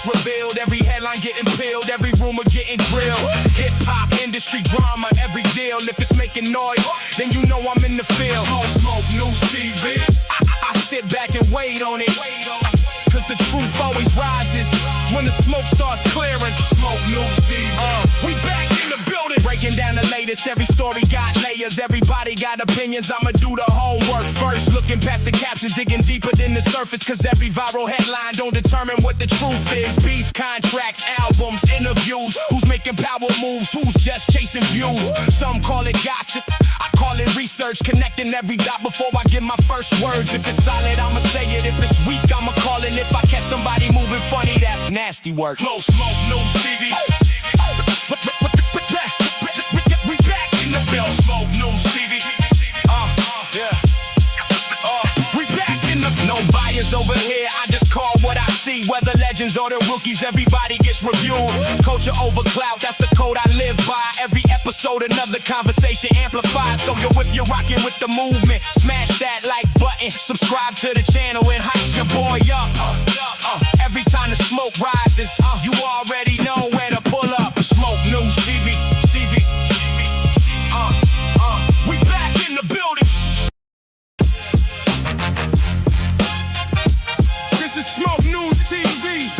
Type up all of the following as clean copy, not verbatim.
revealed, every headline getting peeled, every rumor getting grilled. Hip-hop industry drama, every deal. If it's making noise, then you know I'm in the field. Smoke News TV. I sit back and wait on it, cause the truth always rises when the smoke starts clearing. Smoke News TV. We back in the building, breaking down the latest. Every story got layers, everybody got opinions. I'ma do the homework first, looking past the captions, digging deeper than the surface. Cause every viral headline don't determine what the truth is. Beef, contracts, albums, interviews. Who's making power moves, who's just chasing views. Some call it gossip, I call it research. Connecting every dot before I give my first words. If it's solid, I'ma say it. If it's weak, I'ma call it. If I catch somebody moving funny, that's nasty work. Close Smoke News TV. We back in the bill. Smoke News TV. We back in the. No bias over here. I just call what I see. Whether legends or the rookies, everybody gets reviewed. Culture over clout, that's the code I live by. Every episode, another conversation amplified. So yo, if you're rocking with the movement, smash that like button, subscribe to the channel and hype your boy up. Every time the smoke rises, you already know where to pull up. Smoke News TV. We back in the building. This is Smoke News TV.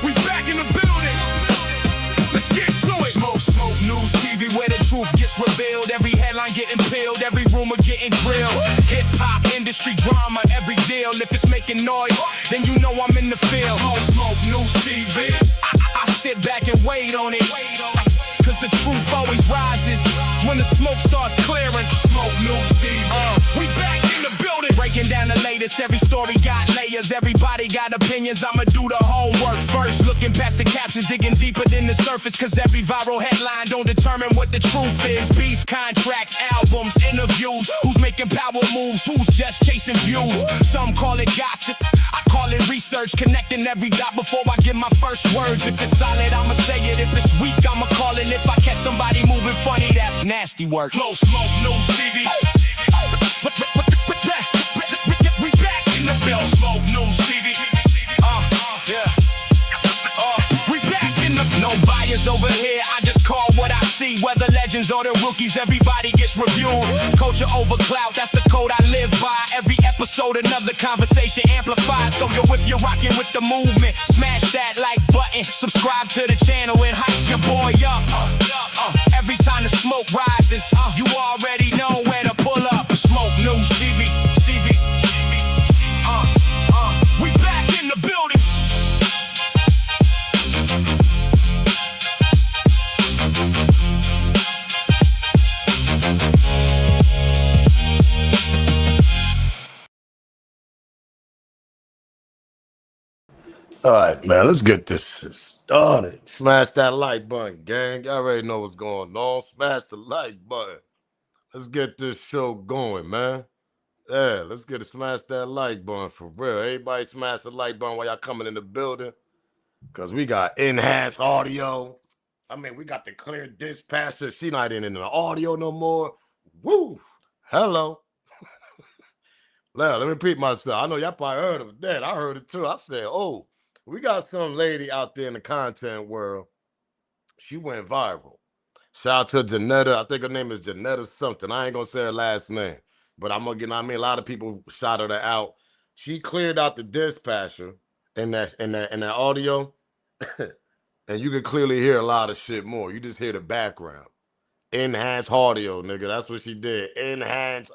We back in the building. Let's get to it. Smoke News TV, where the truth gets revealed. Every headline getting peeled, every rumor getting grilled. Hip-hop industry drama, every deal. If it's making noise, then you know I'm in the field. Smoke News TV. I sit back and wait on it, cause the truth always rises when the smoke starts clearing. Smoke News TV. We back in the building, breaking down the latest. Every story got layers, everybody got opinions. I'ma do the homework first, looking past the captions, digging deeper than the surface. Cause every viral headline don't determine what the truth is. Beef, contracts, albums, interviews. Who's making power moves, who's just chasing views. Some call it gossip, I call it research. Connecting every dot before I give my first words. If it's solid, I'ma say it. If it's weak, I'ma call it. If I catch somebody moving funny, that's nasty work. Close Smoke News TV. We back in the bill. Smoke News TV. We back in the. No bias over here. I just call what I see. Whether legends or the rookies, everybody gets reviewed. Culture over clout, that's the code I live by. Every episode, another conversation amplified. So yo, if you're rocking with the movement, smash that like button, subscribe to the channel and hype your boy up. Every time the smoke rises, you already know where to pull up. Smoke News TV. We back in the building. All right, man, let's get this shit started. Smash that like button, gang. Y'all already know what's going on. Smash the like button. Let's get this show going, man. Yeah, let's get it. Smash that like button for real. Everybody smash the like button while y'all coming in the building. Because we got enhanced audio. I mean, we got the clear dispatcher. She not in the audio no more. Woo! Hello. Now, let me repeat myself. I know y'all probably heard of that. I heard it too. I said, oh, we got some lady out there in the content world. She went viral. Shout out to Janetta. I think her name is Janetta something. I ain't gonna say her last name, but I'm gonna get. I mean, a lot of people shouted her out. She cleared out the dispatcher in that audio, and you can clearly hear a lot of shit more. You just hear the background. Enhanced audio, nigga. That's what she did. Enhanced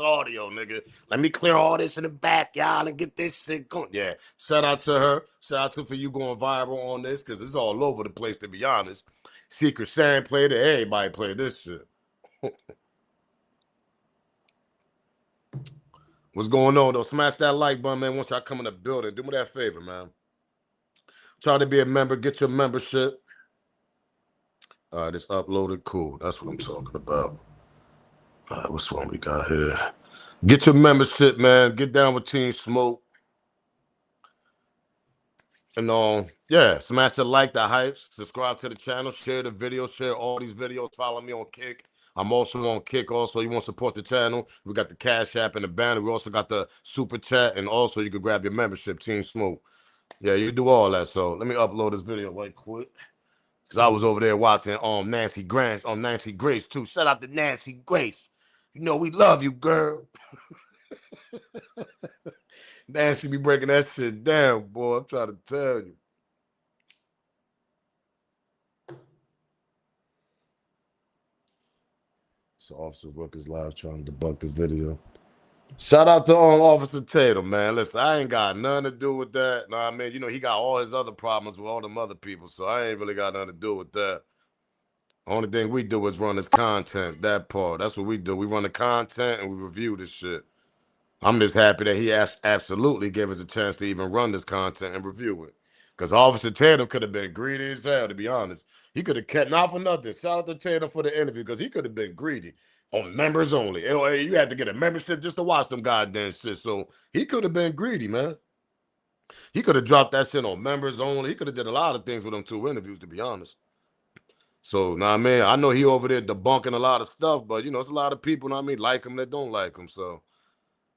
audio, nigga. Let me clear all this in the back, y'all, and get this shit going. Yeah. Shout out to her. Shout out to for you going viral on this, because it's all over the place, to be honest. Secret Sand played it. Everybody played this shit. What's going on, though? Smash that like button, man. Once y'all come in the building, do me that favor, man. Try to be a member. Get your membership. All right, it's uploaded. Cool. That's what I'm talking about. All right, what's one we got here? Get your membership, man. Get down with Team Smoke. And yeah, smash the like, the hype, subscribe to the channel, share the video, share all these videos, follow me on Kick, I'm also on Kick. Also, you want to support the channel? We got the Cash App and the banner. We also got the Super Chat, and also you can grab your membership, Team Smooth. Yeah, you do all that. So let me upload this video right quick. Cause I was over there watching Nancy Grace too. Shout out to Nancy Grace. You know we love you, girl. Nancy be breaking that shit down, boy. I'm trying to tell you. So Officer Rook is live trying to debunk the video. Shout out to Officer Tatum, man. Listen, I ain't got nothing to do with that. Know what I mean? You know, he got all his other problems with all them other people, so I ain't really got nothing to do with that. Only thing we do is run this content, that part. That's what we do. We run the content and we review this shit. I'm just happy that he absolutely gave us a chance to even run this content and review it. Because Officer Tatum could have been greedy as hell, to be honest. He could have kept, not for nothing. Shout out to Tatum for the interview, because he could have been greedy on members only. You had to get a membership just to watch them goddamn shit. So he could have been greedy, man. He could have dropped that shit on members only. He could have did a lot of things with them 2 interviews, to be honest. So, nah, man, I know he over there debunking a lot of stuff, but, you know, it's a lot of people, I mean, like him that don't like him, so.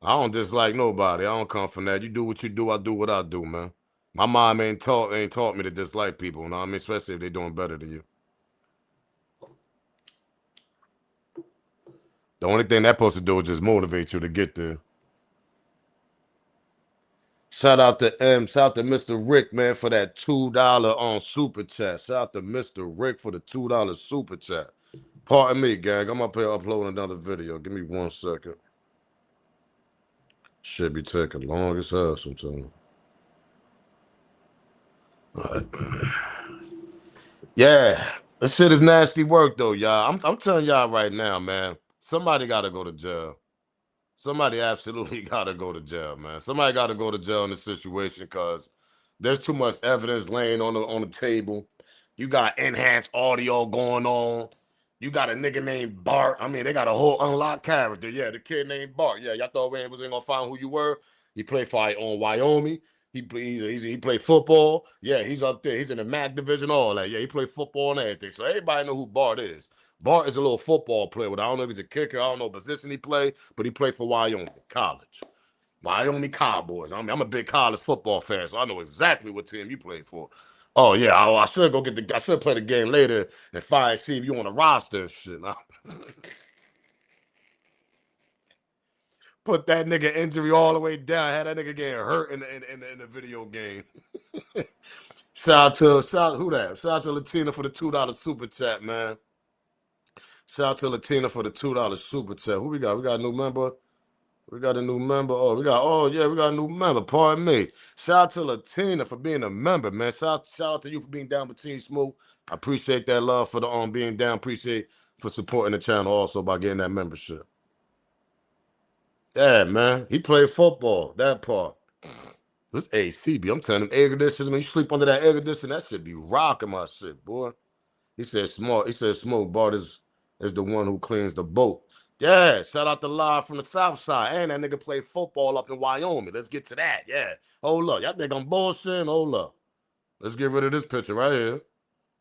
I don't dislike nobody. I don't come from that. You do what you do, I do what I do, man. My mom ain't taught me to dislike people, you know what I mean? Especially if they're doing better than you. The only thing that's supposed to do is just motivate you to get there. Shout out to shout out to Mr. Rick, man, for that $2 on Super Chat. Shout out to Mr. Rick for the $2 Super Chat. Pardon me, gang. I'm up here uploading another video. Give me 1 second. Should be taking long as hell sometimes. All right. Yeah, this shit is nasty work though, y'all. I'm telling y'all right now, man. Somebody gotta go to jail. Somebody absolutely gotta go to jail, man. Somebody gotta go to jail in this situation, because there's too much evidence laying on the table. You got enhanced audio going on. You got a nigga named Bart. I mean, they got a whole unlocked character. Yeah, the kid named Bart. Yeah, y'all thought we ain't gonna find who you were. He played for on Wyoming. He played football. Yeah, he's up there. He's in the MAC division, all that. Yeah, he played football and everything. So everybody know who Bart is. Bart is a little football player. But I don't know if he's a kicker. I don't know what position he played, but he played for Wyoming College. Wyoming Cowboys. I mean, I'm a big college football fan, so I know exactly what team you played for. Oh yeah, I should go I should play the game later and see if you on the roster and shit. Put that nigga injury all the way down. Had that nigga getting hurt in the video game. Shout out who that? Shout out to Latina for the $2 super chat, man. Shout out to Latina for the $2 super chat. Who we got? We got a new member. We got a new member. We got a new member. Pardon me. Shout out to Latina for being a member, man. Shout out to you for being down with Team Smooth. I appreciate that love for the being down. Appreciate for supporting the channel also by getting that membership. Yeah, man. He played football. That part. This ACB. I'm telling him air conditioners. When you sleep under that air conditioner, that shit be rocking my shit, boy. He said Smoke Bart is the one who cleans the boat. Yeah, shout out to Live from the South Side. And that nigga played football up in Wyoming. Let's get to that. Yeah. Hold up. Y'all think I'm bullshitting? Hold up. Let's get rid of this picture right here.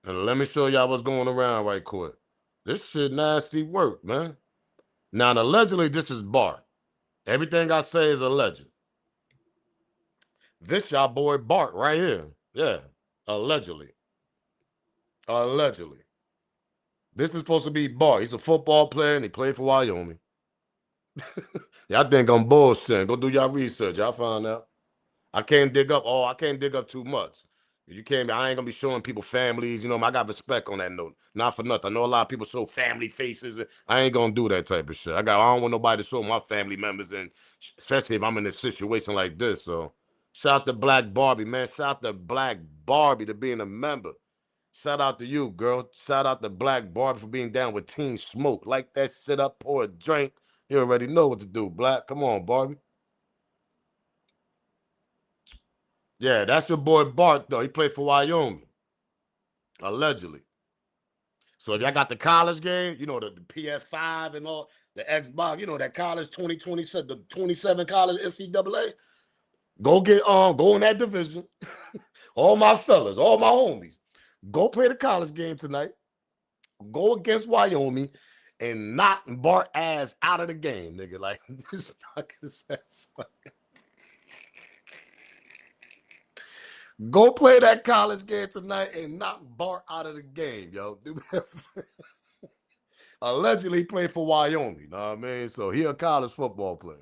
And let me show y'all what's going around right quick. This shit nasty work, man. Now, allegedly, this is Bart. Everything I say is alleged. This y'all boy Bart right here. Yeah. Allegedly. Allegedly. This is supposed to be Bart. He's a football player and he played for Wyoming. Y'all think I'm bullshitting. Go do y'all research. Y'all find out. I can't dig up too much. I ain't gonna be showing people families, you know, I got respect on that note. Not for nothing. I know a lot of people show family faces. I ain't gonna do that type of shit. I don't want nobody to show my family members, and especially if I'm in a situation like this. So shout out to Black Barbie, man. Shout out to Black Barbie to being a member. Shout out to you, girl. Shout out to Black Barbie for being down with Team Smoke. Light that shit up, pour a drink. You already know what to do, Black. Come on, Barbie. Yeah, that's your boy Bart, though. He played for Wyoming. Allegedly. So if y'all got the college game, you know, the PS5 and all, the Xbox, you know, that college 2027, the 27 college NCAA, go in that division. All my fellas, all my homies, go play the college game tonight. Go against Wyoming and knock Bart ass out of the game, nigga. Like, this knock his ass out. Go play that college game tonight and knock Bart out of the game, yo. Allegedly he played for Wyoming, you know what I mean? So he a college football player.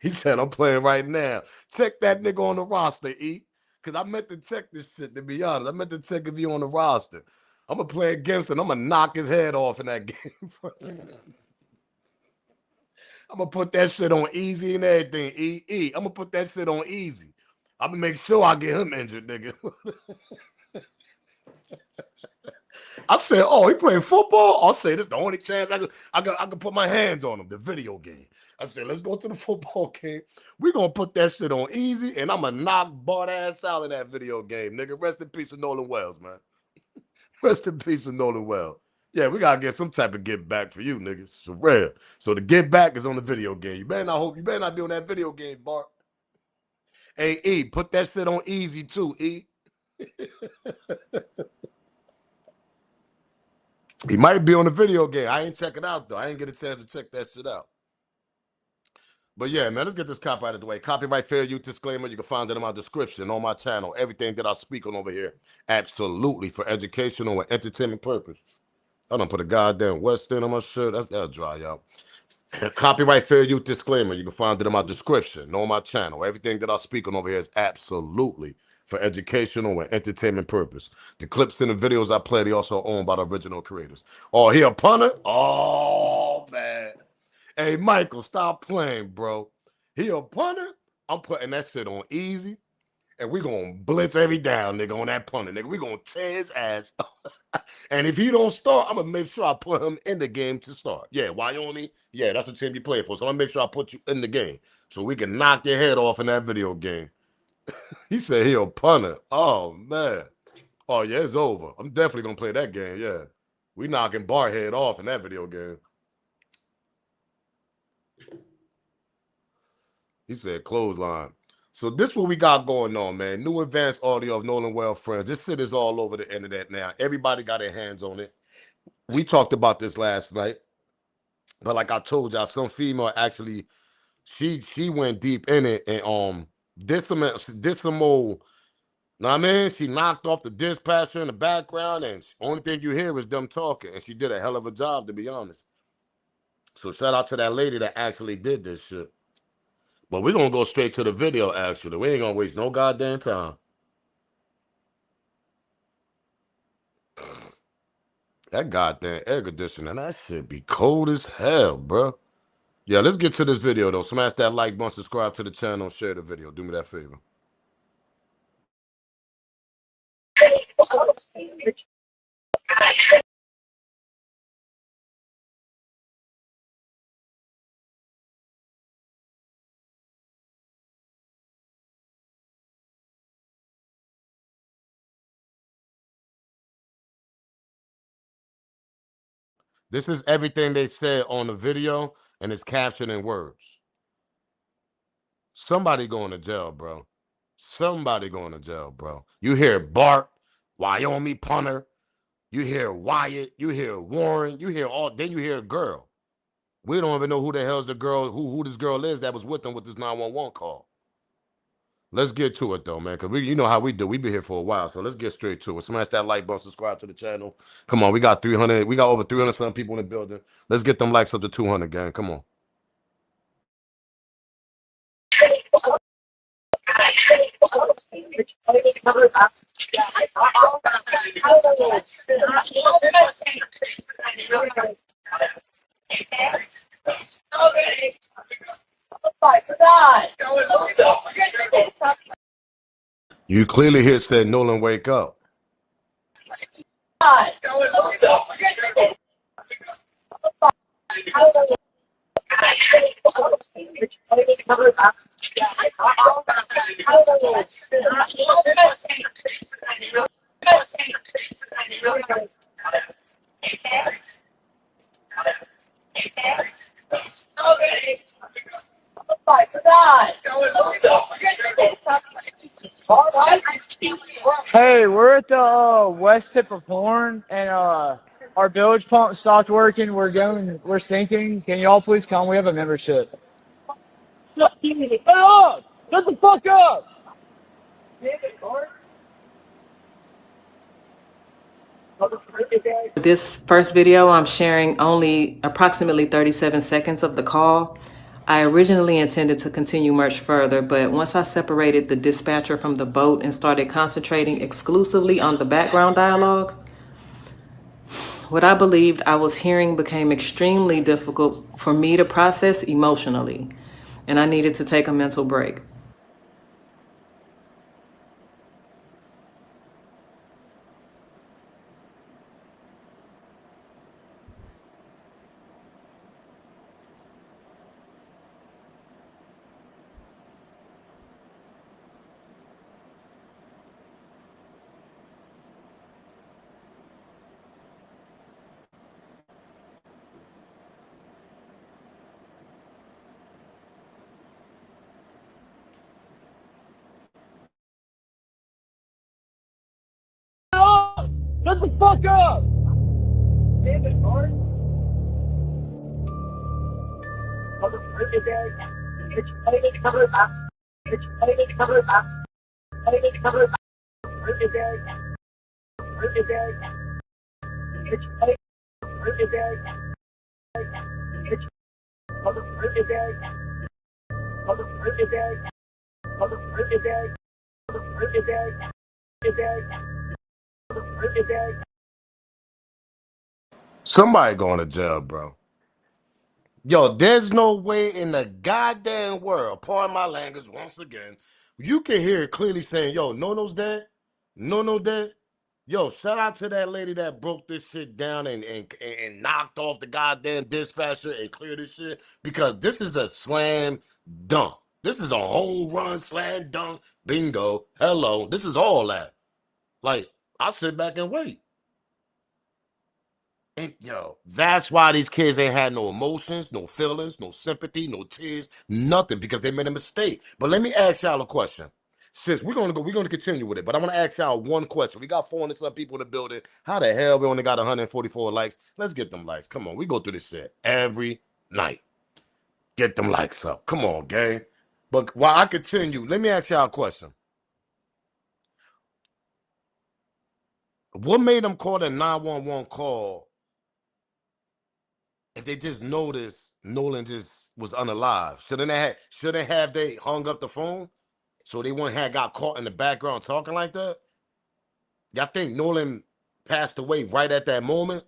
He said, I'm playing right now. Check that nigga on the roster, E. Because I meant to check this shit, to be honest. I meant to check if he on the roster. I'm going to play against him. I'm going to knock his head off in that game. I'm going to put that shit on easy and everything, E. I'm going to put that shit on easy. I'm going to make sure I get him injured, nigga. I said, oh, he playing football? I'll say this is the only chance I could put my hands on him, the video game. I said, let's go to the football game. We're going to put that shit on easy, and I'm going to knock Bart ass out of that video game, nigga. Rest in peace of Nolan Wells, man. Rest in peace of Nolan Wells. Yeah, we got to get some type of get back for you, niggas. It's rare. So the get back is on the video game. You better not be on that video game, Bart. Hey, E, put that shit on easy too, E. He might be on the video game. I ain't check it out, though. I ain't get a chance to check that shit out. But yeah, man, let's get this copy out of the way. Copyright fair use disclaimer. You can find it in my description on my channel. Everything that I speak on over here, absolutely for educational and entertainment purpose. I don't put a goddamn West End on my shirt. That'll dry out. Copyright fair use disclaimer. You can find it in my description on my channel. Everything that I speak on over here is absolutely for educational and entertainment purpose. The clips and the videos I play, they also owned by the original creators. Oh, he a punter? Oh, man. Hey, Michael, stop playing, bro. He a punter? I'm putting that shit on easy, and we going to blitz every down, nigga, on that punter, nigga. We going to tear his ass. And if he don't start, I'm going to make sure I put him in the game to start. Yeah, Wyoming, yeah, that's what team you play for. So I'm going to make sure I put you in the game so we can knock your head off in that video game. He said he a punter. Oh, man. Oh, yeah, it's over. I'm definitely going to play that game, yeah. We knocking Bart head off in that video game. He said clothesline. So this what we got going on, man. New advanced audio of Nolan Well Friends. This shit is all over the internet now. Everybody got their hands on it. We talked about this last night. But like I told y'all, some female actually, she went deep in it and did some old, know what I mean? She knocked off the dispatcher in the background, and only thing you hear is them talking. And she did a hell of a job, to be honest. So shout out to that lady that actually did this shit. But we're going to go straight to the video, actually. We ain't going to waste no goddamn time. That goddamn air conditioner, that shit be cold as hell, bro. Yeah, let's get to this video, though. Smash that like button, subscribe to the channel, share the video. Do me that favor. This is everything they said on the video, and it's captured in words. Somebody going to jail, bro. Somebody going to jail, bro. You hear Bart, Wyoming punter. You hear Wyatt. You hear Warren. You hear all. Then you hear a girl. We don't even know who the hell's the girl, who this girl is that was with them with this 911 call. Let's get to it though, man, because you know how we do. We've been here for a while, so let's get straight to it. Smash that like button, subscribe to the channel. Come on, we got 300. We got over 300 some people in the building. Let's get them likes up to 200, gang. Come on. You clearly hear said Nolan, wake up. Hey, we're at the West Tip of Horn, and Our village pump stopped working. We're sinking. Can y'all please come? We have a membership. Shut up! Shut the fuck up! This first video, I'm sharing only approximately 37 seconds of the call. I originally intended to continue much further, but once I separated the dispatcher from the boat and started concentrating exclusively on the background dialogue, what I believed I was hearing became extremely difficult for me to process emotionally, and I needed to take a mental break. Shut the fuck up! Damn it, Bart. Somebody going to jail, bro. Yo, there's no way in the goddamn world, pardon my language once again, you can hear it clearly saying, yo, Nono's dead. No dead. Yo, shout out to that lady that broke this shit down and knocked off the goddamn dispatcher and cleared this shit, because this is a slam dunk. This is a home run, slam dunk, bingo, hello. This is all that. Like, I sit back and wait. And yo, that's why these kids ain't had no emotions, no feelings, no sympathy, no tears, nothing, because they made a mistake. But let me ask y'all a question. Since we're gonna continue with it, but I want to ask y'all one question. We got 400 some people in the building. How the hell we only got 144 likes? Let's get them likes. Come on, we go through this shit every night. Get them likes up. Come on, gang. But while I continue, let me ask y'all a question. What made them call the 911 call if they just noticed Nolan just was unalive? Shouldn't have they hung up the phone so they wouldn't have got caught in the background talking like that? Y'all think Nolan passed away right at that moment?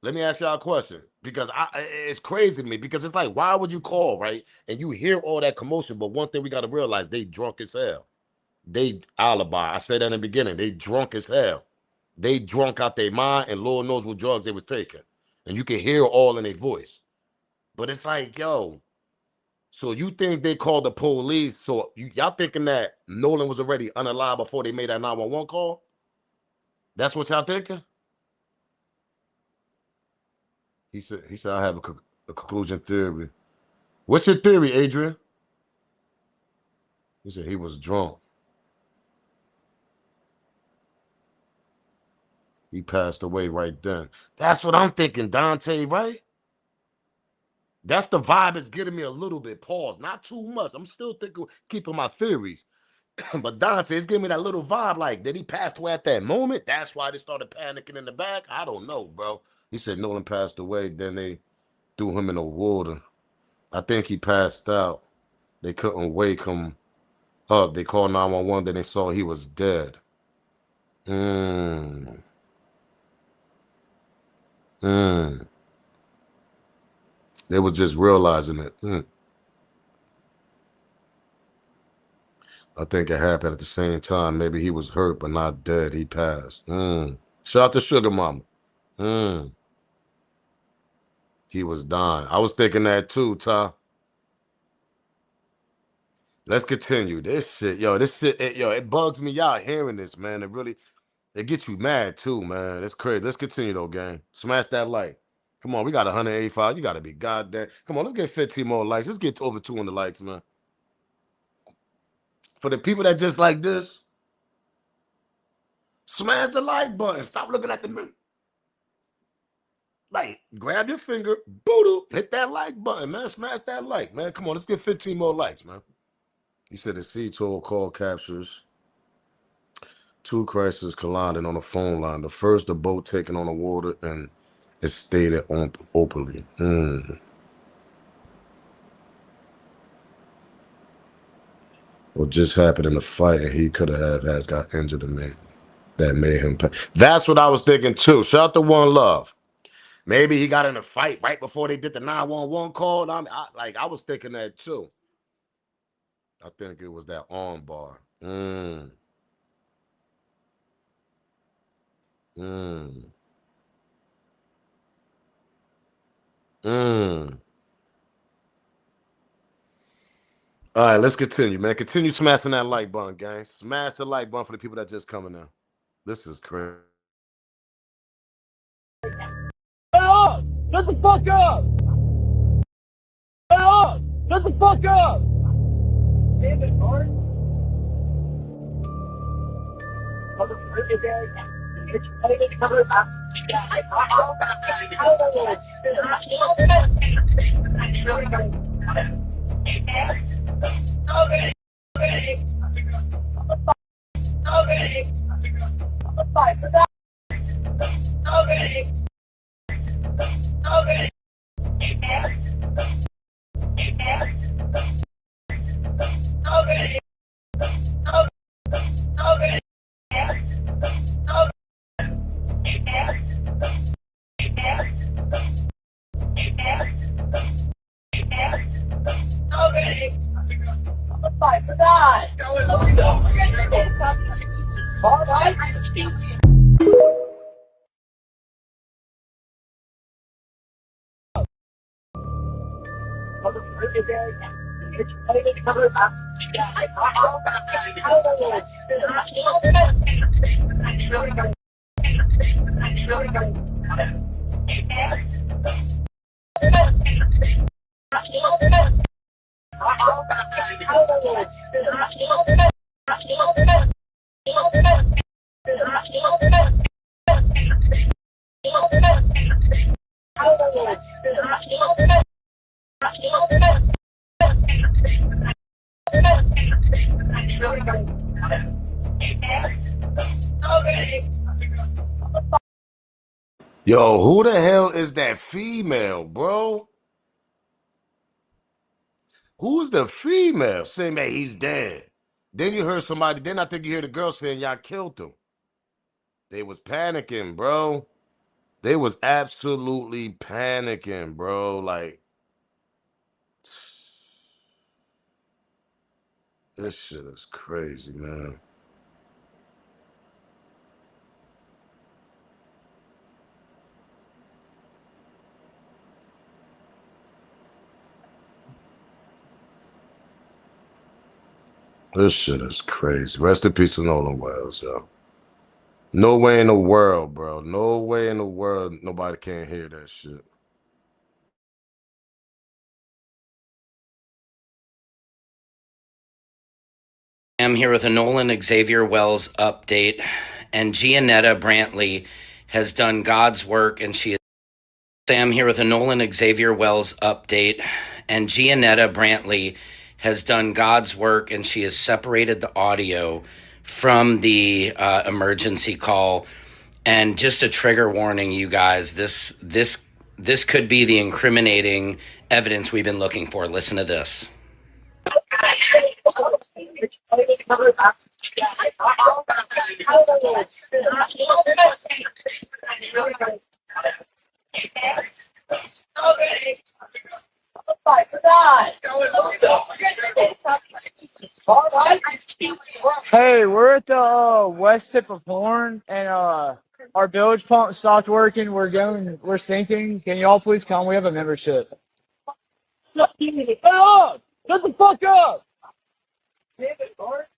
Let me ask y'all a question, because it's crazy to me, because it's like, why would you call, right? And you hear all that commotion, but one thing we got to realize, they drunk as hell. They alibi. I said that in the beginning. They drunk as hell. They drunk out their mind, and Lord knows what drugs they was taking. And you can hear all in their voice. But it's like, yo, so you think they called the police? So y'all thinking that Nolan was already unalive before they made that 911 call? That's what y'all thinking? He said I have a conclusion theory. What's your theory, Adrian? He said he was drunk. He passed away right then. That's what I'm thinking, Dante, right? That's the vibe it's getting me a little bit. Pause. Not too much. I'm still thinking, keeping my theories. But Dante, it's giving me that little vibe. Like, did he pass away at that moment? That's why they started panicking in the back? I don't know, bro. He said Nolan passed away. Then they threw him in the water. I think he passed out. They couldn't wake him up. They called 911. Then they saw he was dead. Hmm. Hmm. They was just realizing it. I think it happened at the same time. Maybe he was hurt, but not dead. He passed. Shout out to Sugar Mama. He was dying. I was thinking that too, Ty. Let's continue. This shit, yo, it bugs me out hearing this, man. It gets you mad too, man. It's crazy. Let's continue though, gang. Smash that like. Come on, we got 185. You gotta be goddamn. Come on, let's get 15 more likes. Let's get to over 200 likes, man. For the people that just like this, smash the like button. Stop looking at the Like, grab your finger, boodoo, hit that like button, man. Smash that like, man. Come on, let's get 15 more likes, man. He said the Sea-Toll call captures two crises colliding on a phone line. The first, the boat taking on the water, and it stated openly. What just happened in the fight, and he could have has got injured and made that made him pay. That's what I was thinking too. Shout out to One Love. Maybe he got in a fight right before they did the 911 call. I was thinking that too. I think it was that arm bar. Mm. Mm. Mm. All right, let's continue, man. Continue smashing that like button, gang. Smash the like button for the people that just coming in. This is crazy. Up! Shut the fuck up! Up! Shut the fuck up! Damn it, Bart. Yo, who the hell is that female, bro? Who's the female saying that he's dead? Then you heard somebody, then I think you hear the girl saying y'all killed him. They was panicking, bro. They was absolutely panicking, bro. Like, this shit is crazy, man. This shit is crazy. Rest in peace to Nolan Wells, yo. No way in the world, bro. No way in the world nobody can't hear that shit. I'm here with a Nolan Xavier Wells update, and Gianetta Brantley has done God's work, and she is. Sam here with a Nolan Xavier Wells update, and Gianetta Brantley has done God's work, and she has separated the audio from the emergency call. And just a trigger warning, you guys. This could be the incriminating evidence we've been looking for. Listen to this. Hey, we're at the west tip of Horn, and our bilge pump stopped working. We're sinking. Can y'all please come? We have a membership. Shut up! Shut the fuck up! Damn it, Bart.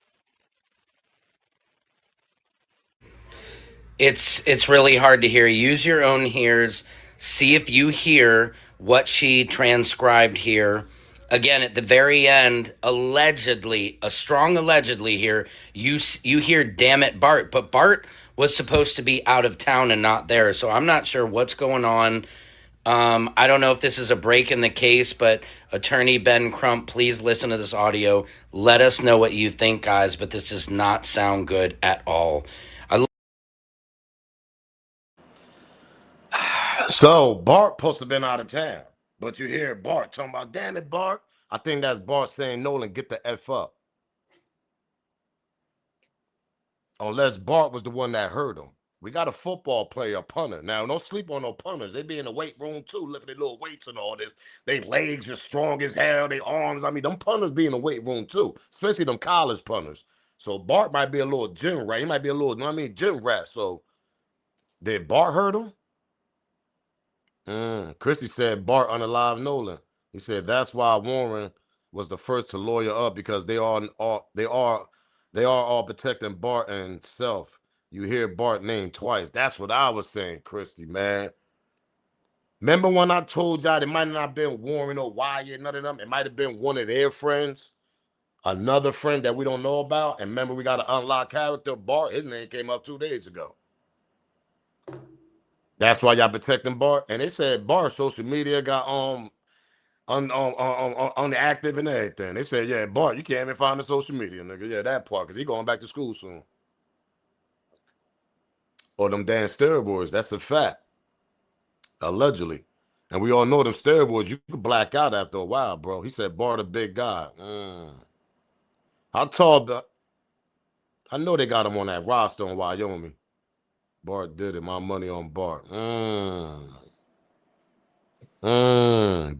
It's really hard to hear. Use your own ears. See if you hear what she transcribed here. Again, at the very end, allegedly, a strong allegedly here, you hear "damn it, Bart," but Bart was supposed to be out of town and not there. So I'm not sure what's going on I don't know if this is a break in the case, but Attorney Ben Crump, please listen to this audio. Let us know what you think, guys, but this does not sound good at all. So Bart supposed to been out of town, but you hear Bart talking about, damn it, Bart. I think that's Bart saying, Nolan, get the F up. Unless Bart was the one that hurt him. We got a football player, a punter. Now, don't sleep on no punters. They be in the weight room too, lifting their little weights and all this. They legs are strong as hell. They arms. I mean, them punters be in the weight room too, especially them college punters. So Bart might be a little gym rat. He might be a little, you know what I mean, gym rat. So did Bart hurt him? Christy said Bart unalive Nolan. He said that's why Warren was the first to lawyer up because they are all protecting Bart and self. You hear Bart name twice. That's what I was saying, Christy, man. Remember when I told y'all it might not have been Warren or Wyatt, none of them. It might have been one of their friends, another friend that we don't know about. And remember, we got an unlocked character, Bart. His name came up 2 days ago. That's why y'all protecting Bart. And they said Bart's social media got on the active and everything. They said, yeah, Bart, you can't even find the social media, nigga. Yeah, that part, because he going back to school soon. Or them damn steroids. That's a fact. Allegedly. And we all know them steroids, you could black out after a while, bro. He said Bart a big guy. How tall, I know they got him on that roster in Wyoming. Bart did it. My money on Bart.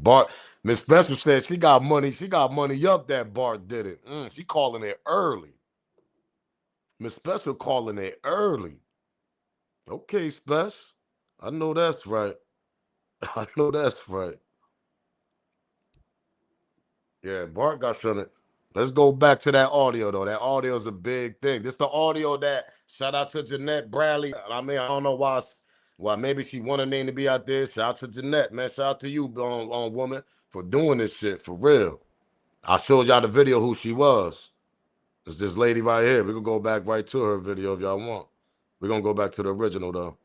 Bart. Miss Spencer said she got money. She got money up that Bart did it. She calling it early. Miss Special calling it early. Okay, Special. I know that's right. I know that's right. Yeah, Bart got something. Let's go back to that audio though. That audio is a big thing. This the audio that shout out to Jeanette Bradley. I mean, I don't know why maybe she want her name to be out there. Shout out to Jeanette, man. Shout out to you, woman, for doing this shit for real. I showed y'all the video who she was. It's this lady right here. We can go back right to her video if y'all want. We're gonna go back to the original though.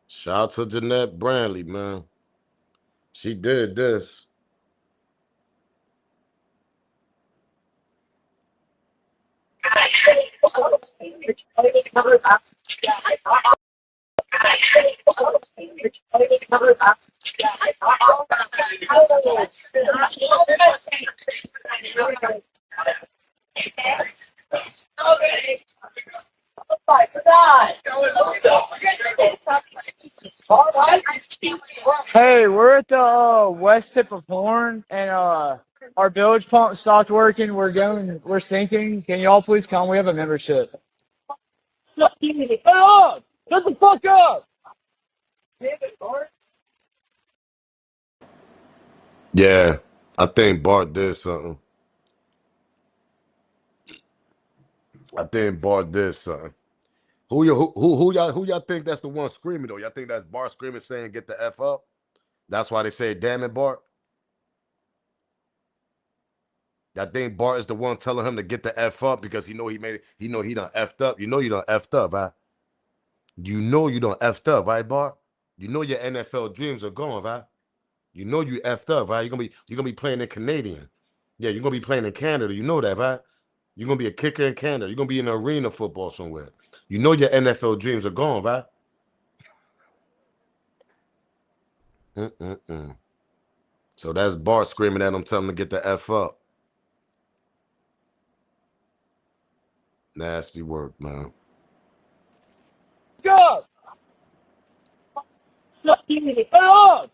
Shout out to Jeanette Brantley, man. She did this. Hey, we're at the west tip of Horn, and our bilge pump stopped working. We're sinking. Can y'all please come? We have a membership. Shut up! Shut the fuck up! Yeah, I think Bart did something. I think Bart did something. Who y'all think that's the one screaming though? Y'all think that's Bart screaming saying get the F up? That's why they say damn it, Bart. Y'all think Bart is the one telling him to get the F up because he know he made it, he know he done effed up. You know you done effed up, right? You know you done effed up, right, Bart? You know your NFL dreams are gone, right? You know you effed up, right? You're gonna be playing in Canadian. Yeah, you're gonna be playing in Canada. You know that, right? You're gonna be a kicker in Canada. You're gonna be in arena football somewhere. You know your NFL dreams are gone, right? Mm-mm-mm. So that's Bart screaming at him, telling him to get the F up. Nasty work, man. Go! Shut up!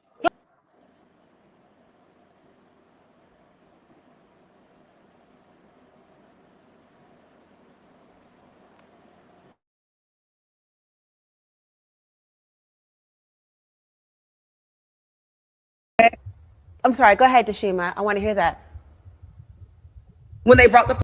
I'm sorry, go ahead, Dashima. I want to hear that. When they brought the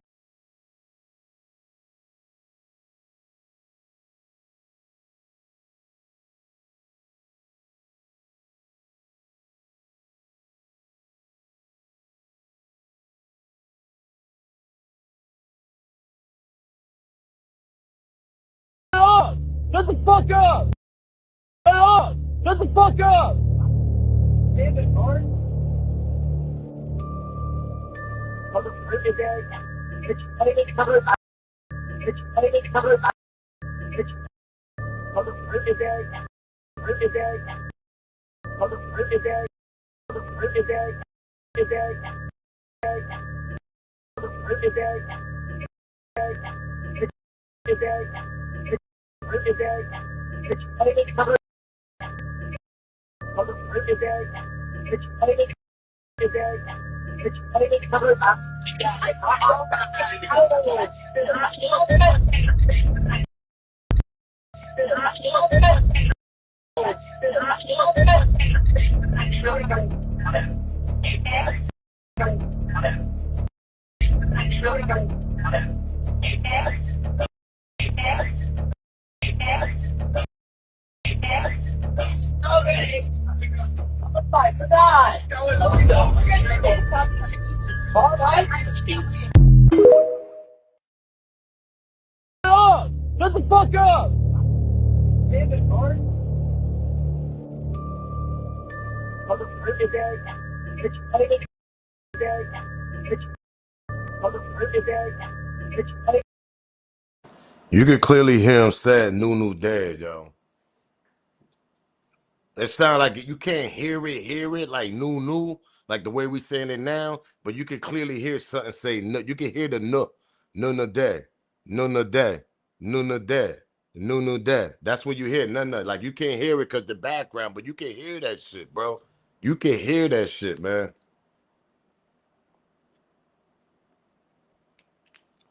Shut the fuck up! Shut up! Shut the fuck up! Damn it, Bart. Motherfucker, Dad. It's fighting cover. It's fighting cover. It's motherfucker, Dad. Motherfucker, Dad. Motherfucker, Dad. Motherfucker, Dad. Motherfucker, Dad. Motherfucker, Dad. It's Dad. Motherfucker, Dad. It's fighting cover. Motherfucker, Dad. It's fighting Dad. It's fighting cover. Shut the fuck up! Damn it, Bart. Motherfucker, Dad. It's fighting Dad. It's motherfucker, Dad. It's fighting. You could clearly hear him saying Nunu dead, yo. It sound like you can't hear it like Nunu, like the way we saying it now, but you can clearly hear something say no. You can hear the no, Nunu dead, Nunu dead, Nunu dead, Nunu dead. That's what you hear. None. Like you can't hear it because the background, but you can hear that shit, bro. You can hear that shit, man.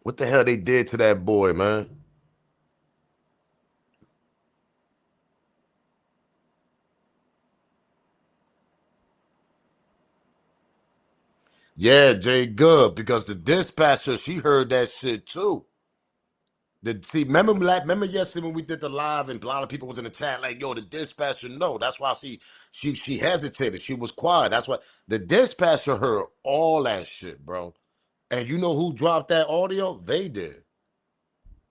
What the hell they did to that boy, man? Yeah, Jay Good, because the dispatcher, she heard that shit too. Remember yesterday when we did the live and a lot of people was in the chat like, yo, the dispatcher, no. That's why she hesitated. She was quiet. That's why the dispatcher heard all that shit, bro. And you know who dropped that audio? They did.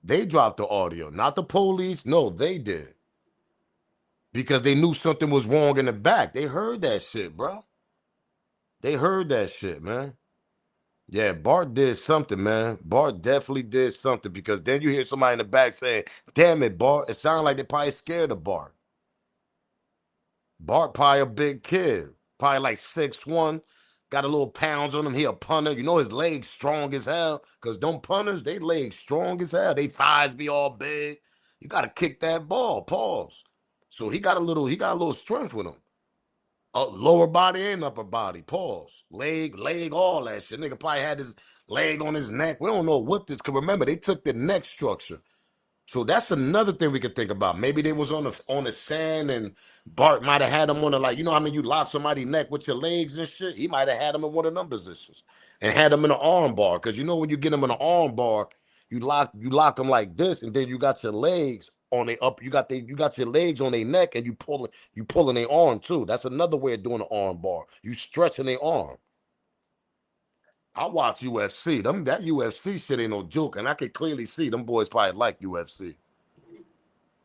They dropped the audio, not the police. No, they did. Because they knew something was wrong in the back. They heard that shit, bro. They heard that shit, man. Yeah, Bart did something, man. Bart definitely did something because then you hear somebody in the back saying, damn it, Bart. It sounded like they probably scared of Bart. Bart probably a big kid, probably like 6'1", got a little pounds on him. He a punter. You know his legs strong as hell because them punters, they legs strong as hell. They thighs be all big. You got to kick that ball, pause. So he got a little strength with him. Lower body and upper body. Pause. Leg, all that shit. Nigga probably had his leg on his neck. We don't know what this. Cause remember, they took the neck structure. So that's another thing we could think about. Maybe they was on the sand and Bart might have had him on the, like, you know how I mean you lock somebody's neck with your legs and shit? He might have had him in one of them positions and had him in an arm bar. Cause you know when you get him in an arm bar, you lock them like this, and then you got your legs on the up, you got your legs on their neck and you pulling their arm too. That's another way of doing an arm bar. You stretching their arm. I watch UFC. That UFC shit ain't no joke, and I can clearly see them boys probably like UFC.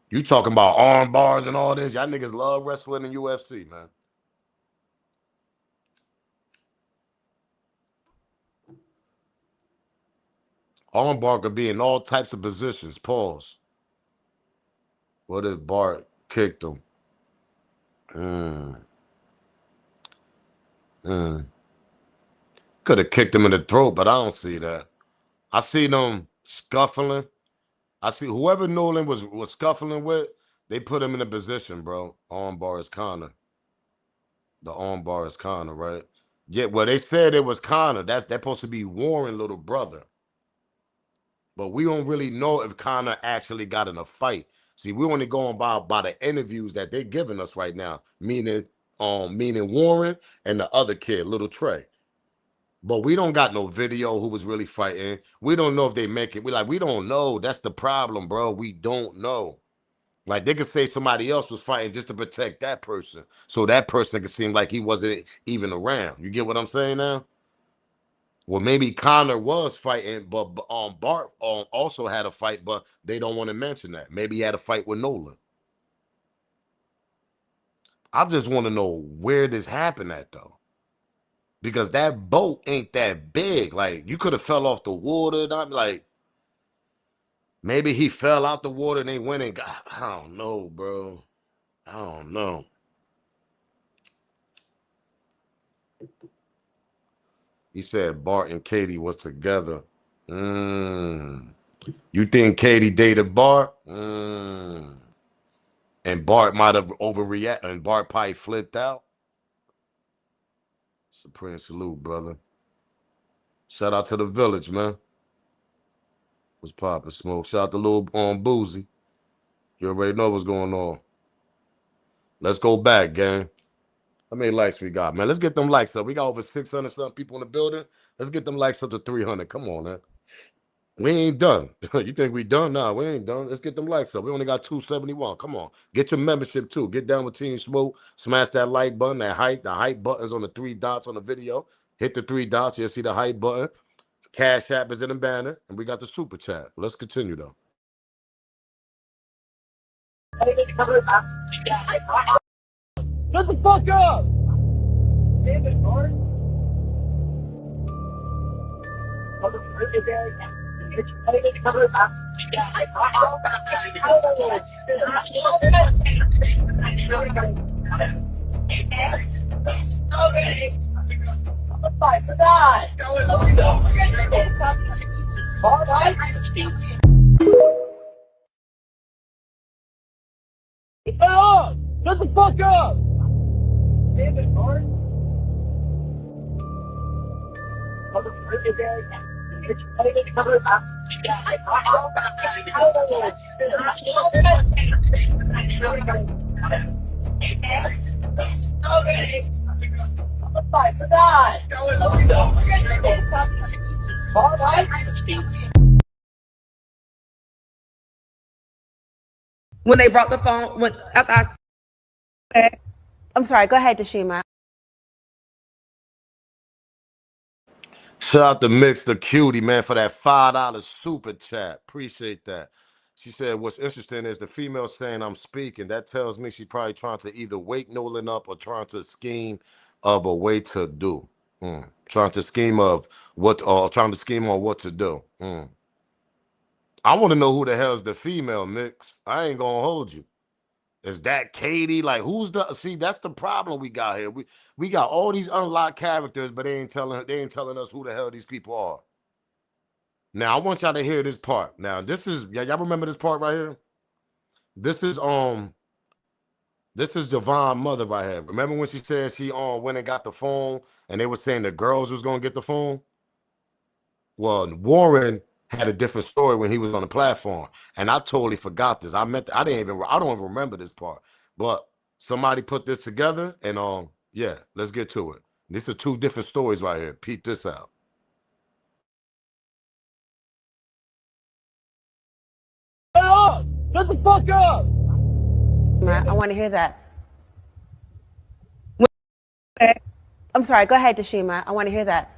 You talking about arm bars and all this? Y'all niggas love wrestling in UFC, man. Arm bar could be in all types of positions. Pause. What if Bart kicked him? Mm, mm. Could have kicked him in the throat, but I don't see that. I see them scuffling. I see whoever Nolan was scuffling with, they put him in a position, bro. Arm bar is Connor. The arm bar is Connor, right? Yeah, well, they said it was Connor. That's supposed to be Warren, little brother. But we don't really know if Connor actually got in a fight. See, we only going by the interviews that they're giving us right now, meaning Warren and the other kid, little Trey. But we don't got no video who was really fighting. We don't know if they make it. We don't know. That's the problem, bro. We don't know. Like they could say somebody else was fighting just to protect that person, so that person could seem like he wasn't even around. You get what I'm saying now? Well, maybe Connor was fighting, but Bart also had a fight, but they don't want to mention that. Maybe he had a fight with Nolan. I just want to know where this happened at though, because that boat ain't that big. Like you could have fell off the water. And I'm like, maybe he fell out the water and they went and got. I don't know, bro. I don't know. He said Bart and Katie was together. You think Katie dated Bart? And Bart might have overreacted, and Bart probably flipped out. Supreme salute, brother. Shout out to the village, man. What's poppin', Smoke? Shout out to Lil Boozy. You already know what's going on. Let's go back, gang. How many likes we got, man? Let's get them likes up. We got over 600 something people in the building. Let's get them likes up to 300. Come on, man. We ain't done. You think we done? Nah, we ain't done. Let's get them likes up. We only got 271. Come on. Get your membership too. Get down with Team Smoke. Smash that like button, that hype. The hype button's on the 3 dots on the video. Hit the 3 dots. You'll see the hype button. Cash App is in the banner. And we got the super chat. Let's continue though. Shut the fuck up! Damn it, Bart. Shut the fuck up! Damn it, Bart. When they brought the phone, after I said, I'm sorry. Go ahead, Dashima. Shout out to Mix the Cutie, man, for that $5 super chat. Appreciate that. She said, what's interesting is the female saying I'm speaking. That tells me she's probably trying to either wake Nolan up or trying to scheme of a way to do. Trying to scheme of what, or trying to scheme on what to do. I want to know who the hell is the female, Mix. I ain't gonna hold you. Is that Katie? Like, who's the? See, that's the problem we got here. We got all these unlocked characters, but they ain't telling us who the hell these people are. Now I want y'all to hear this part. Now this is y'all remember this part right here. This is Javon's mother right here. Remember when she said she went and got the phone, and they were saying the girls was gonna get the phone. Well, Warren had a different story when he was on the platform, and I totally forgot this. I don't even remember this part, but somebody put this together, and yeah, let's get to it. These are 2 different stories right here. Peep this out. Shut the fuck up! I want to hear that. when I'm sorry. Go ahead, Dashima. I want to hear that.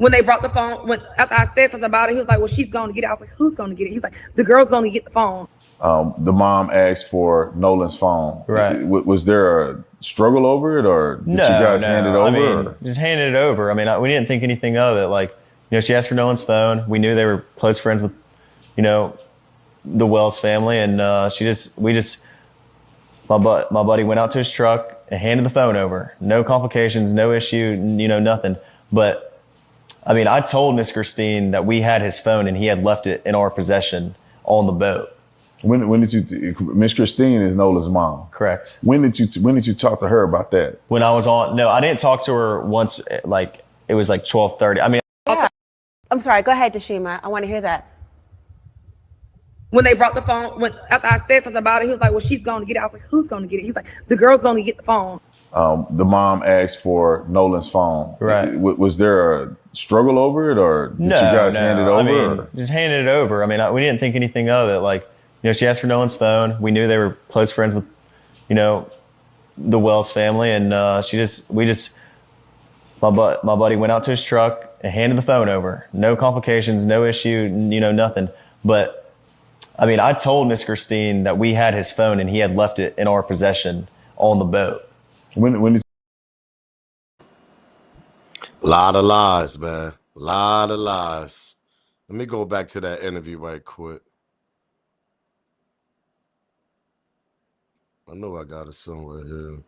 they brought the phone, after I said something about it, he was like, well, she's going to get it. I was like, who's going to get it? He's like, the girl's going to get the phone. The mom asked for Nolan's phone. Right. Was there a struggle over it, or did you guys hand it over? I mean, just handed it over. I mean, we didn't think anything of it. Like, she asked for Nolan's phone. We knew they were close friends with, the Wells family, and my buddy went out to his truck and handed the phone over. No complications, no issue, nothing. But I mean, I told Miss Christine that we had his phone and he had left it in our possession on the boat. When did you? Miss Christine is Nolan's mom. Correct. When did you talk to her about that? When I was on, no, I didn't talk to her once. Like it was like 12:30. I mean, Yeah. I'm sorry. Go ahead, Dashima. I want to hear that. When they brought the phone, after I said something about it, he was like, well, she's going to get it. I was like, who's going to get it? He's like, the girl's going to get the phone. The mom asked for Nolan's phone. Right. Was there a struggle over it, or did you guys hand it over? I mean, just handed it over. I mean, we didn't think anything of it. Like, she asked for Nolan's phone. We knew they were close friends with, the Wells family, and My buddy went out to his truck and handed the phone over. No complications, no issue, nothing. But I mean, I told Miss Christine that we had his phone and he had left it in our possession on the boat. When did Lot of lies, man. Lot of lies. Let me go back to that interview right quick. I know I got it somewhere here.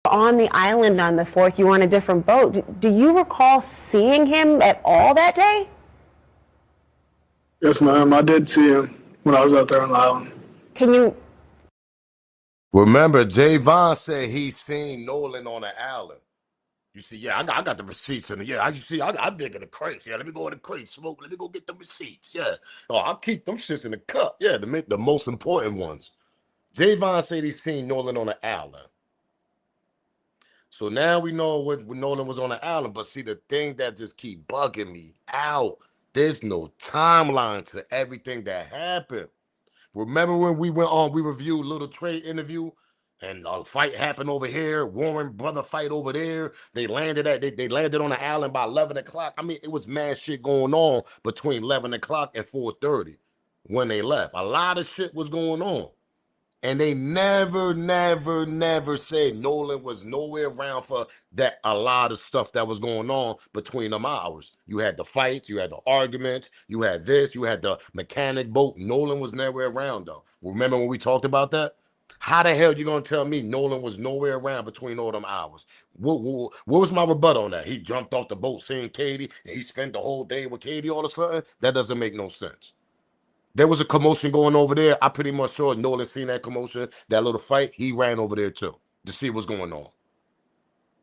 On the island on the 4th, you were on a different boat. Do you recall seeing him at all that day? Yes, ma'am. I did see him when I was out there on the island. Can you? Remember, Javon said he seen Nolan on the island. You see, yeah, I got the receipts in it. Yeah, I dig in the crates. Yeah, let me go in the crate, smoke. Let me go get the receipts. Yeah. Oh, I'll keep them shits in the cup. Yeah, the most important ones. Javon said he seen Nolan on the island. So now we know when Nolan was on the island. But see, the thing that just keep bugging me out, there's no timeline to everything that happened. Remember when we went on, we reviewed Little Trey interview, and a fight happened over here. Warren brother fight over there. They landed they landed on the island by 11 o'clock. I mean, it was mad shit going on between 11 o'clock and 4:30 when they left. A lot of shit was going on. And they never said Nolan was nowhere around for that. A lot of stuff that was going on between them hours. You had the fights, you had the arguments, you had this, you had the mechanic boat. Nolan was nowhere around though. Remember when we talked about that? How the hell you gonna tell me Nolan was nowhere around between all them hours? What was my rebuttal on that? He jumped off the boat seeing Katie and he spent the whole day with Katie all of a sudden? That doesn't make no sense. There was a commotion going over there. I pretty much sure Nolan seen that commotion, that little fight. He ran over there too to see what's going on.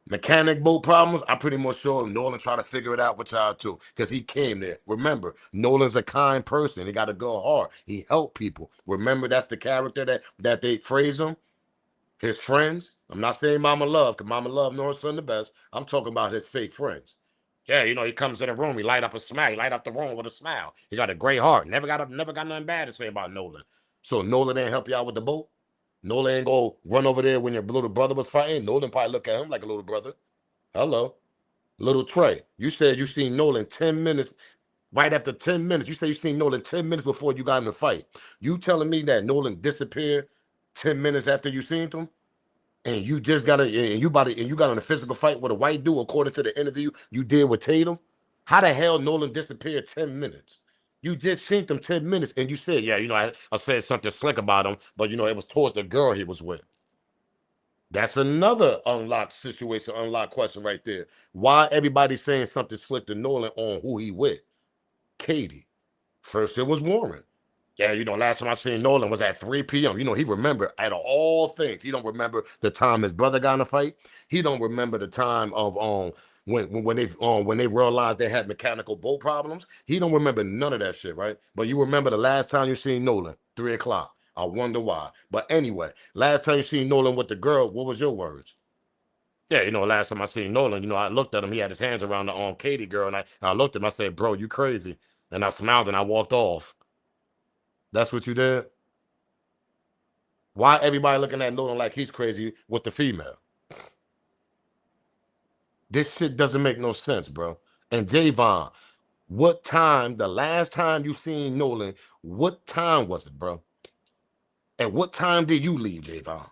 Mechanic boat problems, I pretty much sure Nolan tried to figure it out with y'all too, because he came there. Remember, Nolan's a kind person. He got to go hard. He helped people. Remember, that's the character that they praise him. His friends. I'm not saying Mama Love, because Mama Love knows her son the best. I'm talking about his fake friends. Yeah, he comes in the room, he light up a smile, he light up the room with a smile. He got a great heart. Never got nothing bad to say about Nolan. So Nolan ain't help y'all with the boat. Nolan ain't go run over there when your little brother was fighting. Nolan probably look at him like a little brother. Hello. Little Trey, you said you seen Nolan 10 minutes, right after 10 minutes. You said you seen Nolan 10 minutes before you got in the fight. You telling me that Nolan disappeared 10 minutes after you seen him? And you just got you got in a physical fight with a white dude, according to the interview you did with Tatum. How the hell Nolan disappeared 10 minutes? You just seen him 10 minutes and you said, yeah, I said something slick about him, but it was towards the girl he was with. That's another unlocked situation, unlocked question right there. Why everybody saying something slick to Nolan on who he with? Katie. First it was Warren. Yeah, last time I seen Nolan was at 3 p.m. He remember out of all things. He don't remember the time his brother got in a fight. He don't remember the time of when they realized they had mechanical boat problems. He don't remember none of that shit, right? But you remember the last time you seen Nolan, 3 o'clock. I wonder why. But anyway, last time you seen Nolan with the girl, what was your words? Yeah, last time I seen Nolan, I looked at him. He had his hands around the Katie girl, and I looked at him. I said, "Bro, you crazy?" And I smiled and I walked off. That's what you did. Why everybody looking at Nolan like he's crazy with the female? This shit doesn't make no sense, bro. And Javon, the last time you seen Nolan, what time was it, bro? And what time did you leave, Javon?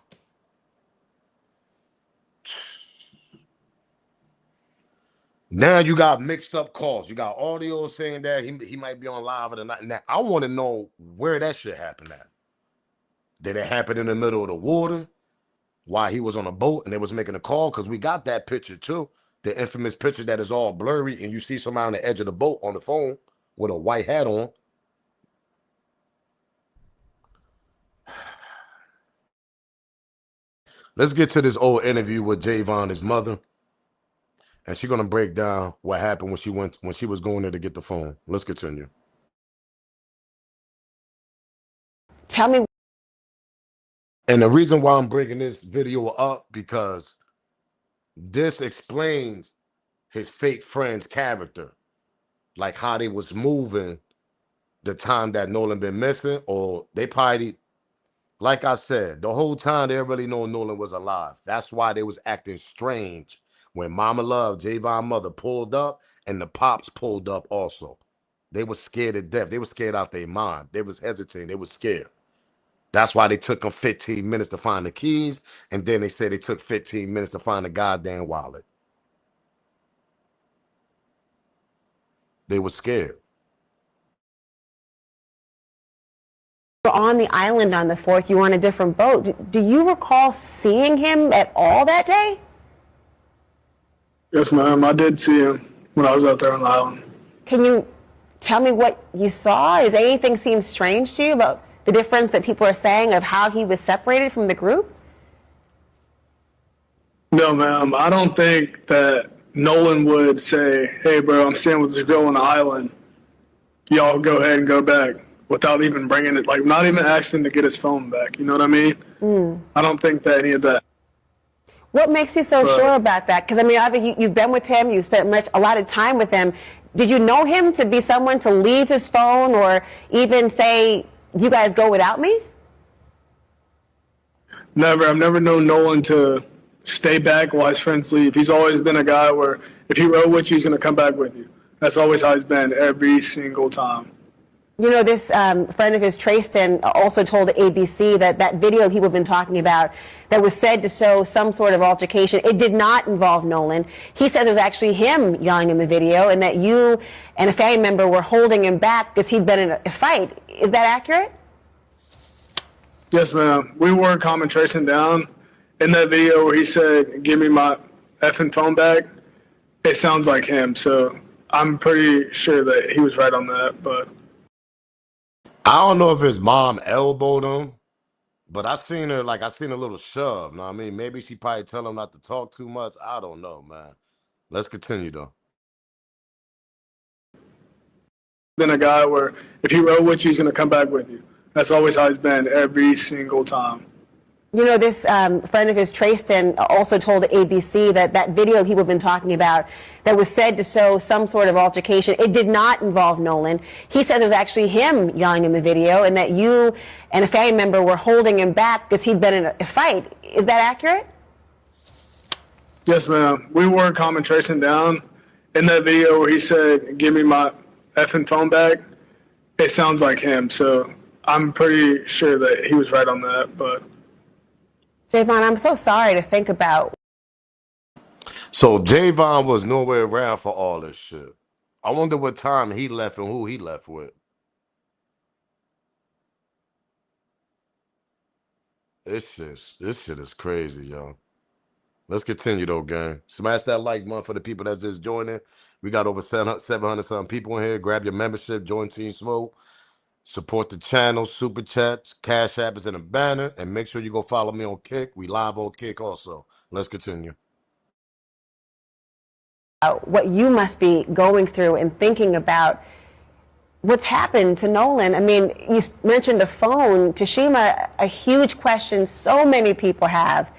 Now you got mixed up calls. You got audio saying that he might be on live or not. Now I want to know where that shit happened at. Did it happen in the middle of the water? While he was on a boat and they was making a call? Because we got that picture too. The infamous picture that is all blurry and you see somebody on the edge of the boat on the phone with a white hat on. Let's get to this old interview with Javon, his mother, and she's gonna break down what happened when she was going there to get the phone. Let's continue. Tell me. And the reason why I'm bringing this video up because this explains his fake friend's character, like how they was moving the time that Nolan been missing, or they probably, like I said, the whole time they already know Nolan was alive. That's why they was acting strange when Mama Love, Javon's mother, pulled up and the pops pulled up also. They was scared to death. They was scared out their mind. They was hesitating. They was scared. That's why they took them 15 minutes to find the keys, and then they said they took 15 minutes to find the goddamn wallet. They were scared. Were on the island on the 4th. You were on a different boat. Do you recall seeing him at all that day? Yes, ma'am. I did see him when I was out there on the island. Can you tell me what you saw? Does anything seem strange to you about the difference that people are saying of how he was separated from the group? No, ma'am. I don't think that Nolan would say, "Hey, bro, I'm staying with this girl on the island. Y'all go ahead and go back," without even bringing it, like not even asking to get his phone back. You know what I mean? I don't think that any of that. What makes you so sure about that? Because I mean, obviously you've been with him, you've spent a lot of time with him. Did you know him to be someone to leave his phone or even say, "You guys go without me"? Never. I've never known Nolan to stay back while his friends leave. He's always been a guy where if he rode with you, he's going to come back with you. That's always how he's been every single time. You know, this friend of his, Trayston, also told ABC that that video people have been talking about that was said to show some sort of altercation, it did not involve Nolan. He said it was actually him yelling in the video and that you and a family member were holding him back because he'd been in a fight. Is that accurate? Yes, ma'am. We were calming Trayston down. In that video where he said, "Give me my effing phone back," it sounds like him. So I'm pretty sure that he was right on that, but I don't know if his mom elbowed him, but I seen a little shove. Know what I mean? Maybe she probably tell him not to talk too much. I don't know, man. Let's continue though. been a guy where if he rode with you, he's going to come back with you. That's always how he's been every single time. You know, this friend of his, Trayston, also told ABC that that video people have been talking about that was said to show some sort of altercation, it did not involve Nolan. He said it was actually him yelling in the video and that you and a family member were holding him back because he'd been in a fight. Is that accurate? Yes, ma'am. We were calming Trayston down. In that video where he said, "Give me my effing phone back," it sounds like him. So I'm pretty sure that he was right on that, but Javon, I'm so sorry to think about. So Javon was nowhere around for all this shit. I wonder what time he left and who he left with. This shit is crazy, yo. Let's continue though, gang. Smash that like button for the people that's just joining. We got over 700 something people in here. Grab your membership, join Team Smoke. Support the channel, super chats, Cash App is in the banner, and make sure you go follow me on Kick. We live on Kick also. Let's continue. What you must be going through and thinking about what's happened to Nolan. I mean, you mentioned a phone. Tashima, a huge question so many people have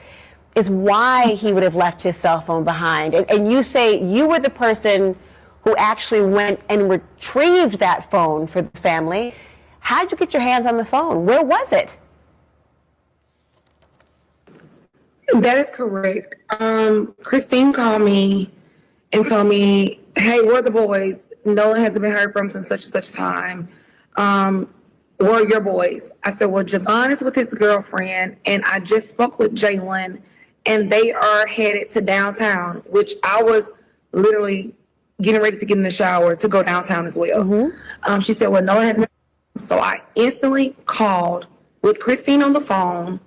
is why he would have left his cell phone behind. And you say you were the person who actually went and retrieved that phone for the family. How did you get your hands on the phone? Where was it? That is correct. Christine called me and told me, "Hey, where are the boys? Nolan hasn't been heard from since such and such time. Where are your boys?" I said, "Well, Javon is with his girlfriend, and I just spoke with Jalen, and they are headed to downtown," which I was literally getting ready to get in the shower to go downtown as well. She said, "Well, Nolan hasn't." So I instantly called with Christine on the phone,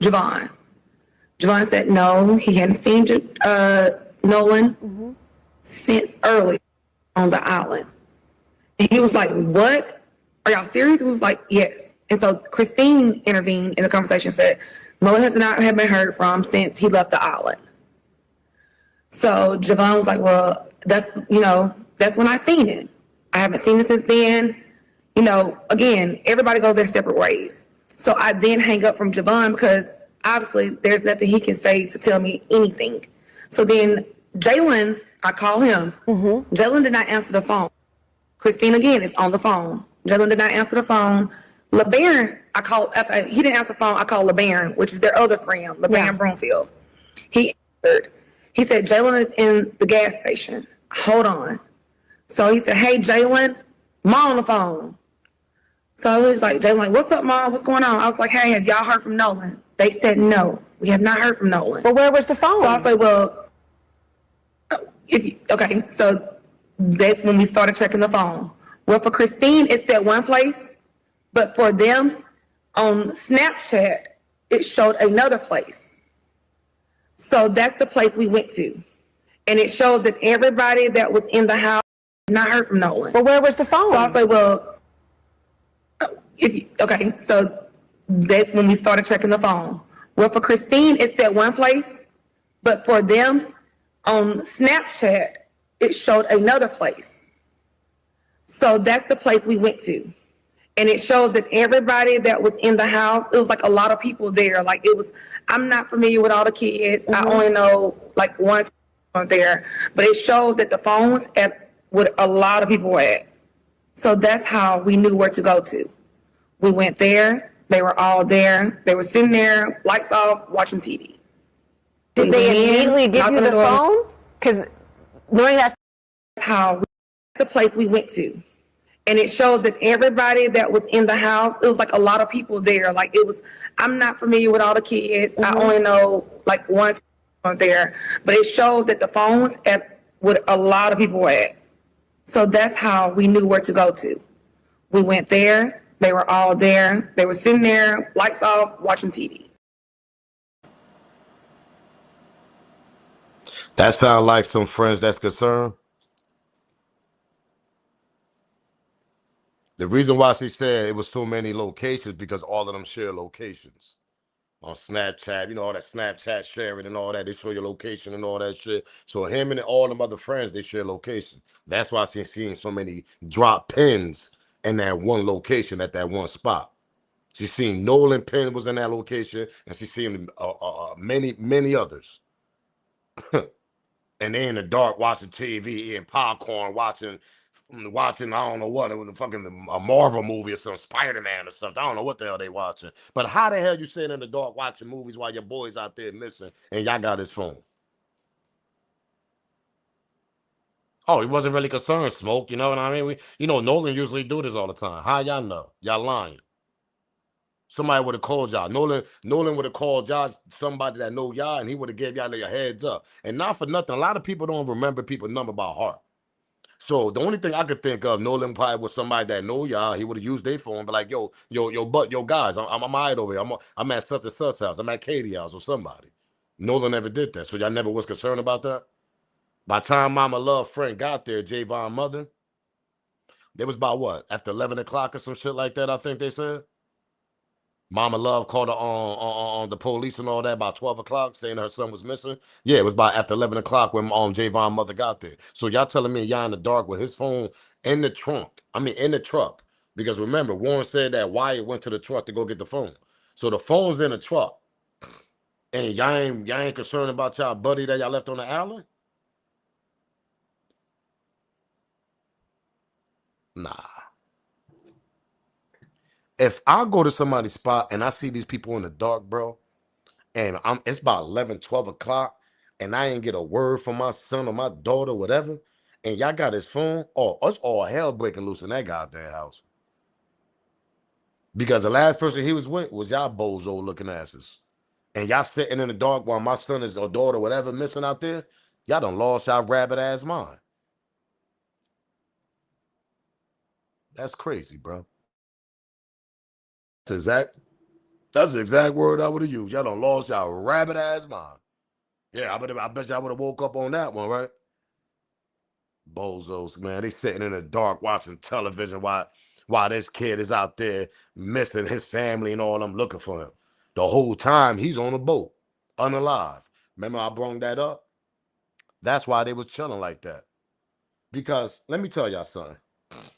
Javon. Javon said no, he hadn't seen Nolan since early on the island. And he was like, "What? Are y'all serious?" It was like, "Yes." And so Christine intervened in the conversation, said, Nolan has not have been heard from since he left the island. So Javon was like, well, that's when I seen it. I haven't seen it since then. Again, everybody goes their separate ways. So I then hang up from Javon because obviously there's nothing he can say to tell me anything. So then Jalen, I call him. Jalen did not answer the phone. Christine again is on the phone. Jalen did not answer the phone. LeBaron, I called. He didn't answer the phone. I called LeBaron, which is their other friend, LeBaron Broomfield. He answered. He said Jalen is in the gas station. Hold on. So he said, "Hey, Jalen, Mom on the phone." So he was like, Jalen, like, "What's up, Mom? What's going on?" I was like, "Hey, have y'all heard from Nolan?" They said, "No, we have not heard from Nolan." But where was the phone? So I was like, "Well, okay." So that's when we started checking the phone. Well, for Christine, it said one place, but for them on Snapchat, it showed another place. So that's the place we went to. And it showed that everybody that was in the house had not heard from Nolan. But where was the phone? So I was like, well, okay. So that's when we started checking the phone. Well, for Christine, it said one place, but for them on Snapchat, it showed another place. So that's the place we went to. And it showed that everybody that was in the house, it was like a lot of people there. Like it was, I'm not familiar with all the kids. I only know like one there, but it showed that the phone was at what a lot of people were at. So that's how we knew where to go to. We went there. They were all there. They were sitting there, lights off, watching TV. Did they immediately give you the phone? Because knowing that's how the place we went to. And it showed that everybody that was in the house, it was like a lot of people there. Like it was, I'm not familiar with all the kids. I only know like one there, but it showed that the phone was at what a lot of people were at. So that's how we knew where to go to. We went there. They were all there. They were sitting there, lights off, watching TV. That sound like some friends that's concerned. The reason why she said it was so many locations because all of them share locations. On Snapchat, all that Snapchat sharing and all that, they show your location and all that shit. So him and all them other friends, they share location. That's why she's seeing so many drop pins in that one location at that one spot. She's seen Nolan pin was in that location, and she's seen many others. And they in the dark watching TV, eating popcorn, watching, I don't know what, it was a fucking a Marvel movie or some Spider-Man or something. I don't know what the hell they watching. But how the hell you sitting in the dark watching movies while your boy's out there missing and y'all got his phone? Oh, he wasn't really concerned, Smoke. You know what I mean? Nolan usually do this all the time. How y'all know? Y'all lying. Somebody would have called y'all. Nolan would have called y'all, somebody that know y'all, and he would have gave y'all a heads up. And not for nothing, a lot of people don't remember people's number by heart. So the only thing I could think of, Nolan probably was somebody that know y'all. He would have used their phone, but like, yo, guys, I'm all right over here. I'm at such and such house. I'm at Katie's house or somebody. Nolan never did that, so y'all never was concerned about that. By the time Mama Love friend got there, Javon mother, they was about what, after 11 o'clock or some shit like that, I think they said. Mama Love called her on the police and all that about 12 o'clock, saying her son was missing. Yeah, it was about after 11 o'clock when Javon mother got there. So y'all telling me y'all in the dark with his phone in the trunk. I mean, in the truck. Because remember, Warren said that Wyatt went to the truck to go get the phone. So the phone's in the truck. And y'all ain't concerned about y'all buddy that y'all left on the island? Nah. If I go to somebody's spot and I see these people in the dark, bro, and it's about 11, 12 o'clock, and I ain't get a word from my son or my daughter, whatever, and y'all got his phone, us all hell breaking loose in that goddamn house. Because the last person he was with was y'all bozo looking asses. And y'all sitting in the dark while my son is or daughter, whatever, missing out there, y'all done lost y'all rabbit ass mind. That's crazy, bro. That's the exact word I would have used. Y'all done lost y'all rabbit ass mind. Yeah, I bet y'all would have woke up on that one, right? Bozos, man. They sitting in the dark watching television while this kid is out there missing his family and all them looking for him. The whole time he's on a boat, unalive. Remember I brought that up? That's why they was chilling like that. Because let me tell y'all something.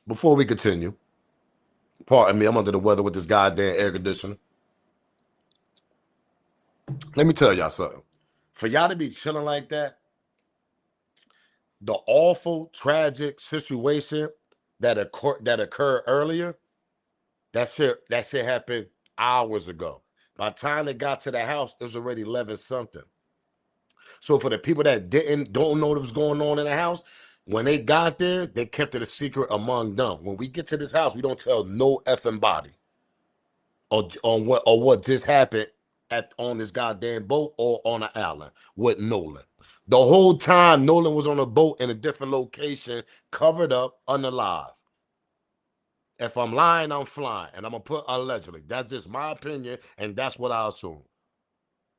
Before we continue, pardon me, I'm under the weather with this goddamn air conditioner. Let me tell y'all something. For y'all to be chilling like that, the awful, tragic situation that occurred earlier, that shit happened hours ago. By the time they got to the house, it was already 11 something. So for the people that don't know what was going on in the house, when they got there, they kept it a secret among them. When we get to this house, we don't tell no effing body on what just happened on this goddamn boat or on an island with Nolan. The whole time Nolan was on a boat in a different location, covered up, unalive. If I'm lying, I'm flying, and I'm gonna put allegedly. That's just my opinion, and that's what I assume.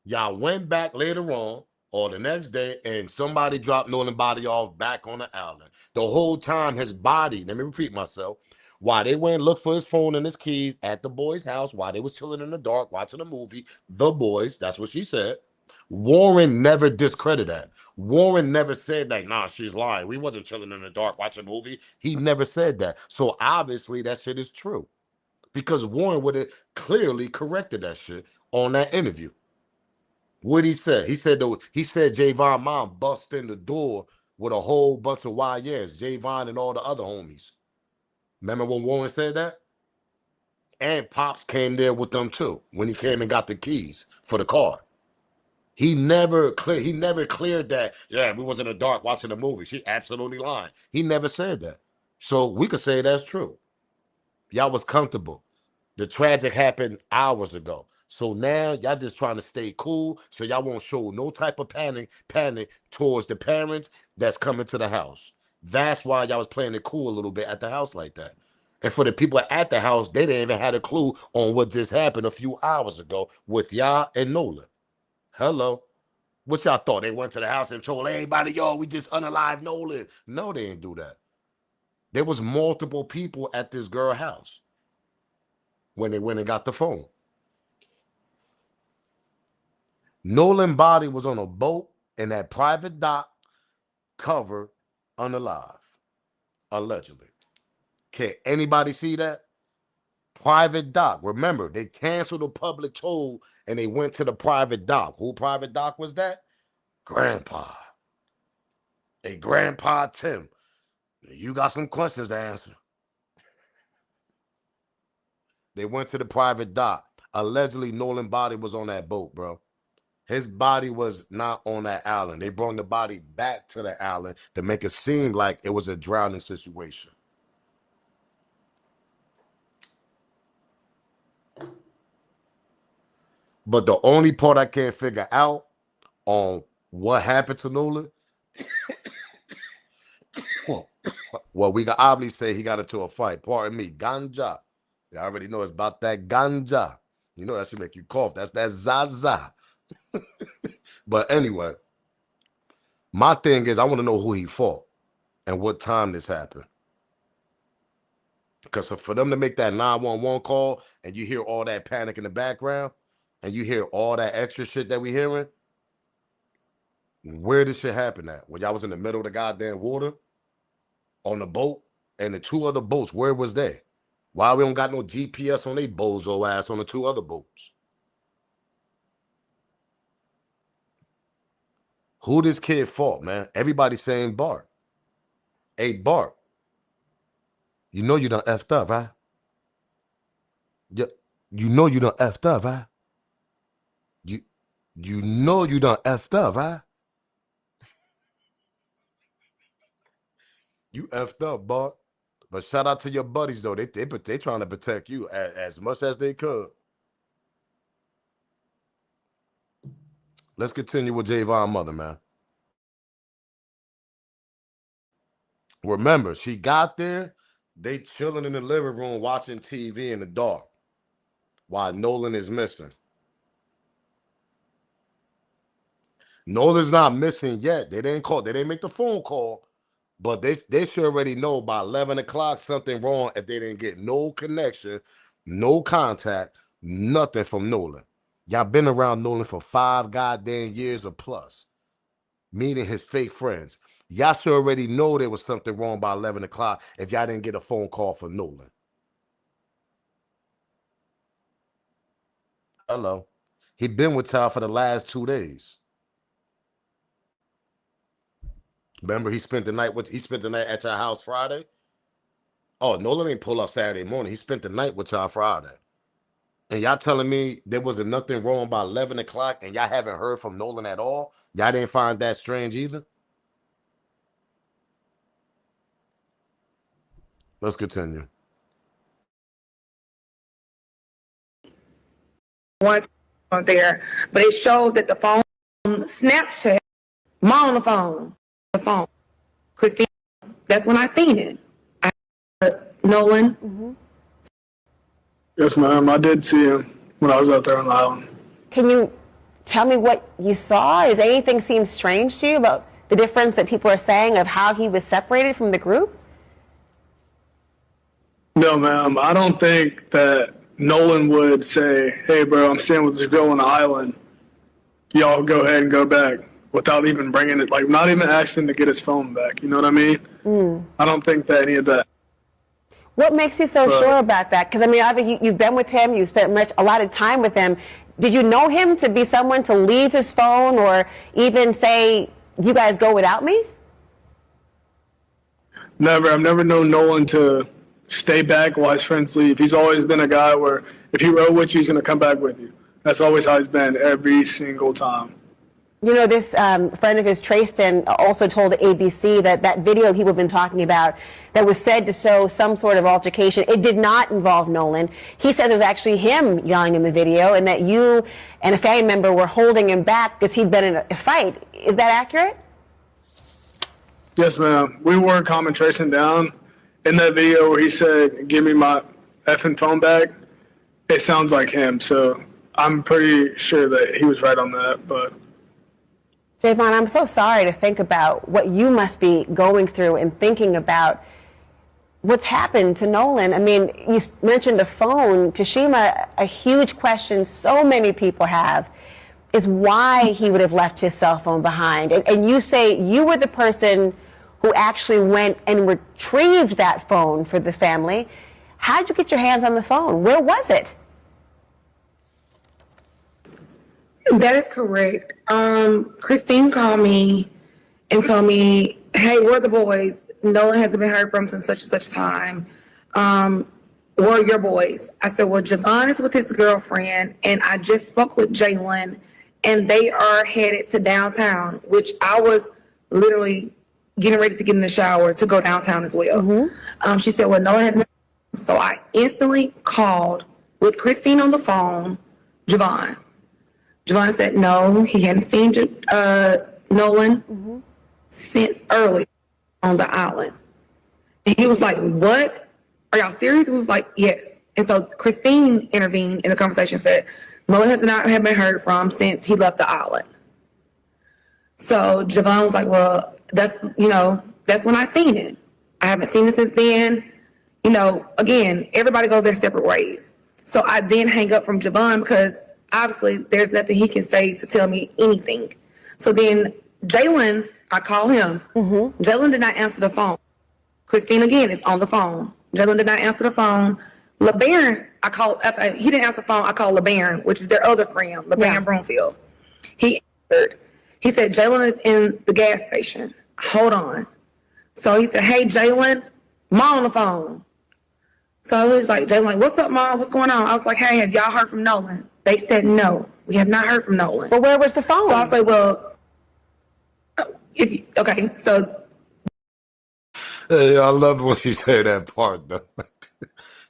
Y'all went back later on or the next day and somebody dropped Nolan body off back on the island. The whole time his body, let me repeat myself, while they went and looked for his phone and his keys at the boy's house while they was chilling in the dark watching a movie, The Boys, that's what she said. Warren never discredited that. Warren never said that, nah, she's lying. We wasn't chilling in the dark watching a movie. He never said that. So obviously that shit is true. Because Warren would have clearly corrected that shit on that interview. What he said? He said Javon mom bust in the door with a whole bunch of YNs, Javon and all the other homies. Remember when Warren said that? And Pops came there with them too when he came and got the keys for the car. He never cleared that. Yeah, we was in the dark watching a movie. She absolutely lying. He never said that. So we could say that's true. Y'all was comfortable. The tragic happened hours ago. So now y'all just trying to stay cool so y'all won't show no type of panic towards the parents that's coming to the house. That's why y'all was playing it cool a little bit at the house like that. And for the people at the house, they didn't even have a clue on what just happened a few hours ago with y'all and Nolan. Hello. What y'all thought? They went to the house and told everybody, yo, we just unalive Nolan. No, they didn't do that. There was multiple people at this girl house when they went and got the phone. Nolan body was on a boat in that private dock, covered, unalive, allegedly. Can anybody see that? Private dock. Remember, they canceled the public toll and they went to the private dock. Who private dock was that? Grandpa. Hey, Grandpa Tim, you got some questions to answer. They went to the private dock. Allegedly, Nolan body was on that boat, bro. His body was not on that island. They brought the body back to the island to make it seem like it was a drowning situation. But the only part I can't figure out on what happened to Nolan, well, we can obviously say he got into a fight. Pardon me, ganja. You already know it's about that ganja. You know that should make you cough. That's that zaza. But anyway, my thing is I want to know who he fought and what time this happened. Because for them to make that 911 call and you hear all that panic in the background and you hear all that extra shit that we hearing, where did shit happen at? When y'all was in the middle of the goddamn water on the boat and the two other boats, where was they? Why we don't got no GPS on they bozo ass on the two other boats? Who this kid fought, man? Everybody saying Bart. Hey, Bart, you know you done effed up, right? You know you done effed up, right? You know you done effed up, right? You effed up, Bart. But shout out to your buddies though. They trying to protect you as much as they could. Let's continue with Javon's mother, man. Remember, she got there, they chilling in the living room watching TV in the dark while Nolan is missing. Nolan's not missing yet. They didn't make the phone call, but they should already know by 11 o'clock something wrong if they didn't get no connection, no contact, nothing from Nolan. Y'all been around Nolan for 5 goddamn years or plus, meeting his fake friends. Y'all should already know there was something wrong by 11 o'clock if y'all didn't get a phone call from Nolan. Hello. He been with y'all for the last 2 days. Remember, he spent the night at your house Friday? Oh, Nolan ain't pull up Saturday morning. He spent the night with y'all Friday. And y'all telling me there wasn't nothing wrong by 11 o'clock and y'all haven't heard from Nolan at all? Y'all didn't find that strange either? Let's continue. Once on there, but it showed that the phone, Snapchat, mom on the phone, Christine. That's when I seen it. Nolan. Mm-hmm. Yes, ma'am. I did see him when I was out there on the island. Can you tell me what you saw? Does anything seem strange to you about the difference that people are saying of how he was separated from the group? No, ma'am. I don't think that Nolan would say, hey, bro, I'm staying with this girl on the island. Y'all go ahead and go back without even bringing it, like not even asking to get his phone back. You know what I mean? I don't think that any of that. What makes you so sure about that? Because, I mean, obviously you've been with him, you've spent a lot of time with him. Did you know him to be someone to leave his phone or even say, you guys go without me? Never. I've never known Nolan to stay back while his friends leave. He's always been a guy where if he rode with you, he's going to come back with you. That's always how he's been every single time. You know, this friend of his, Trayston, also told ABC that that video people have been talking about that was said to show some sort of altercation, it did not involve Nolan. He said it was actually him yelling in the video and that you and a family member were holding him back because he'd been in a fight. Is that accurate? Yes, ma'am. We were calming Trayston down. In that video where he said, give me my effing phone back, it sounds like him. So I'm pretty sure that he was right on that, but... Javon, I'm so sorry to think about what you must be going through and thinking about what's happened to Nolan. I mean, you mentioned a phone. Tashima, a huge question so many people have is why he would have left his cell phone behind. And you say you were the person who actually went and retrieved that phone for the family. How did you get your hands on the phone? Where was it? That is correct. Christine called me and told me, hey, where are the boys? Nolan hasn't been heard from since such and such time. Where are your boys? I said, well, Javon is with his girlfriend, and I just spoke with Jalen, and they are headed to downtown, which I was literally getting ready to get in the shower to go downtown as well. Mm-hmm. She said, well, Nolan hasn't been. So I instantly called with Christine on the phone, Javon. Javon said no, he hadn't seen Nolan since early on the island. And he was like, what? Are y'all serious? He was like, yes. And so Christine intervened in the conversation and said, Nolan has not been heard from since he left the island. So Javon was like, well, that's when I seen it. I haven't seen it since then. You know, again, everybody goes their separate ways. So I then hang up from Javon because obviously there's nothing he can say to tell me anything. So then Jalen, I call him. Mm-hmm. Jalen did not answer the phone. Christine again is on the phone. Jalen did not answer the phone. LeBaron, he didn't answer the phone. I called LeBaron, which is their other friend, LeBaron Broomfield. He answered. He said, Jalen is in the gas station. Hold on. So he said, hey, Jalen, Mom on the phone. So he was like, Jalen, like, what's up, Mom? What's going on? I was like, hey, have y'all heard from Nolan? They said, no, we have not heard from Nolan. But where was the phone? So I was like, well, okay, so. Hey, I love when she said that part, though.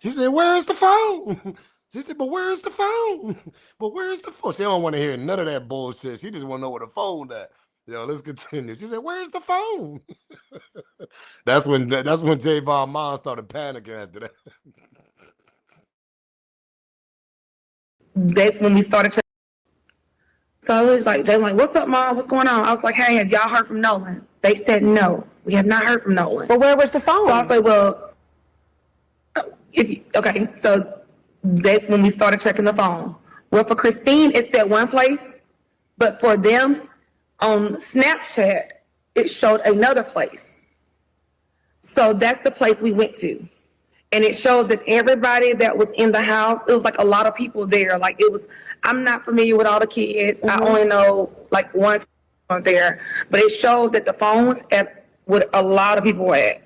She said, where is the phone? She said, but where is the phone? But where is the phone? She don't want to hear none of that bullshit. She just want to know where the phone at. Yo, let's continue. She said, where's the phone? That's when Javon mom started panicking after that. That's when we started. So it was like, Jalen, like, what's up, Mom? What's going on? I was like, hey, have y'all heard from Nolan? They said, no, we have not heard from Nolan. But where was the phone? So I was like, well, okay, so that's when we started checking the phone. Well, for Christine, it said one place, but for them on Snapchat, it showed another place. So that's the place we went to. And it showed that everybody that was in the house, it was like a lot of people there. Like it was, I'm not familiar with all the kids. I only know like one there, but it showed that the phone was at what a lot of people were at.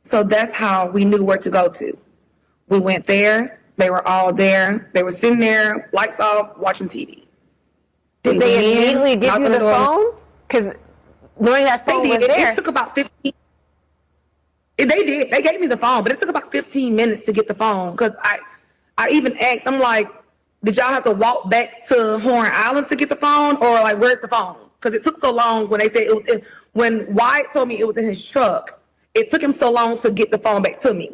So that's how we knew where to go to. We went there. They were all there. They were sitting there, lights off, watching TV. Did they immediately give you the phone? Because knowing that phone was there. It took about 15. They did. They gave me the phone, but it took about 15 minutes to get the phone. Because I even asked, I'm like, did y'all have to walk back to Horn Island to get the phone? Or like, where's the phone? Because it took so long when they said it was in, when Wyatt told me it was in his truck, it took him so long to get the phone back to me.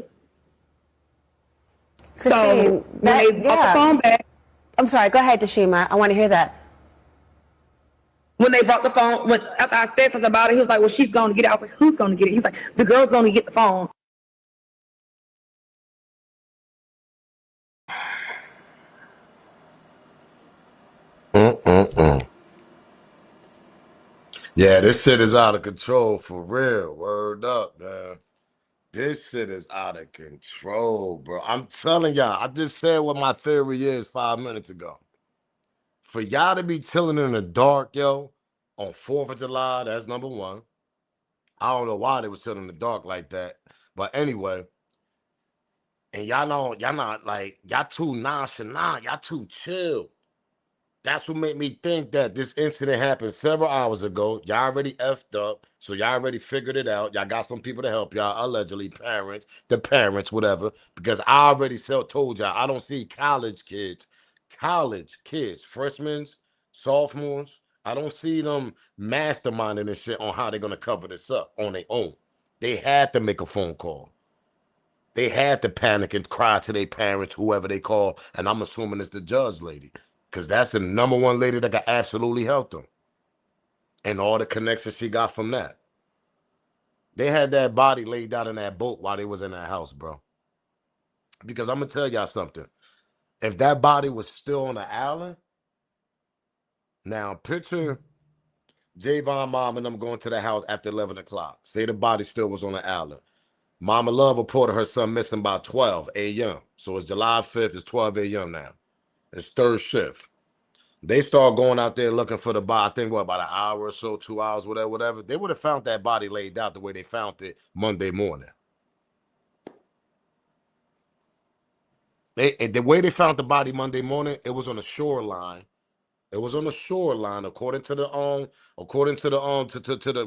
Christine, So when they brought the phone back. I'm sorry, go ahead, Tashima. I want to hear that. When they brought the phone, after I said something about it, he was like, well, she's going to get it. I was like, who's going to get it? He's like, the girl's going to get the phone. Yeah, this shit is out of control for real. Word up, man. This shit is out of control, bro. I'm telling y'all, I just said what my theory is 5 minutes ago. For y'all to be chilling in the dark, yo, on 4th of July, that's number one. I don't know why they was chilling in the dark like that. But anyway, and y'all know, y'all not like, y'all too nonchalant, y'all too chill. That's what made me think that this incident happened several hours ago. Y'all already effed up, so y'all already figured it out. Y'all got some people to help y'all, allegedly parents, the parents, whatever. Because I already told y'all, I don't see college kids, freshmen, sophomores. I don't see them masterminding this shit on how they're gonna cover this up on their own. They had to make a phone call. They had to panic and cry to their parents, whoever they call, and I'm assuming it's the judge lady. Because that's the number one lady that could absolutely help them. And all the connections she got from that. They had that body laid out in that boat while they was in that house, bro. Because I'm going to tell y'all something. If that body was still on the island, now picture Javon mom and them going to the house after 11 o'clock. Say the body still was on the island. Mama Love reported her son missing by 12 a.m. So it's July 5th. It's 12 a.m. now. It's third shift. They start going out there looking for the body. I think about an hour or so, 2 hours, whatever. They would have found that body laid out the way they found it Monday morning. The way they found the body Monday morning, it was on the shoreline. It was on the shoreline, according to the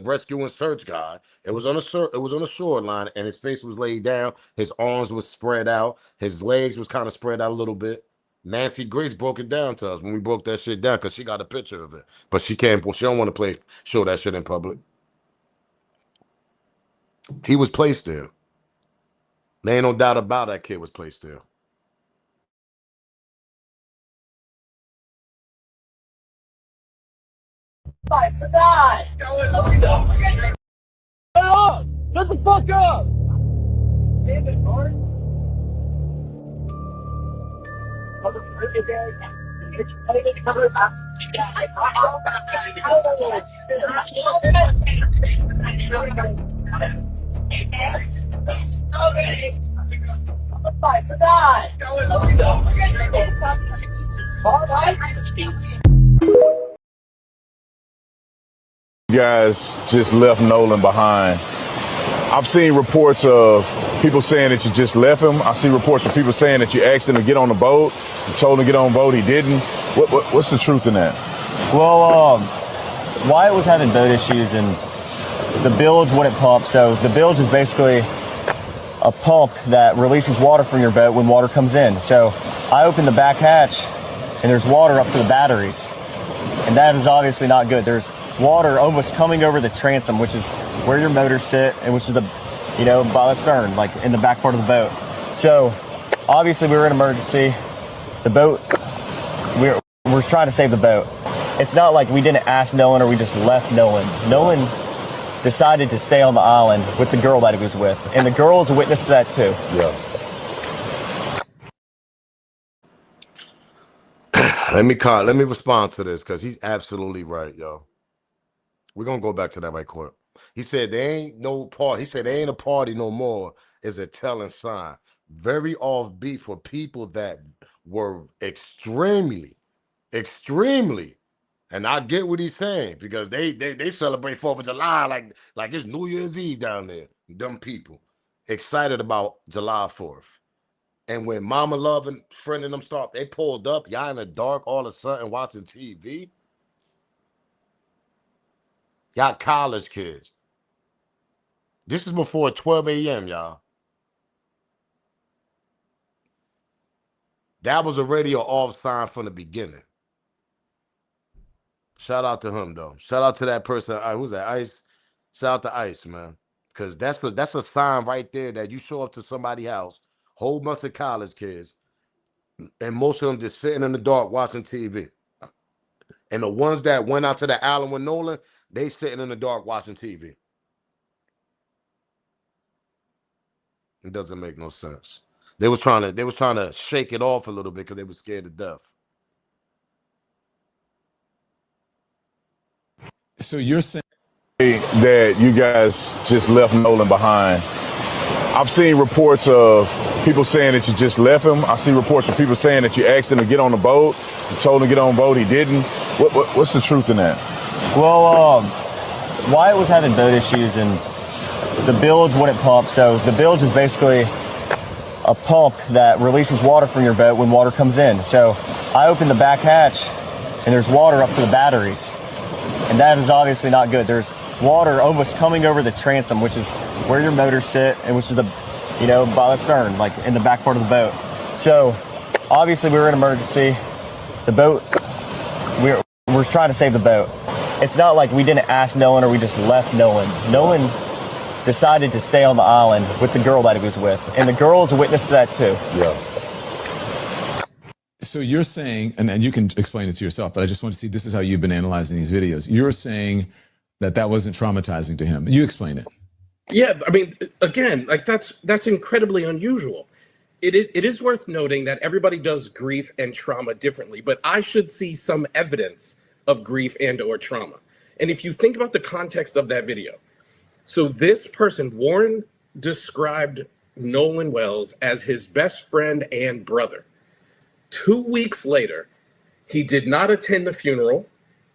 rescue and search guy. It was on the shoreline, and his face was laid down. His arms was spread out. His legs was kind of spread out a little bit. Nancy Grace broke it down to us when we broke that shit down because she got a picture of it, but she can't. She don't want to show that shit in public. He was placed there. There ain't no doubt about that kid was placed there. Fight for God! Shut up! Shut the fuck up! Damn it, Mark. Fight for God! All right. You guys just left Nolan behind. I've seen reports of people saying that you just left him. I see reports of people saying that you asked him to get on the boat. You told him to get on the boat. He didn't. What's the truth in that? Well, Wyatt was having boat issues and the bilge wouldn't pump. So the bilge is basically a pump that releases water from your boat when water comes in. So I opened the back hatch and there's water up to the batteries. And that is obviously not good. There's water almost coming over the transom, which is where your motors sit and which is the, by the stern, like in the back part of the boat. So obviously we were in emergency. The boat, we're trying to save the boat. It's not like we didn't ask Nolan or we just left Nolan. Nolan decided to stay on the island with the girl that he was with. And the girl is a witness to that too. Yeah. Let me respond to this because he's absolutely right, yo. We're gonna go back to that right quick. He said there ain't no party. He said there ain't a party no more is a telling sign. Very offbeat for people that were extremely, and I get what he's saying because they celebrate 4th of July like it's New Year's Eve down there. Dumb people excited about July 4th. And when Mama Love and friend and them start, they pulled up, y'all in the dark all of a sudden watching TV. Y'all college kids. This is before 12 a.m., y'all. That was already an off sign from the beginning. Shout out to him though. Shout out to that person. Who's that? Ice. Shout out to Ice, man. Cause that's a sign right there that you show up to somebody's house, whole bunch of college kids, and most of them just sitting in the dark watching TV. And the ones that went out to the island with Nolan, they sitting in the dark watching TV. It doesn't make no sense. They was trying to shake it off a little bit because they were scared to death. So you're saying that you guys just left Nolan behind. I've seen reports of people saying that you just left him. I see reports of people saying that you asked him to get on the boat. You told him to get on the boat. He didn't. What's the truth in that? Well, Wyatt was having boat issues and the bilge wouldn't pump. So the bilge is basically a pump that releases water from your boat when water comes in. So I opened the back hatch and there's water up to the batteries. And that is obviously not good. There's water almost coming over the transom, which is where your motors sit and which is by the stern, like in the back part of the boat. So obviously we were in emergency. The boat, we're trying to save the boat. It's not like we didn't ask Nolan or we just left Nolan. Nolan decided to stay on the island with the girl that he was with. And the girl is a witness to that too. Yeah. So you're saying, and you can explain it to yourself, but I just want to see, this is how you've been analyzing these videos. You're saying that wasn't traumatizing to him. You explain it. Yeah, I mean, again, like that's incredibly unusual. It is worth noting that everybody does grief and trauma differently, but I should see some evidence of grief and or trauma. And if you think about the context of that video, so this person, Warren, described Nolan Wells as his best friend and brother. 2 weeks later, he did not attend the funeral,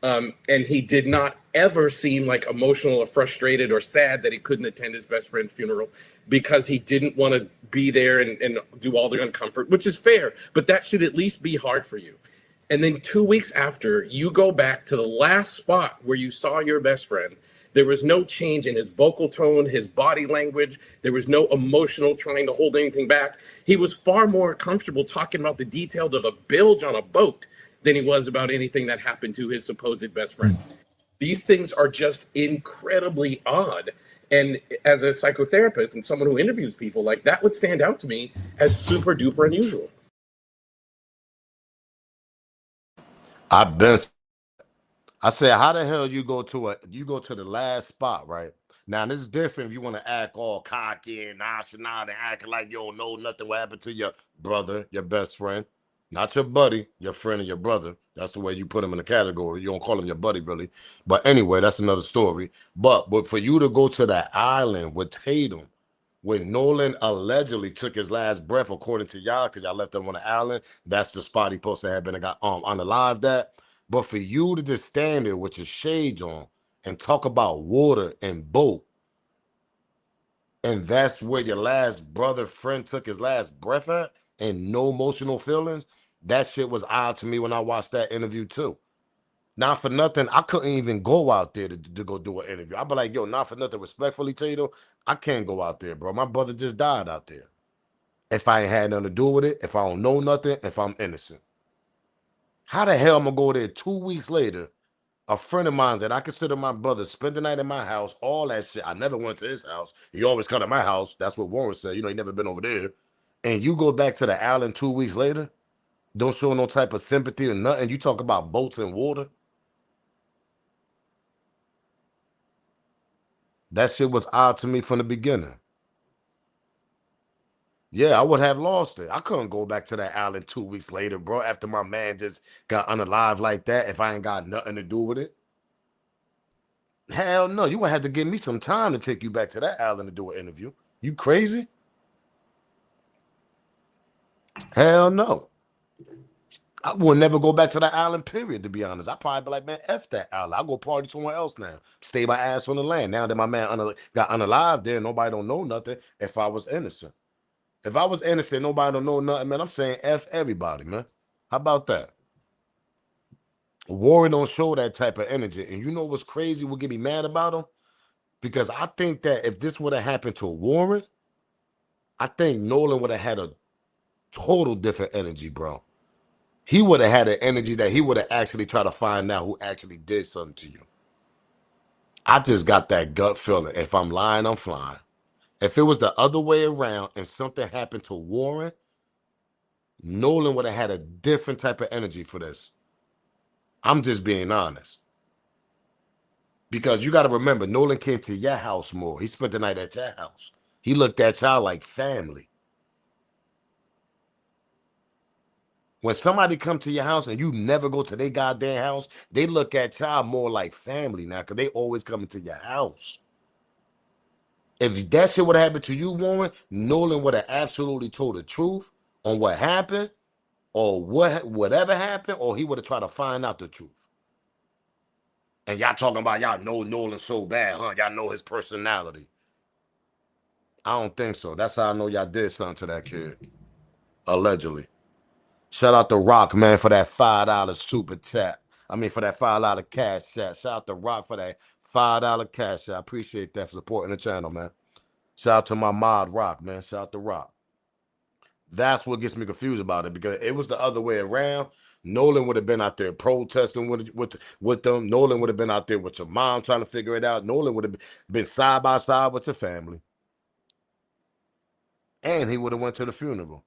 and he did not ever seem like emotional or frustrated or sad that he couldn't attend his best friend's funeral because he didn't want to be there and do all the uncomfort, which is fair, but that should at least be hard for you. And then 2 weeks after, you go back to the last spot where you saw your best friend. There was no change in his vocal tone, his body language. There was no emotional trying to hold anything back. He was far more comfortable talking about the details of a bilge on a boat than he was about anything that happened to his supposed best friend. These things are just incredibly odd. And as a psychotherapist and someone who interviews people, like that would stand out to me as super duper unusual. I said, how the hell you go to the last spot, right? Now this is different if you want to act all cocky and nonchalant and acting like you don't know nothing what happened to your brother, your best friend. Not your buddy, your friend and your brother. That's the way you put him in the category. You don't call him your buddy, really. But anyway, that's another story. But for you to go to that island with Tatum, when Nolan allegedly took his last breath, according to y'all, because y'all left him on the island, that's the spot he supposed to have been and got unalived at. But for you to just stand there with your shades on and talk about water and boat, and that's where your last brother friend took his last breath at, and no emotional feelings, that shit was odd to me when I watched that interview too. Not for nothing, I couldn't even go out there to go do an interview. I'd be like, yo, not for nothing, respectfully, Tato, I can't go out there, bro. My brother just died out there. If I ain't had nothing to do with it, if I don't know nothing, if I'm innocent. How the hell am I gonna go there 2 weeks later? A friend of mine that I consider my brother spent the night in my house, all that shit. I never went to his house. He always come to my house. That's what Warren said. You know, he never been over there. And you go back to the island 2 weeks later, don't show no type of sympathy or nothing. You talk about boats and water. That shit was odd to me from the beginning. Yeah, I would have lost it. I couldn't go back to that island 2 weeks later, bro, after my man just got unalive like that if I ain't got nothing to do with it. Hell no, you would have to give me some time to take you back to that island to do an interview. You crazy? Hell no. I would never go back to that island, period, to be honest. I'd probably be like, man, F that island. I'll go party somewhere else now. Stay my ass on the land. Now that my man got unalive there, nobody don't know nothing if I was innocent. If I was innocent, nobody don't know nothing, man. I'm saying F everybody, man. How about that? Warren don't show that type of energy. And you know what's crazy? What get me mad about him? Because I think that if this would have happened to Warren, I think Nolan would have had a total different energy, bro. He would have had an energy that he would have actually tried to find out who actually did something to you. I just got that gut feeling. If I'm lying, I'm flying. If it was the other way around and something happened to Warren, Nolan would have had a different type of energy for this. I'm just being honest. Because you got to remember, Nolan came to your house more. He spent the night at your house. He looked at y'all like family. When somebody come to your house and you never go to their goddamn house, they look at y'all more like family now because they always coming to your house. If that shit would have happened to you, Warren, Nolan would have absolutely told the truth on what happened or whatever happened, or he would have tried to find out the truth. And y'all talking about y'all know Nolan so bad, huh? Y'all know his personality. I don't think so. That's how I know y'all did something to that kid. Allegedly. Shout out to Rock, man, for that $5 super chat. I mean, for that $5 cash chat. Shout out to Rock for that $5 cash chat. I appreciate that for supporting the channel, man. Shout out to my mod Rock, man. Shout out to Rock. That's what gets me confused about it because it was the other way around. Nolan would have been out there protesting with them. Nolan would have been out there with your mom trying to figure it out. Nolan would have been side by side with your family. And he would have went to the funeral.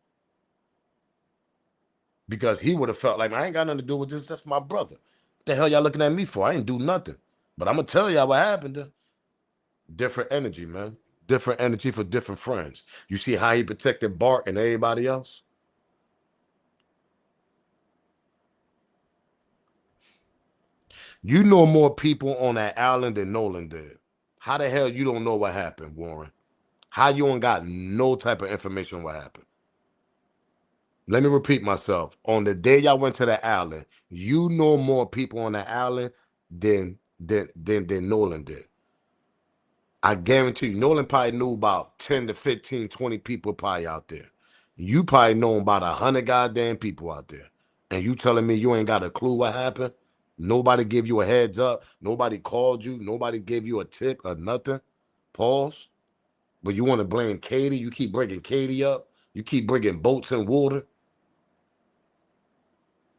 Because he would have felt like, I ain't got nothing to do with this. That's my brother. What the hell y'all looking at me for? I ain't do nothing. But I'm going to tell y'all what happened. Different energy, man. Different energy for different friends. You see how he protected Bart and everybody else? You know more people on that island than Nolan did. How the hell you don't know what happened, Warren? How you ain't got no type of information on what happened? Let me repeat myself. On the day y'all went to the island, you know more people on the island than Nolan did. I guarantee you, Nolan probably knew about 10 to 15, 20 people probably out there. You probably know about 100 goddamn people out there. And you telling me you ain't got a clue what happened? Nobody give you a heads up. Nobody called you. Nobody gave you a tip or nothing. Pause. But you want to blame Katie. You keep bringing Katie up. You keep bringing boats and water.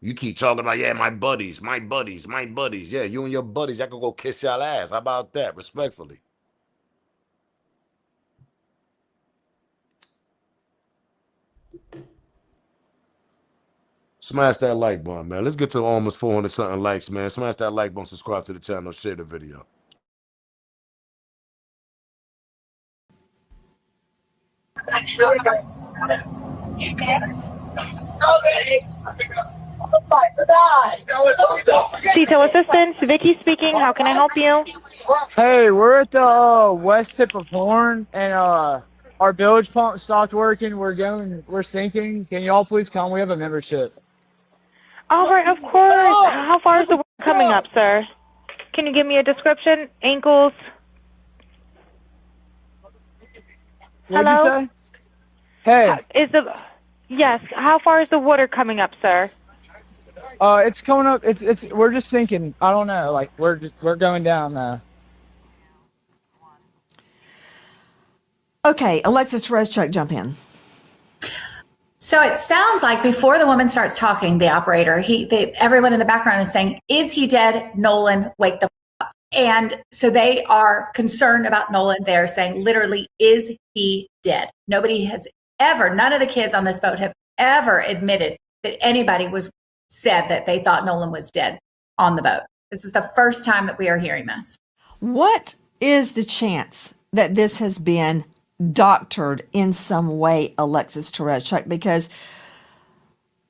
You keep talking about, yeah, my buddies, my buddies, my buddies. Yeah, you and your buddies, y'all can go kiss y'all ass. How about that? Respectfully. Smash that like button, man. Let's get to almost 400 something likes, man. Smash that like button, subscribe to the channel, share the video. Detail Assistance, Vicky speaking. How can I help you? Hey, we're at the west tip of Horn, and our bilge pump stopped working. We're sinking. Can y'all please come? We have a membership. All right, of course. How far is the water coming up, sir? Can you give me a description? Ankles? What'd Hello? you say? Hey. Yes. How far is the water coming up, sir? It's coming up. We're just sinking. I don't know. Like we're going down now. Okay, Alexis Tereszchuk, jump in. So it sounds like before the woman starts talking, the operator, everyone in the background is saying, "Is he dead? Nolan, wake the up." And so they are concerned about Nolan. They're saying, literally, is he dead? Nobody has ever, none of the kids on this boat have ever admitted that anybody said that they thought Nolan was dead on the boat. This is the first time that we are hearing this. What is the chance that this has been doctored in some way, Alexis Tereszcuk, because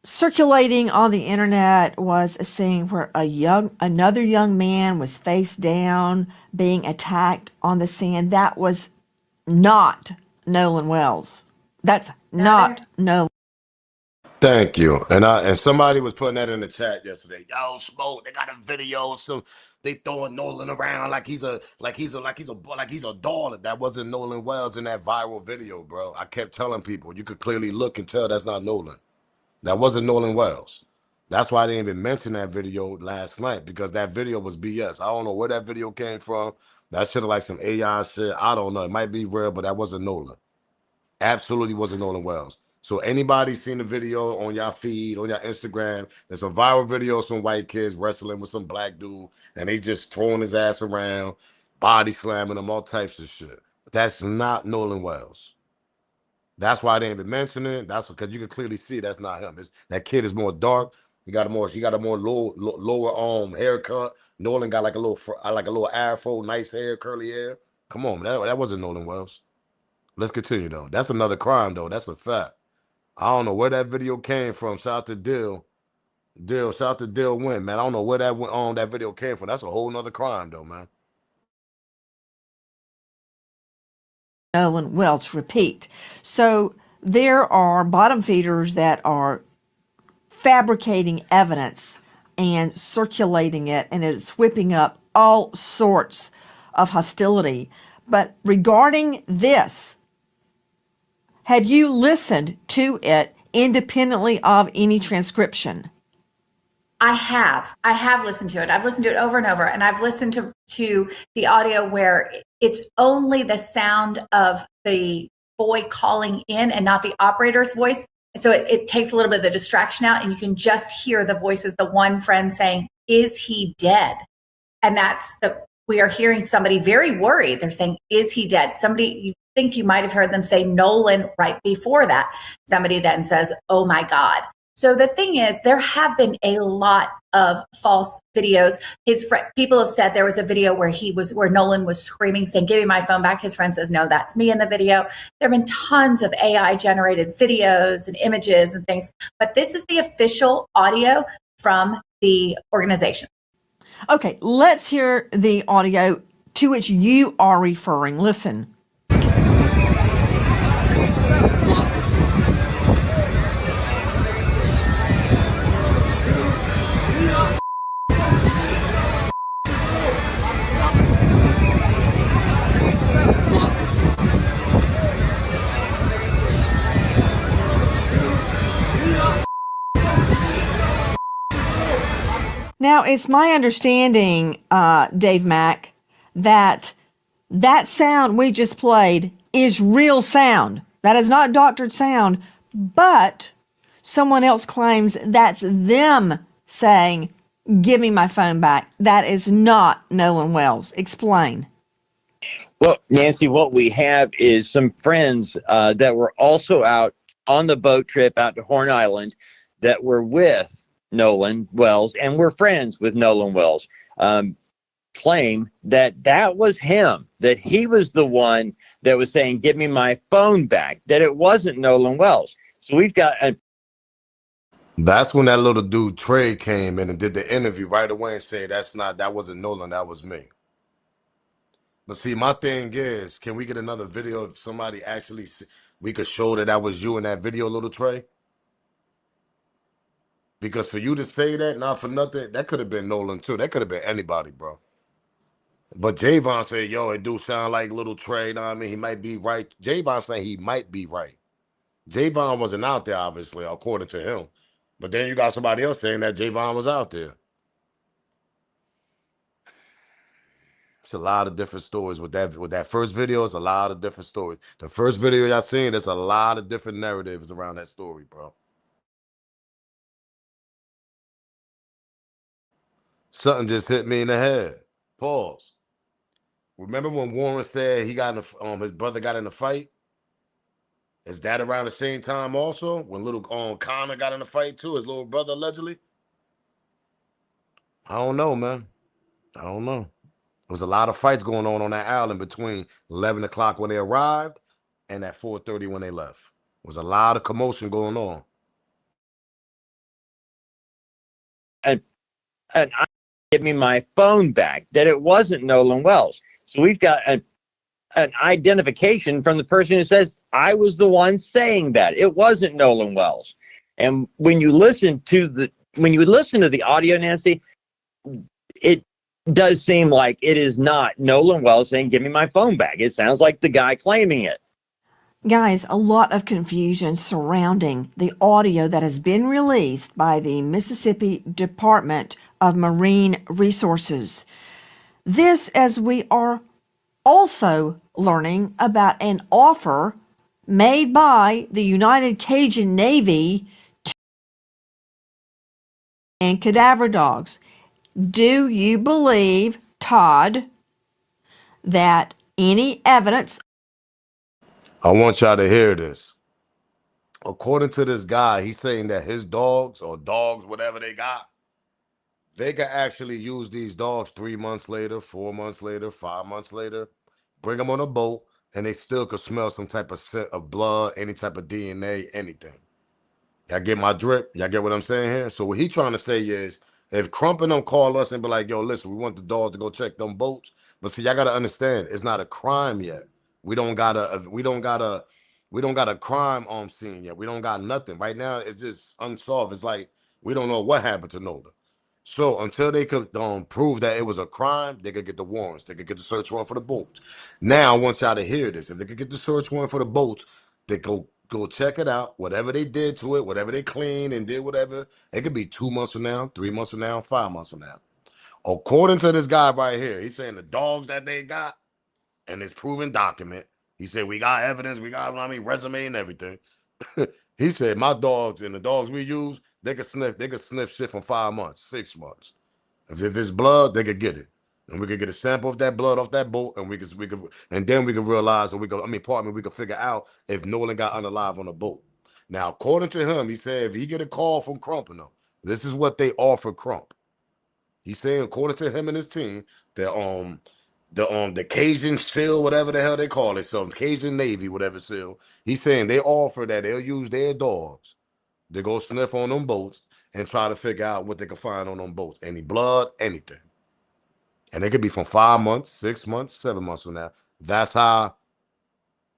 circulating on the internet was a scene where another young man was face down being attacked on the sand. That was not Nolan Wells. That's not Nolan. Thank you. And somebody was putting that in the chat yesterday. Yo, Smoke, they got a video. So they throwing Nolan around like he's a doll. That wasn't Nolan Wells in that viral video, bro. I kept telling people, you could clearly look and tell that's not Nolan. That wasn't Nolan Wells. That's why I didn't even mention that video last night, because that video was BS. I don't know where that video came from. That shit like some AI shit. I don't know. It might be real, but that wasn't Nolan. Absolutely wasn't Nolan Wells. So anybody seen the video on your feed, on your Instagram, there's a viral video of some white kids wrestling with some black dude, and he's just throwing his ass around, body slamming him, all types of shit. That's not Nolan Wells. That's why I didn't even mention it. That's because you can clearly see that's not him. That kid is more dark. He got a more lower arm haircut. Nolan got like a little afro, nice hair, curly hair. Come on, that wasn't Nolan Wells. Let's continue though. That's another crime though. That's a fact. I don't know where that video came from. Shout out to Dill. Shout out to Dill Win, man. I don't know where that video came from. That's a whole nother crime though, man. Nolan Welch, repeat. So there are bottom feeders that are fabricating evidence and circulating it, and it's whipping up all sorts of hostility. But regarding this, have you listened to it independently of any transcription? I have listened to it. I've listened to it over and over, and I've listened to the audio where it's only the sound of the boy calling in and not the operator's voice. So it takes a little bit of the distraction out, and you can just hear the voices, the one friend saying, "Is he dead?" And we are hearing somebody very worried. They're saying, "Is he dead?" Somebody, you think you might have heard them say Nolan right before that. Somebody then says, "Oh my God." So the thing is, there have been a lot of false videos. People have said there was a video where Nolan was screaming, saying, "Give me my phone back." His friend says, "No, that's me in the video." There have been tons of AI generated videos and images and things, but this is the official audio from the organization. Okay, let's hear the audio to which you are referring. Listen. Now, it's my understanding, Dave Mack, that sound we just played is real sound. That is not doctored sound, but someone else claims that's them saying, "Give me my phone back." That is not Nolan Wells. Explain. Well, Nancy, what we have is some friends that were also out on the boat trip out to Horn Island that were with Nolan Wells and were friends with Nolan Wells, claim that was him, that he was the one that was saying, "Give me my phone back," that it wasn't Nolan Wells. So we've got That's when that little dude Trey came in and did the interview right away and said, that wasn't Nolan, that was me. But see, my thing is, can we get another video of somebody actually, we could show that was you in that video, little Trey? Because for you to say that, not for nothing, that could have been Nolan too. That could have been anybody, bro. But Javon said, yo, it do sound like little Trey. Know what I mean? He might be right. Javon saying he might be right. Javon wasn't out there, obviously, according to him. But then you got somebody else saying that Javon was out there. It's a lot of different stories with that first video. It's a lot of different stories. The first video y'all seen, there's a lot of different narratives around that story, bro. Something just hit me in the head. Pause. Remember when Warren said he got in his brother got in a fight? Is that around the same time also? When little Connor got in a fight too, his little brother allegedly? I don't know, man. I don't know. There was a lot of fights going on that island between 11 o'clock when they arrived and at 4:30 when they left. Was a lot of commotion going on. And I give me my phone back, that it wasn't Nolan Wells. So we've got an identification from the person who says, I was the one saying that. It wasn't Nolan Wells. And when you listen to the audio, Nancy, it does seem like it is not Nolan Wells saying, give me my phone back. It sounds like the guy claiming it. Guys, a lot of confusion surrounding the audio that has been released by the Mississippi Department of Marine Resources. This, as we are also learning about an offer made by the United Cajun Navy and cadaver dogs. Do you believe, Todd, that any evidence? I want y'all to hear this. According to this guy, he's saying that his dogs or dogs, whatever they got, they can actually use these dogs 3 months later, 4 months later, 5 months later, bring them on a boat, and they still could smell some type of scent of blood, any type of DNA, anything. Y'all get my drip? Y'all get what I'm saying here? So what he trying to say is, if Crump and them call us and be like, yo, listen, we want the dogs to go check them boats. But see, y'all gotta understand, it's not a crime yet. We don't got a crime on scene yet. We don't got nothing. Right now, it's just unsolved. It's like we don't know what happened to Nola. So until they could prove that it was a crime, they could get the warrants. They could get the search warrant for the boats. Now I want y'all to hear this. If they could get the search warrant for the boats, they go check it out. Whatever they did to it, whatever they cleaned and did whatever, it could be 2 months from now, 3 months from now, 5 months from now. According to this guy right here, he's saying the dogs that they got and it's proven document. He said we got evidence, we got resume and everything. He said my dogs and the dogs we use, they could sniff shit from 5 months, 6 months. If it's blood, they could get it. And we could get a sample of that blood off that boat, and and then we could realize, or we could figure out if Nolan got unalive on the boat. Now, according to him, he said if he get a call from Crump and them, this is what they offer Crump. He's saying, according to him and his team, that the Cajun SEAL, whatever the hell they call it, so Cajun Navy, whatever SEAL, he's saying they offer that they'll use their dogs to go sniff on them boats and try to figure out what they can find on them boats. Any blood, anything. And it could be from 5 months, 6 months, 7 months from now. That's how,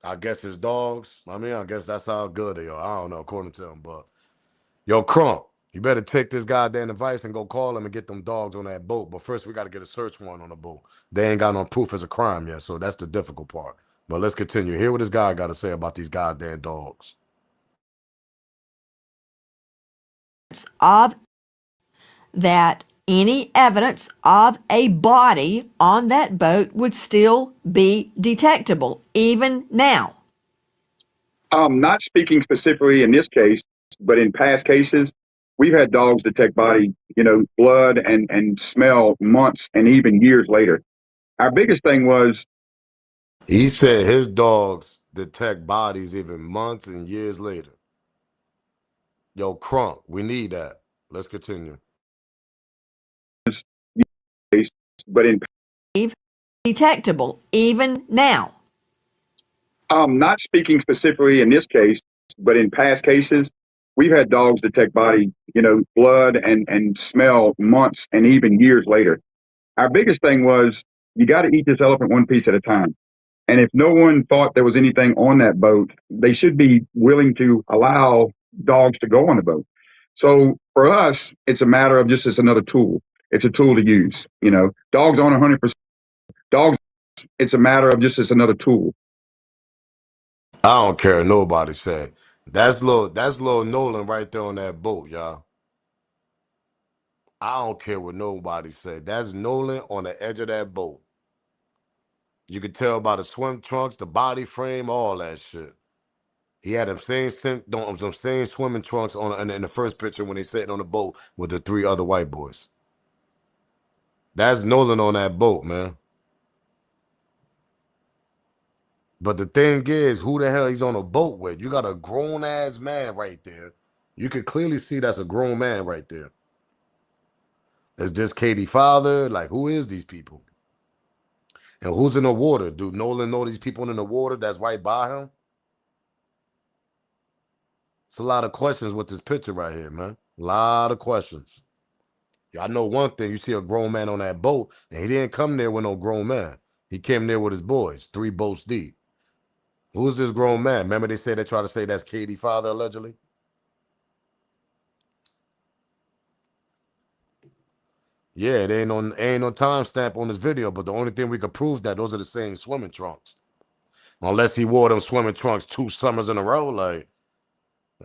I guess, his dogs, I guess that's how good they are. I don't know, according to him. But, yo, Crump, you better take this goddamn advice and go call him and get them dogs on that boat. But first, we got to get a search warrant on the boat. They ain't got no proof as a crime yet, so that's the difficult part. But let's continue. Hear what this guy got to say about these goddamn dogs. Of that any evidence of a body on that boat would still be detectable, even now. Not speaking specifically in this case, but in past cases, we've had dogs detect body, blood and smell months and even years later. Our biggest thing was, He said his dogs detect bodies even months and years later. Yo, Crump, we need that. Let's continue. but in Detectable, even now. not speaking specifically in this case, but in past cases, we've had dogs detect body, blood and smell months and even years later. Our biggest thing was, you got to eat this elephant one piece at a time. And if no one thought there was anything on that boat, they should be willing to allow dogs to go on the boat. So for us, it's a matter of just, it's another tool. It's a tool to use. Dogs aren't 100%. Dogs, it's a matter of just, it's another tool. I don't care what nobody say. That's little Nolan right there on that boat, y'all. I don't care what nobody say. That's Nolan on the edge of that boat. You could tell by the swim trunks, the body frame, all that shit. He had them same swimming trunks in the first picture when they sitting on the boat with the 3 other white boys. That's Nolan on that boat, man. But the thing is, who the hell he's on a boat with? You got a grown ass man right there. You could clearly see that's a grown man right there. Is this Katie's father? Like, who is these people? And who's in the water? Do Nolan know these people in the water that's right by him? It's a lot of questions with this picture right here, man. A lot of questions. I know one thing. You see a grown man on that boat, and he didn't come there with no grown man. He came there with his boys, 3 boats deep. Who's this grown man? Remember they said they tried to say that's Katie's father, allegedly? Yeah, there ain't no timestamp on this video, but the only thing we could prove that those are the same swimming trunks. Unless he wore them swimming trunks 2 summers in a row, like,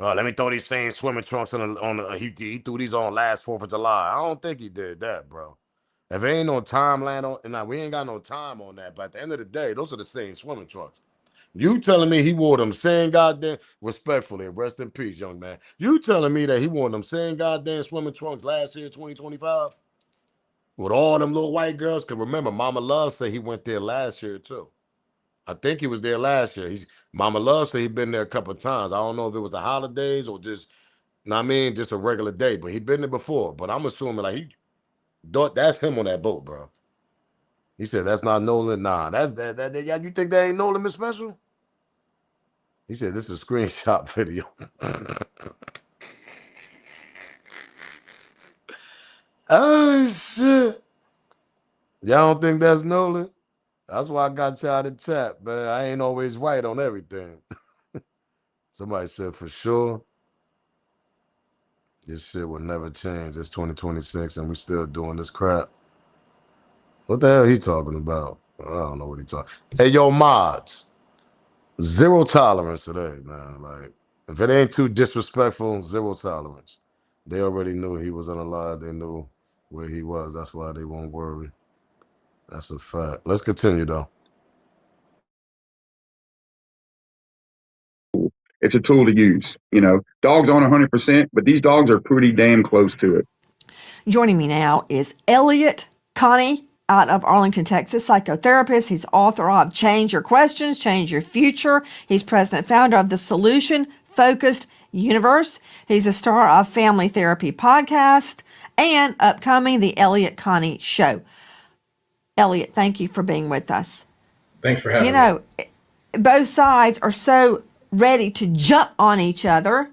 oh, let me throw these same swimming trunks he threw these on last 4th of July. I don't think he did that, bro. If there ain't no timeline on, and now we ain't got no time on that, but at the end of the day, those are the same swimming trunks. You telling me he wore them same goddamn, respectfully, rest in peace, young man. You telling me that he wore them same goddamn swimming trunks last year, 2025? With all them little white girls? Because remember, Mama Love said he went there last year, too. I think he was there last year. Mama Love said he'd been there a couple of times. I don't know if it was the holidays or just, know what I mean, just a regular day, but he'd been there before. But I'm assuming, like, he thought that's him on that boat, bro. He said, that's not Nolan. Nah, that's that. Yeah, you think that ain't Nolan Miss Special? He said, this is a screenshot video. Oh, shit. Y'all don't think that's Nolan? That's why I got y'all to chat, man. I ain't always right on everything. Somebody said, for sure, this shit will never change. It's 2026 and we still doing this crap. What the hell he talking about? I don't know what he talking. Hey, yo, mods. 0 tolerance today, man. Like, if it ain't too disrespectful, 0 tolerance. They already knew he was unalive. They knew where he was. That's why they won't worry. That's a fact. Let's continue, though. It's a tool to use. You know, dogs aren't 100%, but these dogs are pretty damn close to it. Joining me now is Elliot Connie out of Arlington, Texas, psychotherapist. He's author of Change Your Questions, Change Your Future. He's president and founder of the Solution Focused Universe. He's a star of Family Therapy Podcast and upcoming The Elliot Connie Show. Elliot, thank you for being with us. Thanks for having me. You know, both sides are so ready to jump on each other.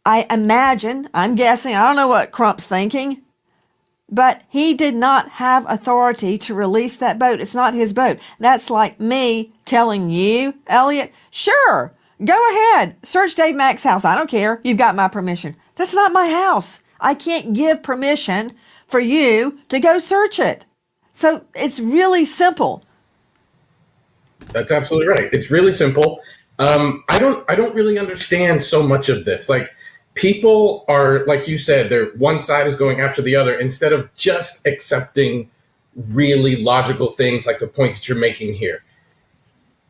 I imagine, I'm guessing, I don't know what Crump's thinking, but he did not have authority to release that boat. It's not his boat. That's like me telling you, Elliot, sure, go ahead, search Dave Mack's house. I don't care. You've got my permission. That's not my house. I can't give permission for you to go search it. So it's really simple. That's absolutely right. It's really simple. I don't really understand so much of this. Like, people are, like you said, they're one side is going after the other instead of just accepting really logical things like the point that you're making here.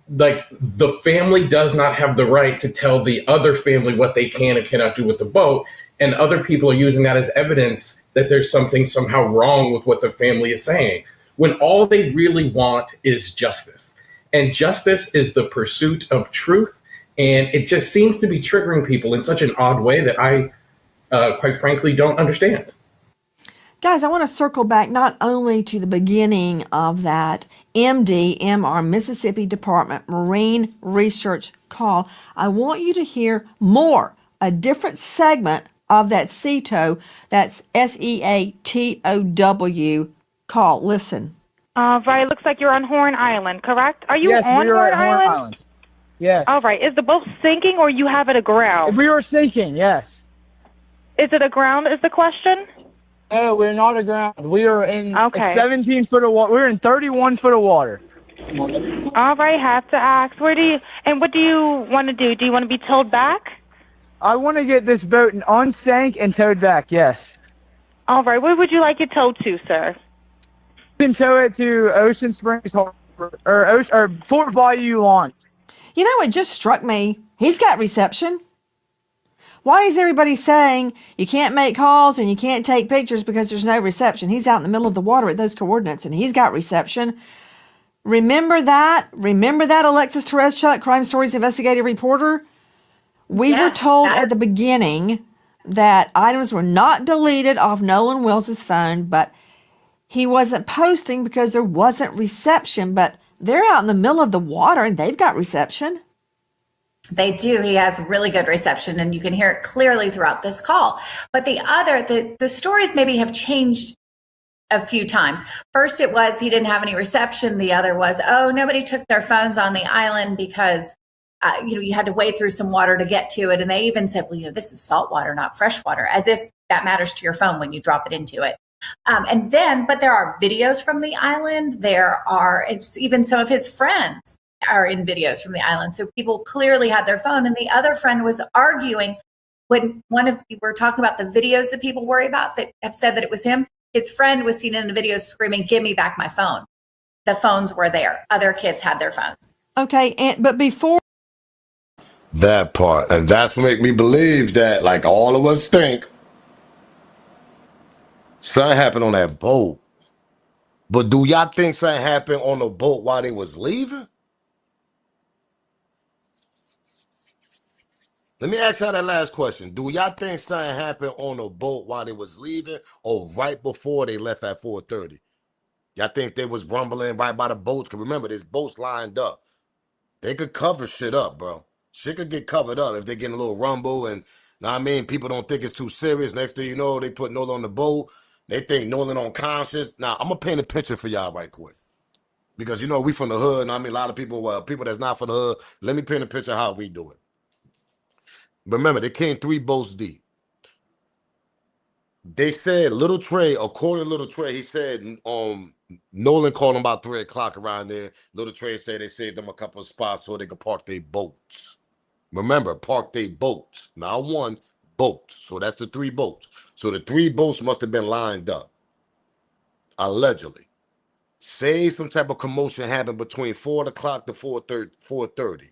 Like, the family does not have the right to tell the other family what they can and cannot do with the boat, and other people are using that as evidence that there's something somehow wrong with what the family is saying, when all they really want is justice. And justice is the pursuit of truth. And it just seems to be triggering people in such an odd way that I, quite frankly, don't understand. Guys, I want to circle back not only to the beginning of that MDMR, Mississippi Department Marine Research call. I want you to hear more, a different segment of that SEATOW, that's SEATOW call. Listen. Right, looks like you're on Horn Island, correct? Are you Yes, on we are Horn at Horn Island? Island. Yes. All right, is the boat sinking or you have it aground? We were sinking, yes. Is it aground is the question? No, we're not aground. We are in Okay. 17 foot of water. We're in 31 foot of water. All right, have to ask. What do you want to do? Do you want to be towed back? I want to get this boat unsank and towed back, yes. All right, where would you like it towed to, sir? You can tow it to Ocean Springs Harbor, or Fort Bayou Launch. You know, it just struck me. He's got reception. Why is everybody saying you can't make calls and you can't take pictures because there's no reception? He's out in the middle of the water at those coordinates and he's got reception. Remember that? Remember that, Alexis Tereszczuk, Crime Stories investigative reporter? We were told at the beginning that items were not deleted off Nolan Wills's phone, but he wasn't posting because there wasn't reception. But they're out in the middle of the water and they've got reception. They do. He has really good reception, and you can hear it clearly throughout this call. But the stories maybe have changed a few times. First, it was he didn't have any reception. The other was, oh, nobody took their phones on the island because you had to wade through some water to get to it. And they even said, well, this is salt water, not fresh water, as if that matters to your phone when you drop it into it. But there are videos from the island. Even some of his friends are in videos from the island. So people clearly had their phone. And the other friend was arguing when we're talking about the videos that people worry about that have said that it was him. His friend was seen in the video screaming, "Give me back my phone." The phones were there. Other kids had their phones. Okay, but before That part. And that's what make me believe that, like all of us think, something happened on that boat. But do y'all think something happened on the boat while they was leaving? Let me ask y'all that last question. Do y'all think something happened on the boat while they was leaving or right before they left at 4:30? Y'all think they was rumbling right by the boats? Because remember, there's boats lined up. They could cover shit up, bro. Shit could get covered up if they get a little rumble and, know what I mean, people don't think it's too serious. Next thing you know, they put Nolan on the boat. They think Nolan unconscious. Now, I'm going to paint a picture for y'all right quick. Because, we from the hood, and I mean, a lot of people, people that's not from the hood, let me paint a picture of how we do it. Remember, they came 3 boats deep. They said Little Trey, according to Little Trey, he said Nolan called him about 3 o'clock around there. Little Trey said they saved them a couple of spots so they could park their boats. Remember, park their boats, not one boat. So that's the 3 boats. So the 3 boats must have been lined up, allegedly. Say some type of commotion happened between 4 o'clock to 4:30.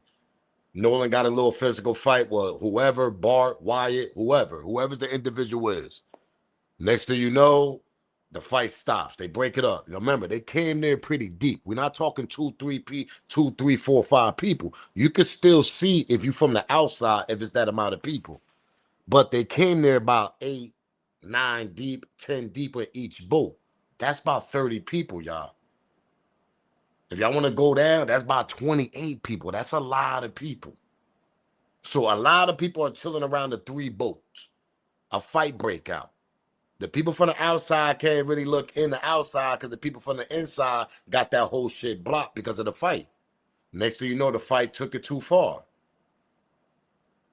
Nolan got a little physical fight with whoever, Bart, Wyatt, whoever's the individual is. Next thing you know, the fight stops. They break it up. Remember, they came there pretty deep. We're not talking 2, 3, 4, 5 people. You could still see if you're from the outside if it's that amount of people. But they came there about 8, 9 deep, 10 deep in each boat. That's about 30 people, y'all. If y'all want to go down, that's about 28 people. That's a lot of people. So a lot of people are chilling around the 3 boats. A fight break out. The people from the outside can't really look in the outside because the people from the inside got that whole shit blocked because of the fight. Next thing you know, the fight took it too far.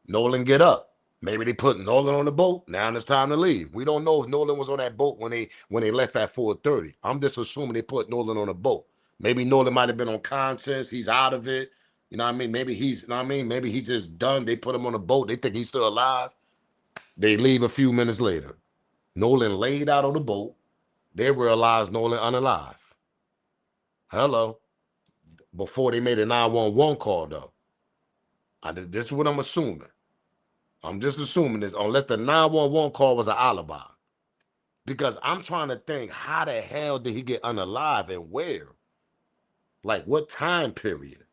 Nolan get up. Maybe they put Nolan on the boat. Now it's time to leave. We don't know if Nolan was on that boat when they left at 4:30. I'm just assuming they put Nolan on a boat. Maybe Nolan might have been unconscious. He's out of it. You know what I mean? Maybe maybe he's just done. They put him on a boat. They think he's still alive. They leave a few minutes later. Nolan laid out on the boat. They realized Nolan unalive. Hello. Before they made a 911 call, though. This is what I'm assuming. I'm just assuming this, unless the 911 call was an alibi. Because I'm trying to think, how the hell did he get unalive and where? Like, what time period?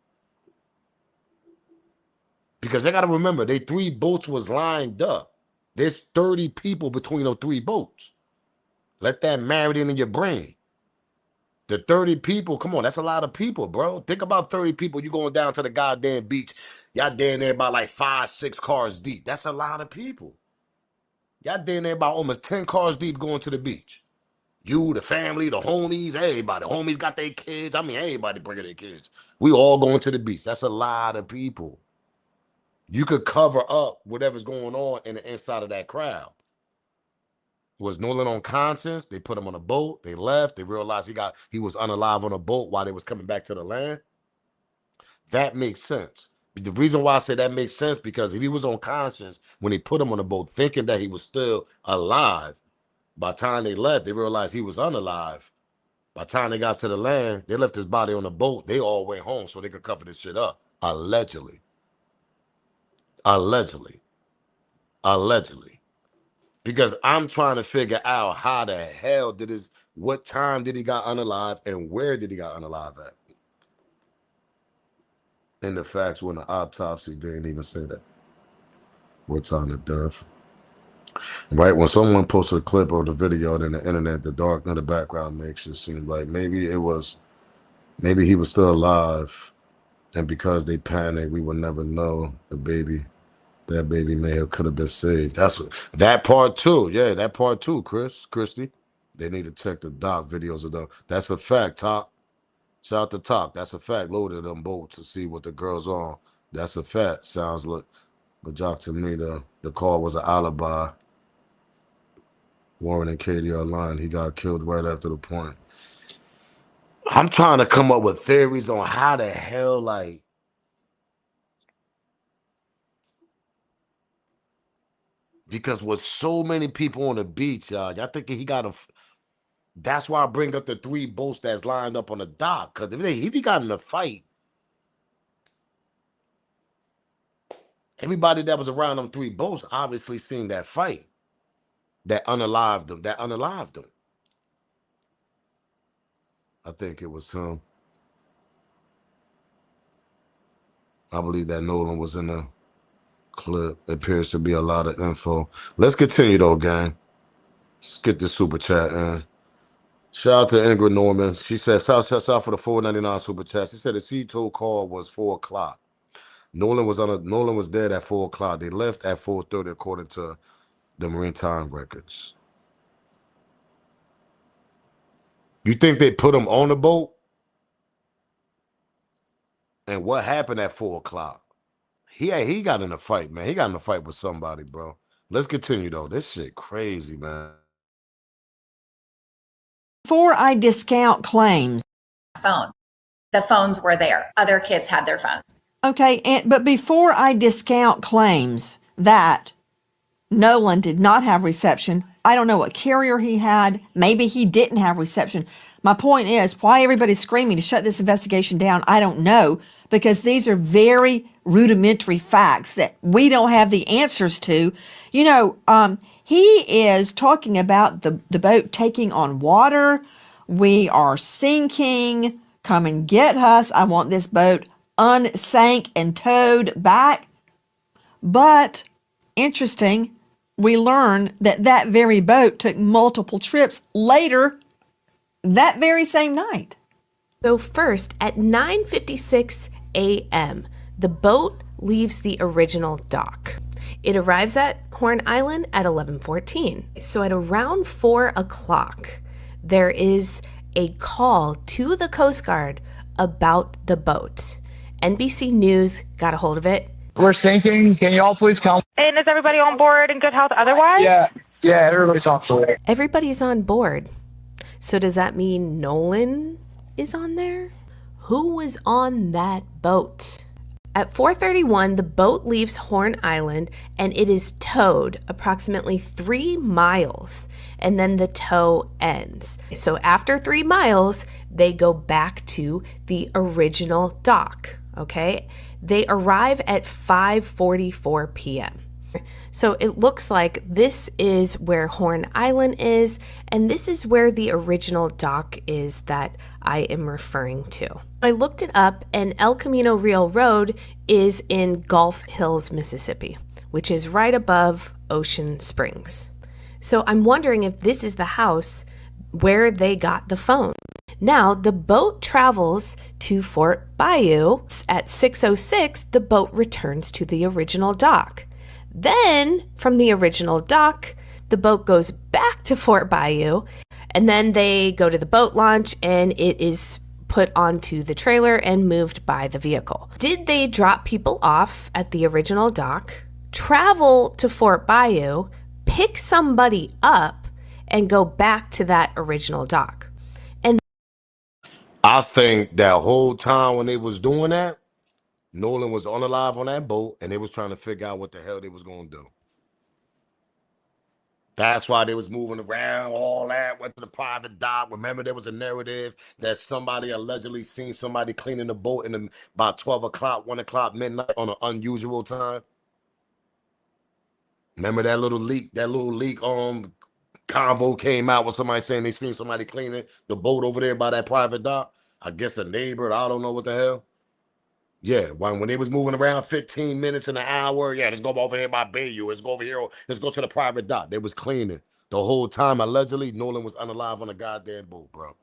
Because they got to remember, they 3 boats was lined up. There's 30 people between those 3 boats. Let that marinate in your brain. The 30 people, come on, that's a lot of people, bro. Think about 30 people. You going down to the goddamn beach. Y'all down there about like 5, 6 cars deep. That's a lot of people. Y'all down there about almost 10 cars deep going to the beach. You, the family, the homies, everybody. Homies got their kids. I mean, everybody bringing their kids. We all going to the beach. That's a lot of people. You could cover up whatever's going on in the inside of that crowd. Was Nolan unconscious? They put him on a boat. They left. They realized he was unalive on a boat while they was coming back to the land. That makes sense. The reason why I say that makes sense, because if he was unconscious when they put him on the boat, thinking that he was still alive, by the time they left, they realized he was unalive. By the time they got to the land, they left his body on the boat. They all went home so they could cover this shit up. Allegedly. Allegedly. Allegedly. Because I'm trying to figure out how the hell what time did he got unalive and where did he got unalive at? And the facts when the autopsy didn't even say that. What time of death? Right when someone posted a clip or the video on the internet, the dark in the background makes it seem like maybe he was still alive And because they panicked, we would never know the baby. That baby may have could have been saved. That's what, that part too. Yeah, that part too, Christy. They need to check the doc videos of them. That's a fact, Top. Shout out to Top. That's a fact. Loaded them both to see what the girls on. That's a fact. Sounds like but Jock to me the call was an alibi. Warren and Katie are lying. He got killed right after the point. I'm trying to come up with theories on how the hell, like, because with so many people on the beach, y'all thinking he got a. That's why I bring up the 3 boats that's lined up on the dock. Because if he got in a fight, everybody that was around them 3 boats obviously seen that fight that unalived them. I think it was him. I believe that Nolan was in the clip. It appears to be a lot of info. Let's continue though, gang. Let's get this super chat in. Shout out to Ingrid Norman. She said, shout out for the $4.99 super chat. She said the C-tow call was 4 o'clock. Nolan was dead at 4 o'clock. They left at 4:30 according to the Maritime records. You think they put him on the boat? And what happened at 4 o'clock? He got in a fight, man. He got in a fight with somebody, bro. Let's continue though. This shit crazy, man. Before I discount claims. Phone. The phones were there. Other kids had their phones. Okay, but before I discount claims that Nolan did not have reception, I don't know what carrier he had. Maybe he didn't have reception. My point is, why everybody's screaming to shut this investigation down, I don't know, because these are very rudimentary facts that we don't have the answers to. You know, he is talking about the boat taking on water. We are sinking. Come and get us. I want this boat unsank and towed back. But interesting, we learn that that very boat took multiple trips later that very same night. So first, at 9:56 a.m., the boat leaves the original dock. It arrives at Horn Island at 11:14. So at around 4 o'clock, there is a call to the Coast Guard about the boat. NBC News got a hold of it. We're sinking. Can y'all please come? And is everybody on board in good health otherwise? Yeah, everybody's on board. Everybody's on board. So does that mean Nolan is on there? Who was on that boat? At 4:31, the boat leaves Horn Island and it is towed approximately 3 miles, and then the tow ends. So after 3 miles, they go back to the original dock, okay? They arrive at 5:44 p.m. So it looks like this is where Horn Island is, and this is where the original dock is that I am referring to. I looked it up, and El Camino Real Road is in Gulf Hills, Mississippi, which is right above Ocean Springs. So I'm wondering if this is the house where they got the phone. Now, the boat travels to Fort Bayou. At 6:06, the boat returns to the original dock. Then, from the original dock, the boat goes back to Fort Bayou, and then they go to the boat launch, and it is put onto the trailer and moved by the vehicle. Did they drop people off at the original dock, travel to Fort Bayou, pick somebody up, and go back to that original dock? And I think that whole time when they was doing that, Nolan was on alive on that boat, and they was trying to figure out what the hell they was gonna do. That's why they was moving around, all that, went to the private dock. Remember, there was a narrative that somebody allegedly seen somebody cleaning the boat in about 12 o'clock, 1 o'clock, midnight on an unusual time. Remember that little leak, convo came out with somebody saying they seen somebody cleaning the boat over there by that private dock. I guess a neighbor, I don't know what the hell. Yeah, when they was moving around 15 minutes in an hour, yeah, let's go over here by Bayou. Let's go over here. Let's go to the private dock. They was cleaning. The whole time, allegedly, Nolan was unalive on a goddamn boat, bro.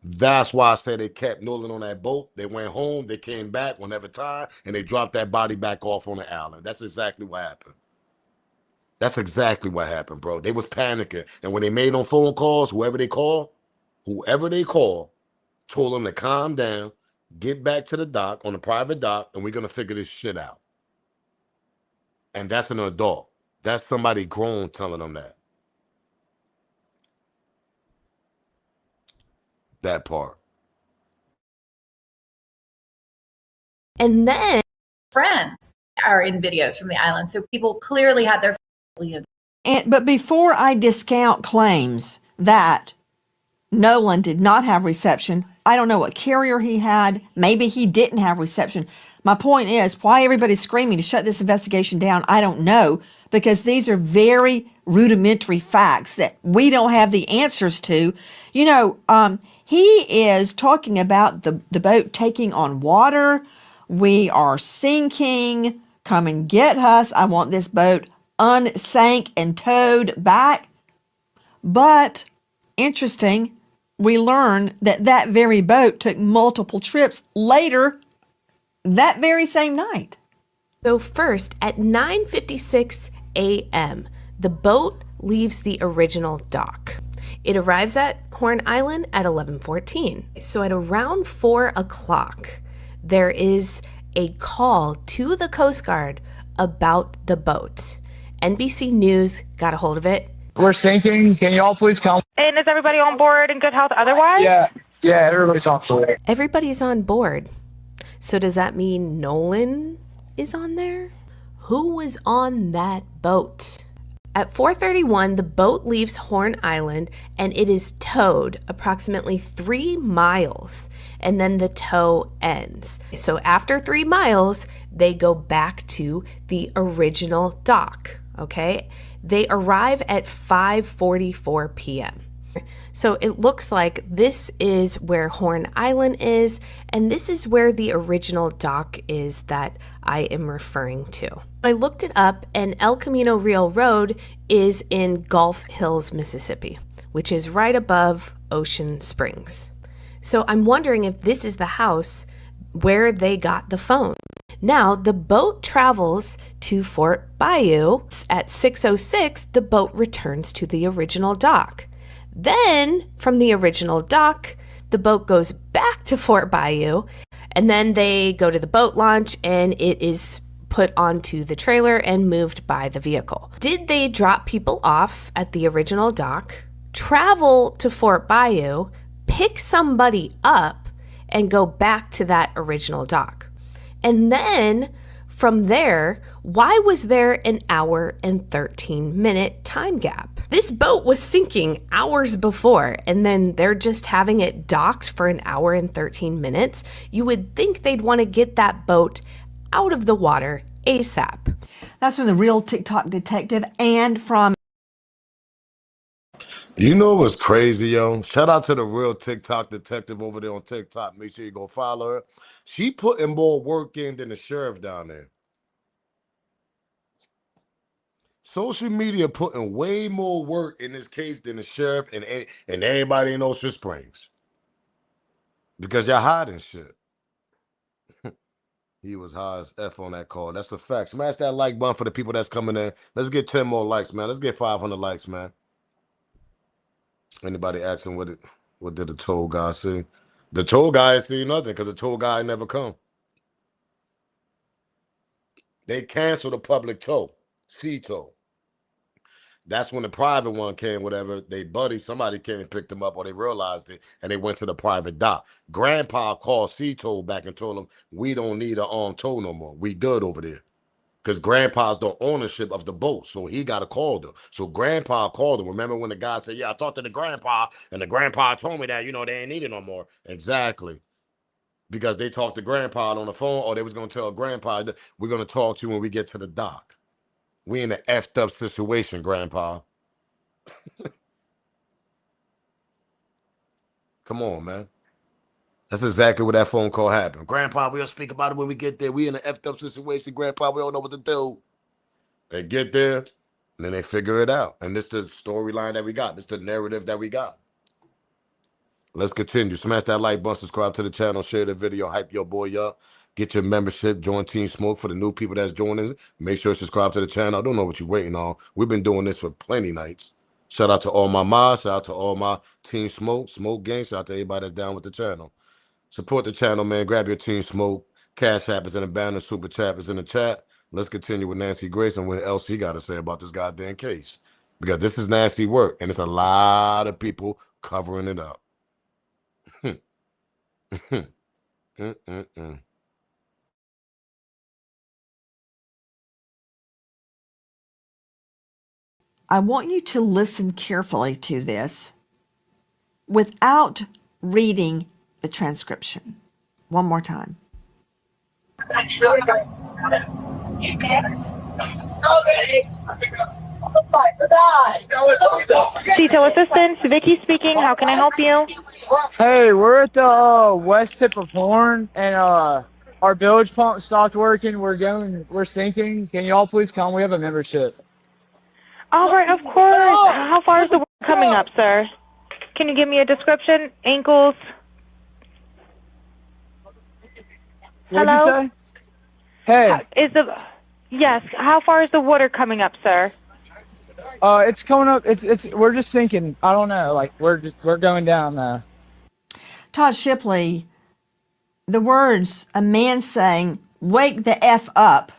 That's why I said they kept Nolan on that boat. They went home, they came back whenever time, and they dropped that body back off on the island. That's exactly what happened. That's exactly what happened, bro. They was panicking. And when they made on phone calls, whoever they call, told them to calm down, get back to the dock, on the private dock, and we're going to figure this shit out. And that's an adult. That's somebody grown telling them that. That part. And then Friends are in videos from the island, so people clearly had their, But before I discount claims that Nolan did not have reception, I don't know what carrier he had. Maybe he didn't have reception. My point is, why everybody's screaming to shut this investigation down, I don't know, because these are very rudimentary facts that we don't have the answers to. You know, he is talking about the boat taking on water. We are sinking. Come and get us. I want this boat unsank and towed back. But interesting, we learn that that very boat took multiple trips later that very same night. So first, at 9:56 a.m., the boat leaves the original dock. It arrives at Horn Island at 11:14. So at around 4 o'clock, there is a call to the Coast Guard about the boat. NBC News got a hold of it. We're sinking. Can y'all please come? And is everybody on board in good health otherwise? Yeah, everybody's on board. Everybody's on board. So does that mean Nolan is on there? Who was on that boat? At 4:31, the boat leaves Horn Island and it is towed approximately 3 miles, and then the tow ends. So after 3 miles, they go back to the original dock, okay? They arrive at 5:44 p.m. So it looks like this is where Horn Island is, and this is where the original dock is that I am referring to. I looked it up, and El Camino Real Road is in Gulf Hills, Mississippi, which is right above Ocean Springs. So I'm wondering if this is the house where they got the phone. Now, the boat travels to Fort Bayou. At 6:06, the boat returns to the original dock. Then, from the original dock, the boat goes back to Fort Bayou, and then they go to the boat launch, and it is put onto the trailer and moved by the vehicle. Did they drop people off at the original dock, travel to Fort Bayou, pick somebody up, and go back to that original dock? And then from there, why was there an hour and 13-minute time gap? This boat was sinking hours before, and then they're just having it docked for an hour and 13 minutes. You would think they'd want to get that boat out of the water ASAP. That's from the Real TikTok Detective and from... You know what's crazy, yo? Shout out to the Real TikTok Detective over there on TikTok. Make sure you go follow her. She putting more work in than the sheriff down there. Social media putting way more work in this case than the sheriff and everybody in Ocean Springs. Because y'all hiding shit. He was high as F on that call. That's a fact. Smash that like button for the people that's coming in. Let's get 10 more likes, man. Let's get 500 likes, man. Anybody asking what did the toll guy see? The toll guy ain't see nothing because the toll guy never come. They canceled the public toll, sea toll. That's when the private one came, whatever. Somebody came and picked them up, or they realized it, and they went to the private dock. Grandpa called sea toll back and told him, we don't need an armed toll no more. We good over there. Because Grandpa's the ownership of the boat, so he got to call them. So Grandpa called him. Remember when the guy said, yeah, I talked to the Grandpa, and the Grandpa told me that, they ain't need it no more. Exactly. Because they talked to Grandpa on the phone, or they was going to tell Grandpa, we're going to talk to you when we get to the dock. We in an effed up situation, Grandpa. Come on, man. That's exactly what that phone call happened. Grandpa, we'll speak about it when we get there. We in an effed up situation, Grandpa. We don't know what to do. They get there, and then they figure it out. And this is the storyline that we got. This is the narrative that we got. Let's continue. Smash that like button, subscribe to the channel, share the video, hype your boy up. Get your membership, join Team Smoke. For the new people that's joining, make sure to subscribe to the channel. I don't know what you're waiting on. We've been doing this for plenty nights. Shout out to all my mods, shout out to all my Team Smoke gang, shout out to everybody that's down with the channel. Support the channel, man. Grab your Team Smoke. Cash App is in the banner, Super Chat is in the chat. Let's continue with Nancy Grace and what else she got to say about this goddamn case. Because this is nasty work, and it's a lot of people covering it up. I want you to listen carefully to this without reading the transcription. One more time. Detail assistance, Vicky speaking. How can I help you? Hey, we're at the west tip of Horn, and our bilge pump stopped working. We're sinking. Can y'all please come? We have a membership. All right, of course. How far is the water coming up, sir? Can you give me a description? Ankles? What'd Hello? you say? Hey. Yes. How far is the water coming up, sir? It's coming up. We're just sinking. I don't know. Like we're going down now. Todd Shipley, the words, a man saying, "Wake the F up,"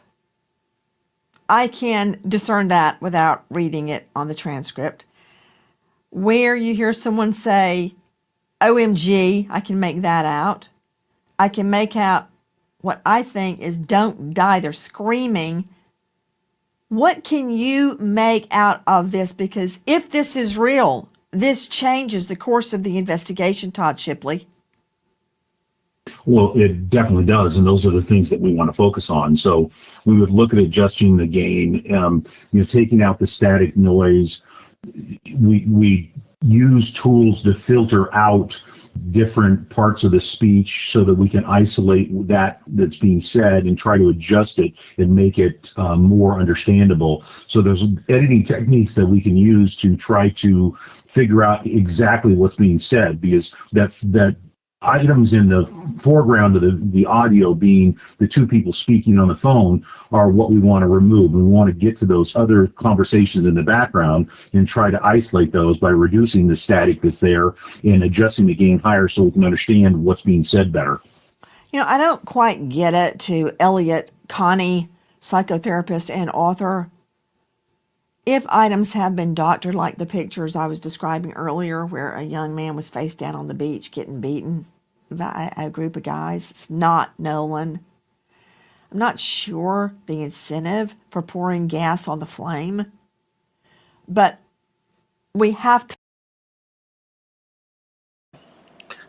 I can discern that without reading it on the transcript. Where you hear someone say, "OMG," I can make that out. I can make out what I think is "don't die." They're screaming. What can you make out of this? Because if this is real, this changes the course of the investigation, Todd Shipley. Well, it definitely does, and those are the things that we want to focus on. So we would look at adjusting the gain, taking out the static noise. We use tools to filter out different parts of the speech so that we can isolate that's being said and try to adjust it and make it more understandable. So there's editing techniques that we can use to try to figure out exactly what's being said, because that items in the foreground of the audio being the two people speaking on the phone are what we want to remove. We want to get to those other conversations in the background and try to isolate those by reducing the static that's there and adjusting the gain higher so we can understand what's being said better. I don't quite get it. To Elliot Connie, psychotherapist and author, if items have been doctored, like the pictures I was describing earlier where a young man was face down on the beach getting beaten by a group of guys, it's not Nolan. I'm not sure the incentive for pouring gas on the flame, but we have to.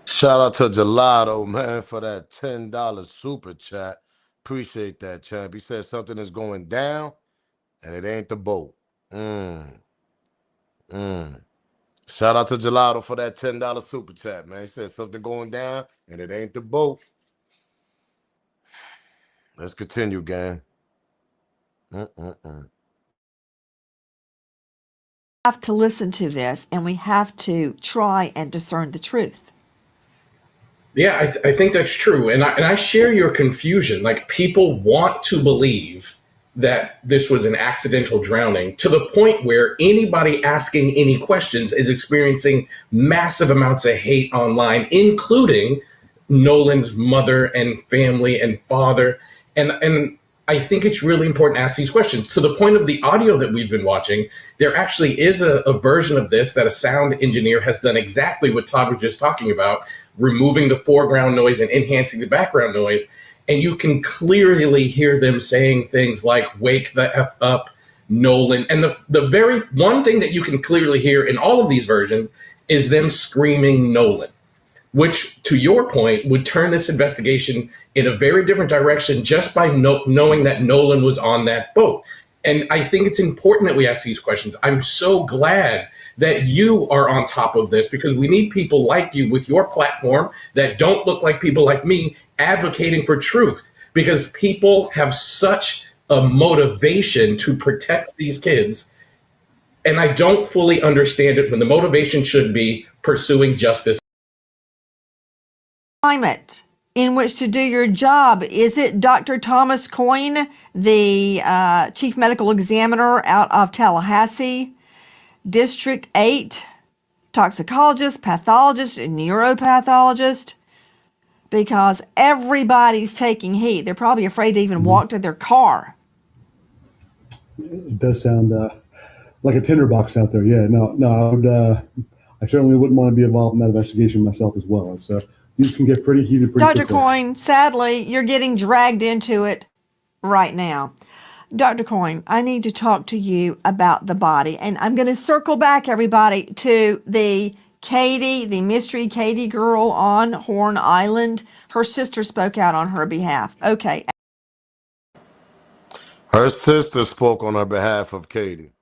Shout out to Gelato, man, for that $10 super chat. Appreciate that, champ. He said something is going down, and it ain't the boat. Shout out to Gelato for that $10 super chat, man. He said something going down, and it ain't the boat. Let's continue, gang. Have to listen to this, and we have to try and discern the truth. Yeah, I think that's true. And I share your confusion. Like, people want to believe that this was an accidental drowning to the point where anybody asking any questions is experiencing massive amounts of hate online, including Nolan's mother and family and father. And I think it's really important to ask these questions. To the point of the audio that we've been watching, there actually is a version of this that a sound engineer has done exactly what Todd was just talking about, removing the foreground noise and enhancing the background noise. And you can clearly hear them saying things like, "Wake the F up, Nolan." And the very one thing that you can clearly hear in all of these versions is them screaming Nolan, which, to your point, would turn this investigation in a very different direction just by knowing that Nolan was on that boat. And I think it's important that we ask these questions. I'm so glad that you are on top of this, because we need people like you with your platform that don't look like people like me advocating for truth, because people have such a motivation to protect these kids. And I don't fully understand it when the motivation should be pursuing justice. climate in which to do your job. Is it Dr. Thomas Coyne, the chief medical examiner out of Tallahassee, District 8, toxicologist, pathologist, and neuropathologist? Because everybody's taking heat. They're probably afraid to even walk to their car. It does sound like a tinderbox out there. Yeah, no, I certainly wouldn't want to be involved in that investigation myself as well. So these can get pretty heated pretty Dr. quickly. Coyne, sadly, you're getting dragged into it right now. Dr. Coyne, I need to talk to you about the body. And I'm going to circle back, everybody, to the Katie, the mystery Katie girl on Horn Island. Her sister spoke out on her behalf. Okay. Her sister spoke on her behalf of Katie.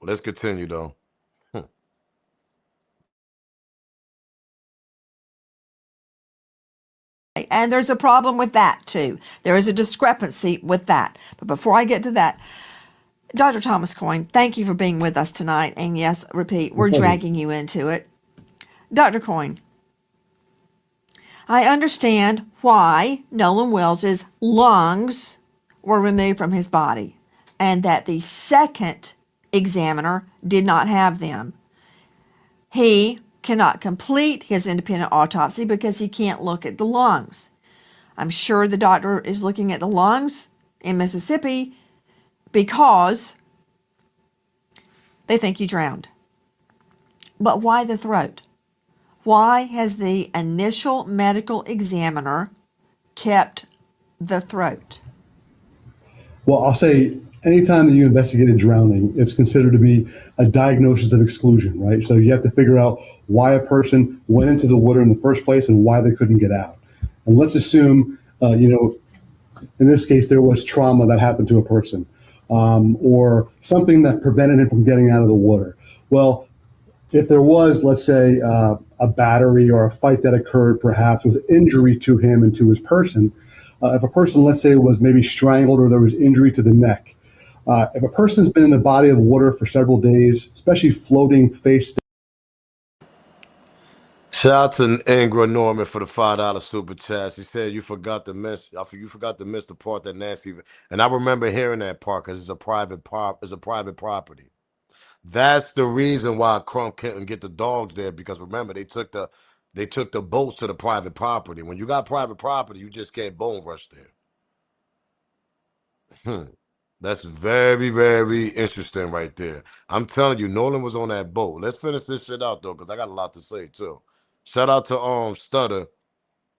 Let's continue, though. And there's a problem with that, too. There is a discrepancy with that. But before I get to that, Dr. Thomas Coyne, thank you for being with us tonight. And yes, repeat, we're dragging you into it. Dr. Coyne, I understand why Nolan Wells's lungs were removed from his body and that the second examiner did not have them. He cannot complete his independent autopsy because he can't look at the lungs. I'm sure the doctor is looking at the lungs in Mississippi because they think he drowned. But why the throat? Why has the initial medical examiner kept the throat? Well, I'll say anytime that you investigate a drowning, it's considered to be a diagnosis of exclusion, right? So you have to figure out why a person went into the water in the first place and why they couldn't get out. And let's assume, in this case, there was trauma that happened to a person or something that prevented him from getting out of the water. Well, if there was, let's say, a battery or a fight that occurred perhaps with injury to him and to his person, if a person, let's say, was maybe strangled or there was injury to the neck, if a person's been in a body of water for several days, especially floating face down. Shout out to Ingra Norman for the $5 super chat. She said you forgot to miss the part that Nancy, and I remember hearing that part because it's a private property. That's the reason why Crump couldn't get the dogs there, because remember they took the boats to the private property. When you got private property, you just can't bone rush there. That's very, very interesting right there. I'm telling you, Nolan was on that boat. Let's finish this shit out though, because I got a lot to say too. Shout out to Stutter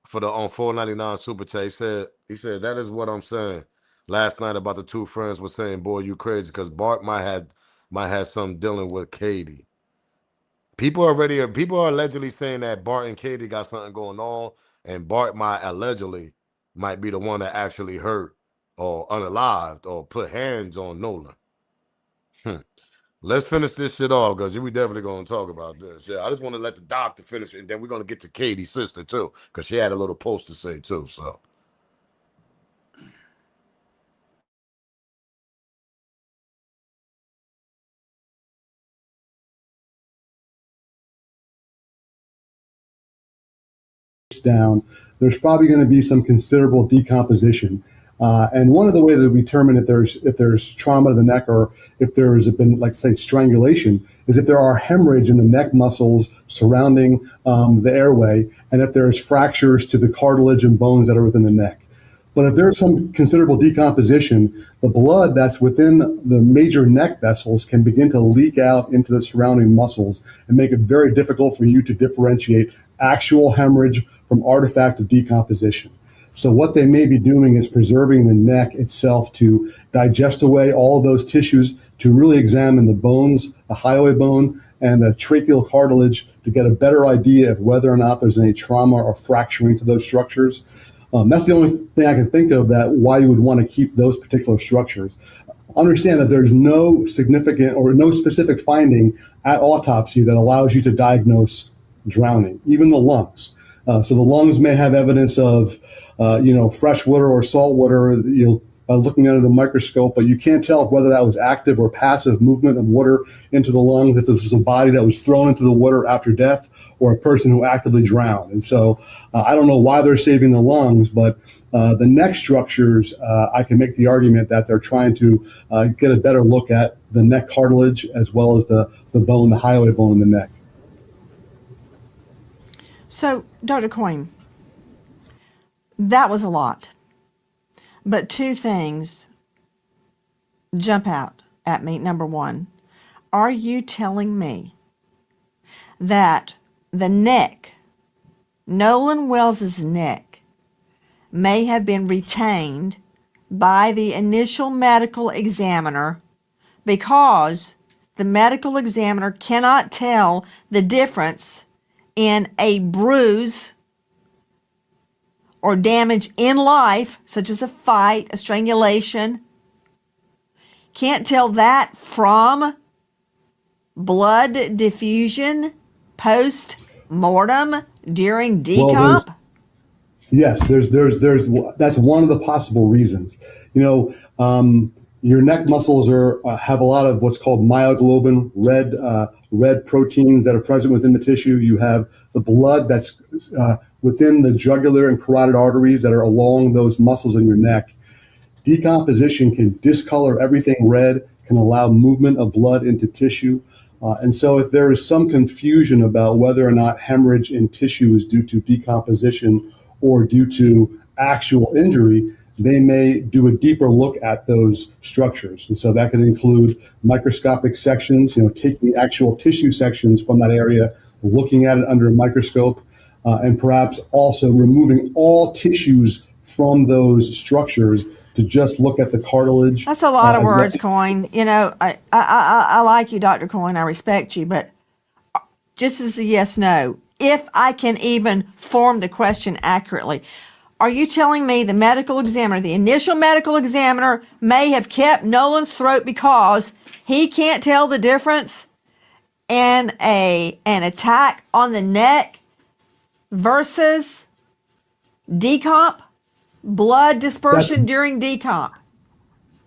for the $4.99 super chat. He said that is what I'm saying. Last night about the two friends were saying, boy, you crazy, because Bart might have something dealing with Katie. People are allegedly saying that Bart and Katie got something going on, and Bart might be the one that actually hurt or unalived or put hands on Nolan. Let's finish this shit off, because we definitely gonna talk about this. Yeah, I just want to let the doctor finish it, and then we're gonna get to Katie's sister too, because she had a little post to say too. So Down, there's probably going to be some considerable decomposition. And one of the ways that we determine if there's trauma to the neck or if there's been, like, say, strangulation, is if there are hemorrhage in the neck muscles surrounding the airway, and if there's fractures to the cartilage and bones that are within the neck. But if there's some considerable decomposition, the blood that's within the major neck vessels can begin to leak out into the surrounding muscles and make it very difficult for you to differentiate actual hemorrhage from artifact of decomposition. So what they may be doing is preserving the neck itself to digest away all of those tissues, to really examine the bones, the highway bone, and the tracheal cartilage to get a better idea of whether or not there's any trauma or fracturing to those structures. That's the only thing I can think of that why you would want to keep those particular structures. Understand that there's no significant or no specific finding at autopsy that allows you to diagnose drowning, even the lungs. So the lungs may have evidence of, fresh water or salt water, by looking under the microscope, but you can't tell whether that was active or passive movement of water into the lungs, if this was a body that was thrown into the water after death or a person who actively drowned. And so I don't know why they're saving the lungs, but the neck structures, I can make the argument that they're trying to get a better look at the neck cartilage as well as the bone, the highway bone in the neck. So, Dr. Coyne, that was a lot. But two things jump out at me. Number one, are you telling me that the neck, Nolan Wells's neck, may have been retained by the initial medical examiner because the medical examiner cannot tell the difference in a bruise or damage in life, such as a fight, a strangulation, can't tell that from blood diffusion post-mortem during decomp? Well, there's that's one of the possible reasons. Your neck muscles have a lot of what's called myoglobin, red proteins that are present within the tissue. You have the blood that's within the jugular and carotid arteries that are along those muscles in your neck. Decomposition can discolor everything red, can allow movement of blood into tissue. And so if there is some confusion about whether or not hemorrhage in tissue is due to decomposition or due to actual injury, they may do a deeper look at those structures. And so that can include microscopic sections, taking actual tissue sections from that area, looking at it under a microscope, and perhaps also removing all tissues from those structures to just look at the cartilage. That's a lot of words, Coyne. I like you, Dr. Coyne. I respect you, but just as a yes, no, if I can even form the question accurately, are you telling me the medical examiner, the initial medical examiner, may have kept Nolan's throat because he can't tell the difference in an attack on the neck versus decomp, blood dispersion during decomp?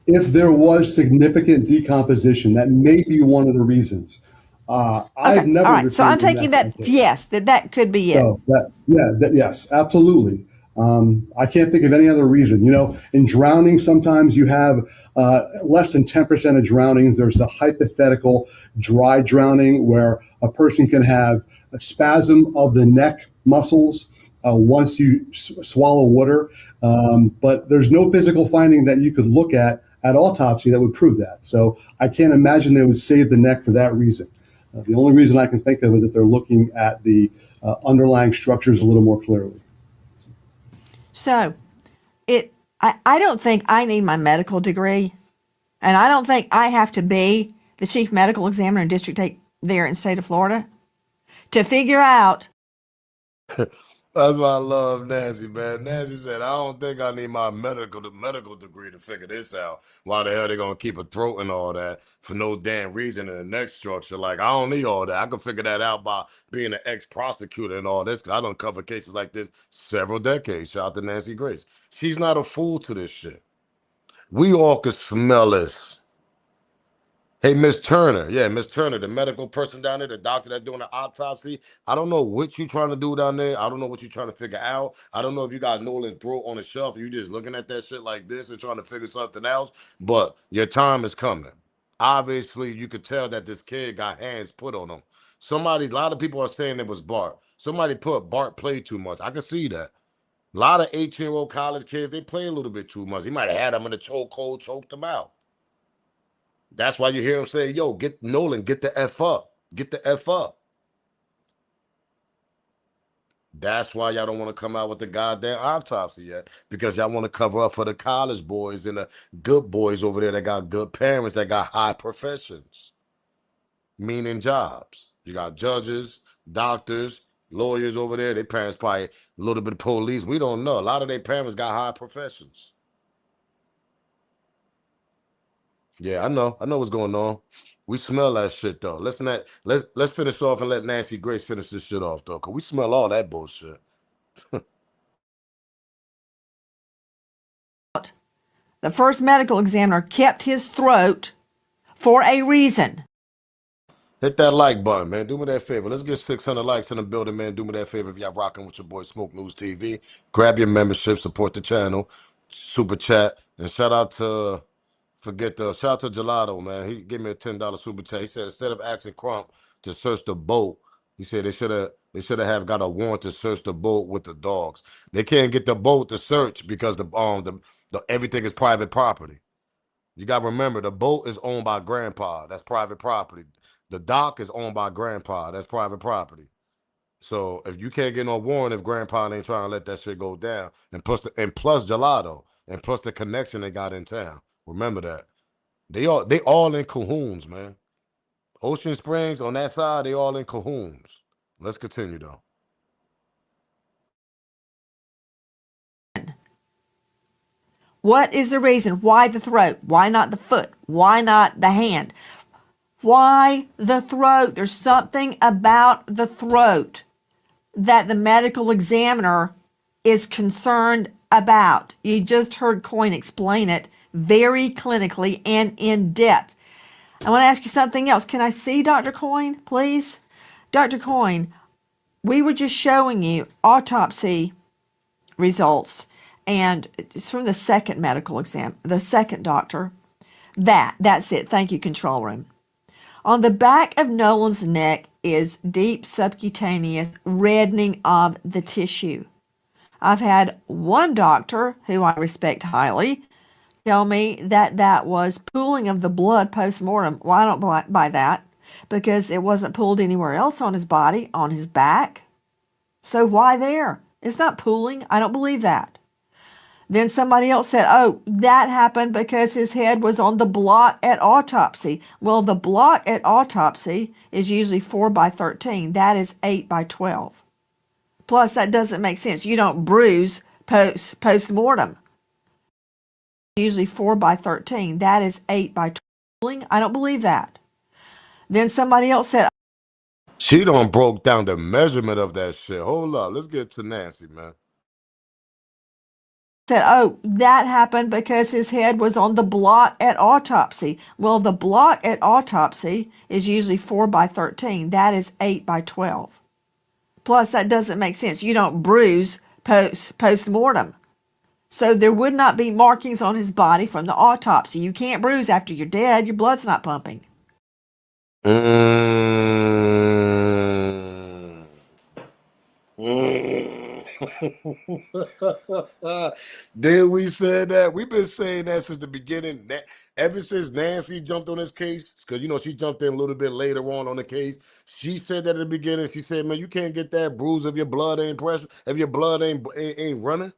If there was significant decomposition, that may be one of the reasons. I've never. All right. So I'm taking that. Yes, that could be it. So yes, absolutely. I can't think of any other reason. In drowning, sometimes you have less than 10% of drownings. There's the hypothetical dry drowning where a person can have a spasm of the neck muscles once you swallow water. But there's no physical finding that you could look at autopsy that would prove that. So I can't imagine they would save the neck for that reason. The only reason I can think of is that they're looking at the underlying structures a little more clearly. So I don't think I need my medical degree, and I don't think I have to be the chief medical examiner in District 8 there in the state of Florida to figure out. That's why I love Nancy, man. Nancy said, I don't think I need my medical degree to figure this out. Why the hell they gonna keep a throat and all that for no damn reason in the neck structure? Like, I don't need all that. I can figure that out by being an ex-prosecutor and all this, because I done covered cases like this several decades. Shout out to Nancy Grace. She's not a fool to this shit. We all could smell this. Hey, Miss Turner. Yeah, Miss Turner, the medical person down there, the doctor that's doing the autopsy. I don't know what you're trying to do down there. I don't know what you're trying to figure out. I don't know if you got Nolan throat on the shelf and you just looking at that shit like this and trying to figure something else. But your time is coming. Obviously, you could tell that this kid got hands put on him. A lot of people are saying it was Bart. Somebody put Bart played too much. I can see that. A lot of 18-year-old college kids, they play a little bit too much. He might have had them in the chokehold, choked them out. That's why you hear him say, yo, get Nolan, get the F up. Get the F up. That's why y'all don't want to come out with the goddamn autopsy yet, because y'all want to cover up for the college boys and the good boys over there that got good parents that got high professions, meaning jobs. You got judges, doctors, lawyers over there. Their parents probably a little bit of police. We don't know. A lot of their parents got high professions. Yeah, I know what's going on. We smell that shit though. Let's finish off and let Nancy Grace finish this shit off though, cause we smell all that bullshit. The first medical examiner kept his throat for a reason. Hit that like button, man. Do me that favor. Let's get 600 likes in the building, man. Do me that favor if y'all rocking with your boy Smoke News TV. Grab your membership, support the channel, super chat, and shout out to shout out to Gelato, man. He gave me a $10 super chat. He said instead of asking Crump to search the boat, he said they should have got a warrant to search the boat with the dogs. They can't get the boat to search because the everything is private property. You got to remember, the boat is owned by Grandpa. That's private property. The dock is owned by Grandpa. That's private property. So if you can't get no warrant if Grandpa ain't trying to let that shit go down, and plus Gelato, and plus the connection they got in town. Remember that. They all in cahoons, man. Ocean Springs on that side, they all in cahoons. Let's continue though. What is the reason? Why the throat? Why not the foot? Why not the hand? Why the throat? There's something about the throat that the medical examiner is concerned about. You just heard Coyne explain it very clinically and in depth. I want to ask you something else. Can I see Dr. Coyne, please? Dr. Coyne, we were just showing you autopsy results, and it's from the second medical exam, the second doctor. That's it. Thank you, control room. On the back of Nolan's neck is deep subcutaneous reddening of the tissue. I've had one doctor, who I respect highly, tell me that that was pooling of the blood post-mortem. Well, I don't buy that, because it wasn't pooled anywhere else on his body, on his back. So why there? It's not pooling. I don't believe that. Then somebody else said, oh, that happened because his head was on the block at autopsy. Well, the block at autopsy is usually 4 by 13. That is 8 by 12. Plus, that doesn't make sense. You don't bruise post-mortem. Usually 4 by 13. That is 8 by 12. I don't believe that. Then somebody else said, She done broke down the measurement of that shit. Hold up. Let's get to Nancy, man. oh, that happened because his head was on the block at autopsy. Well, the block at autopsy is usually 4 by 13. That is 8 by 12. Plus, that doesn't make sense. You don't bruise post-mortem. So there would not be markings on his body from the autopsy. You can't bruise after you're dead. Your blood's not pumping. Then we said that. We've been saying that since the beginning. Ever since Nancy jumped on this case, because she jumped in a little bit later on the case. She said that at the beginning. She said, "Man, you can't get that bruise if your blood ain't pressure, if your blood ain't running."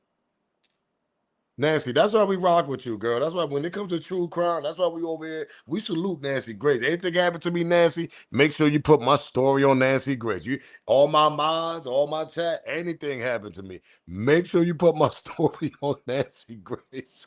Nancy, that's why we rock with you, girl. That's why when it comes to true crime, that's why we over here. We salute Nancy Grace. Anything happened to me, Nancy, make sure you put my story on Nancy Grace. All my mods, all my chat, anything happened to me, make sure you put my story on Nancy Grace.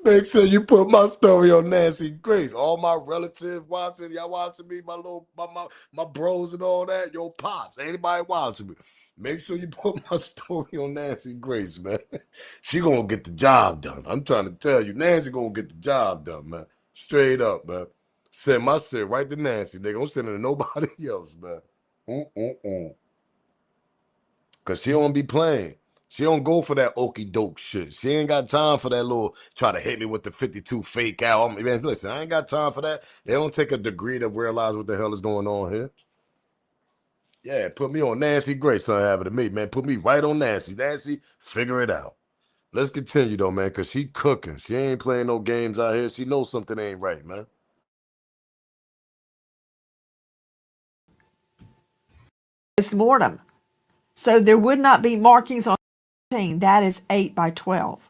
Make sure you put my story on Nancy Grace. All my relatives watching, y'all watching me, my bros and all that, your pops, anybody watching me. Make sure you put my story on Nancy Grace, man. She gonna get the job done. I'm trying to tell you, Nancy gonna get the job done, man. Straight up, man. Send my shit right to Nancy. They gonna send it to nobody else, man. Cause she don't be playing. She don't go for that okie doke shit. She ain't got time for that little try to hit me with the 52 fake out. Man, listen, I ain't got time for that. They don't take a degree to realize what the hell is going on here. Yeah, put me on Nancy Grace, something happened to me, man. Put me right on Nancy. Nancy, figure it out. Let's continue though, man, cause she cooking. She ain't playing no games out here. She knows something ain't right, man. Post-mortem. So there would not be markings on 13. That is 8 by 12.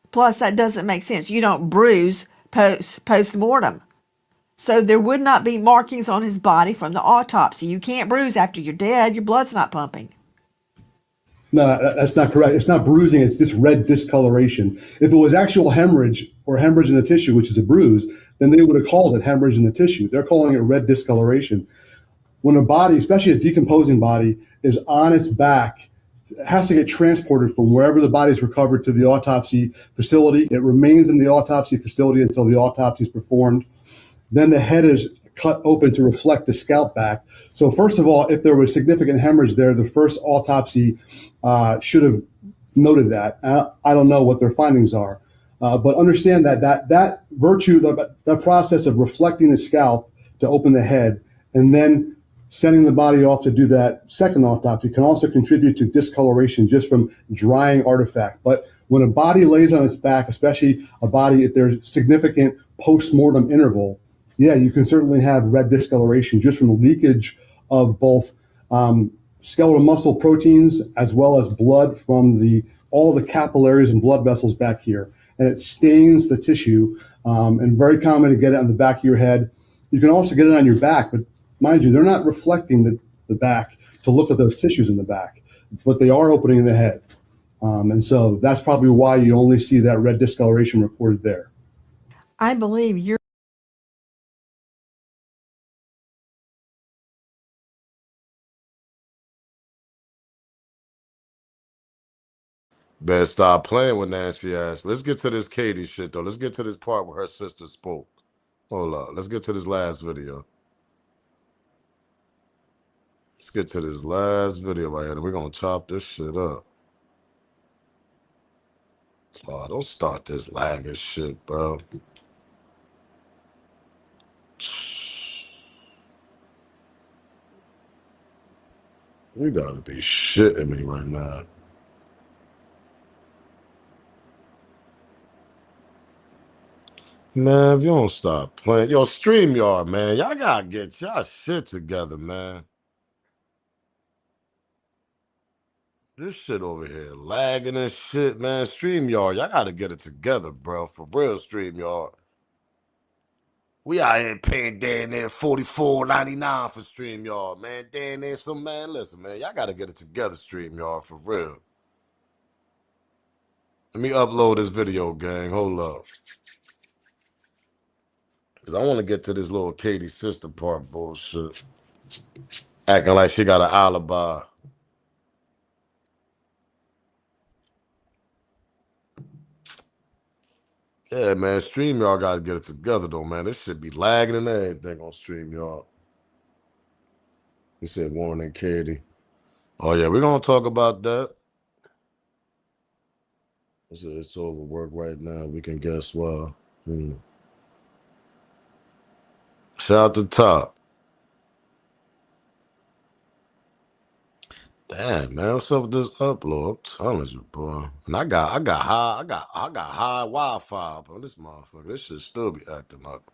Plus, that doesn't make sense. You don't bruise post-mortem. So there would not be markings on his body from the autopsy. You can't bruise after you're dead. Your blood's not pumping. No, that's not correct. It's not bruising. It's just red discoloration. If it was actual hemorrhage or hemorrhage in the tissue, which is a bruise, then they would have called it hemorrhage in the tissue. They're calling it red discoloration. when a body, especially a decomposing body, is on its back, it has to get transported from wherever the body is recovered to the autopsy facility. It remains in the autopsy facility until the autopsy is performed. Then the head is cut open to reflect the scalp back. So first of all, if there was significant hemorrhage there, the first autopsy should have noted that. I don't know what their findings are, but understand that virtue, the process of reflecting the scalp to open the head, and then sending the body off to do that second autopsy can also contribute to discoloration just from drying artifact. But when a body lays on its back, especially a body, if there's significant post-mortem interval, yeah, you can certainly have red discoloration just from leakage of both skeletal muscle proteins as well as blood from all the capillaries and blood vessels back here. And it stains the tissue, and very common to get it on the back of your head. You can also get it on your back, but mind you, they're not reflecting the back to look at those tissues in the back, but they are opening in the head. And so that's probably why you only see that red discoloration reported there. I believe you're Better stop playing with Nancy ass. Let's get to this Katie shit though. Let's get to this part where her sister spoke. Hold up. Let's get to this last video. Let's get to this last video right here. We're gonna chop this shit up. Oh, don't start this lagging shit, bro. You gotta be shitting me right now. Man, if you don't stop playing, yo, StreamYard, man, y'all gotta get y'all shit together, man. This shit over here lagging and shit, man. StreamYard, y'all gotta get it together, bro. For real, StreamYard. We out here paying damn near $44.99 for StreamYard, man. Damn near some man. Listen, man, y'all gotta get it together, StreamYard, for real. Let me upload this video, gang. Hold up. Cause I want to get to this little Katie sister part bullshit. Acting like she got an alibi. Yeah, man, StreamYard got to get it together, though, man. This shit be lagging and everything on StreamYard. He said Warren and Katie. Oh, yeah, we're going to talk about that. He said it's overwork right now. We can guess why. Shout out to Top. Damn, man, what's up with this upload? I'm telling you, boy. And I got high Wi-Fi up on this motherfucker. This shit still be acting up.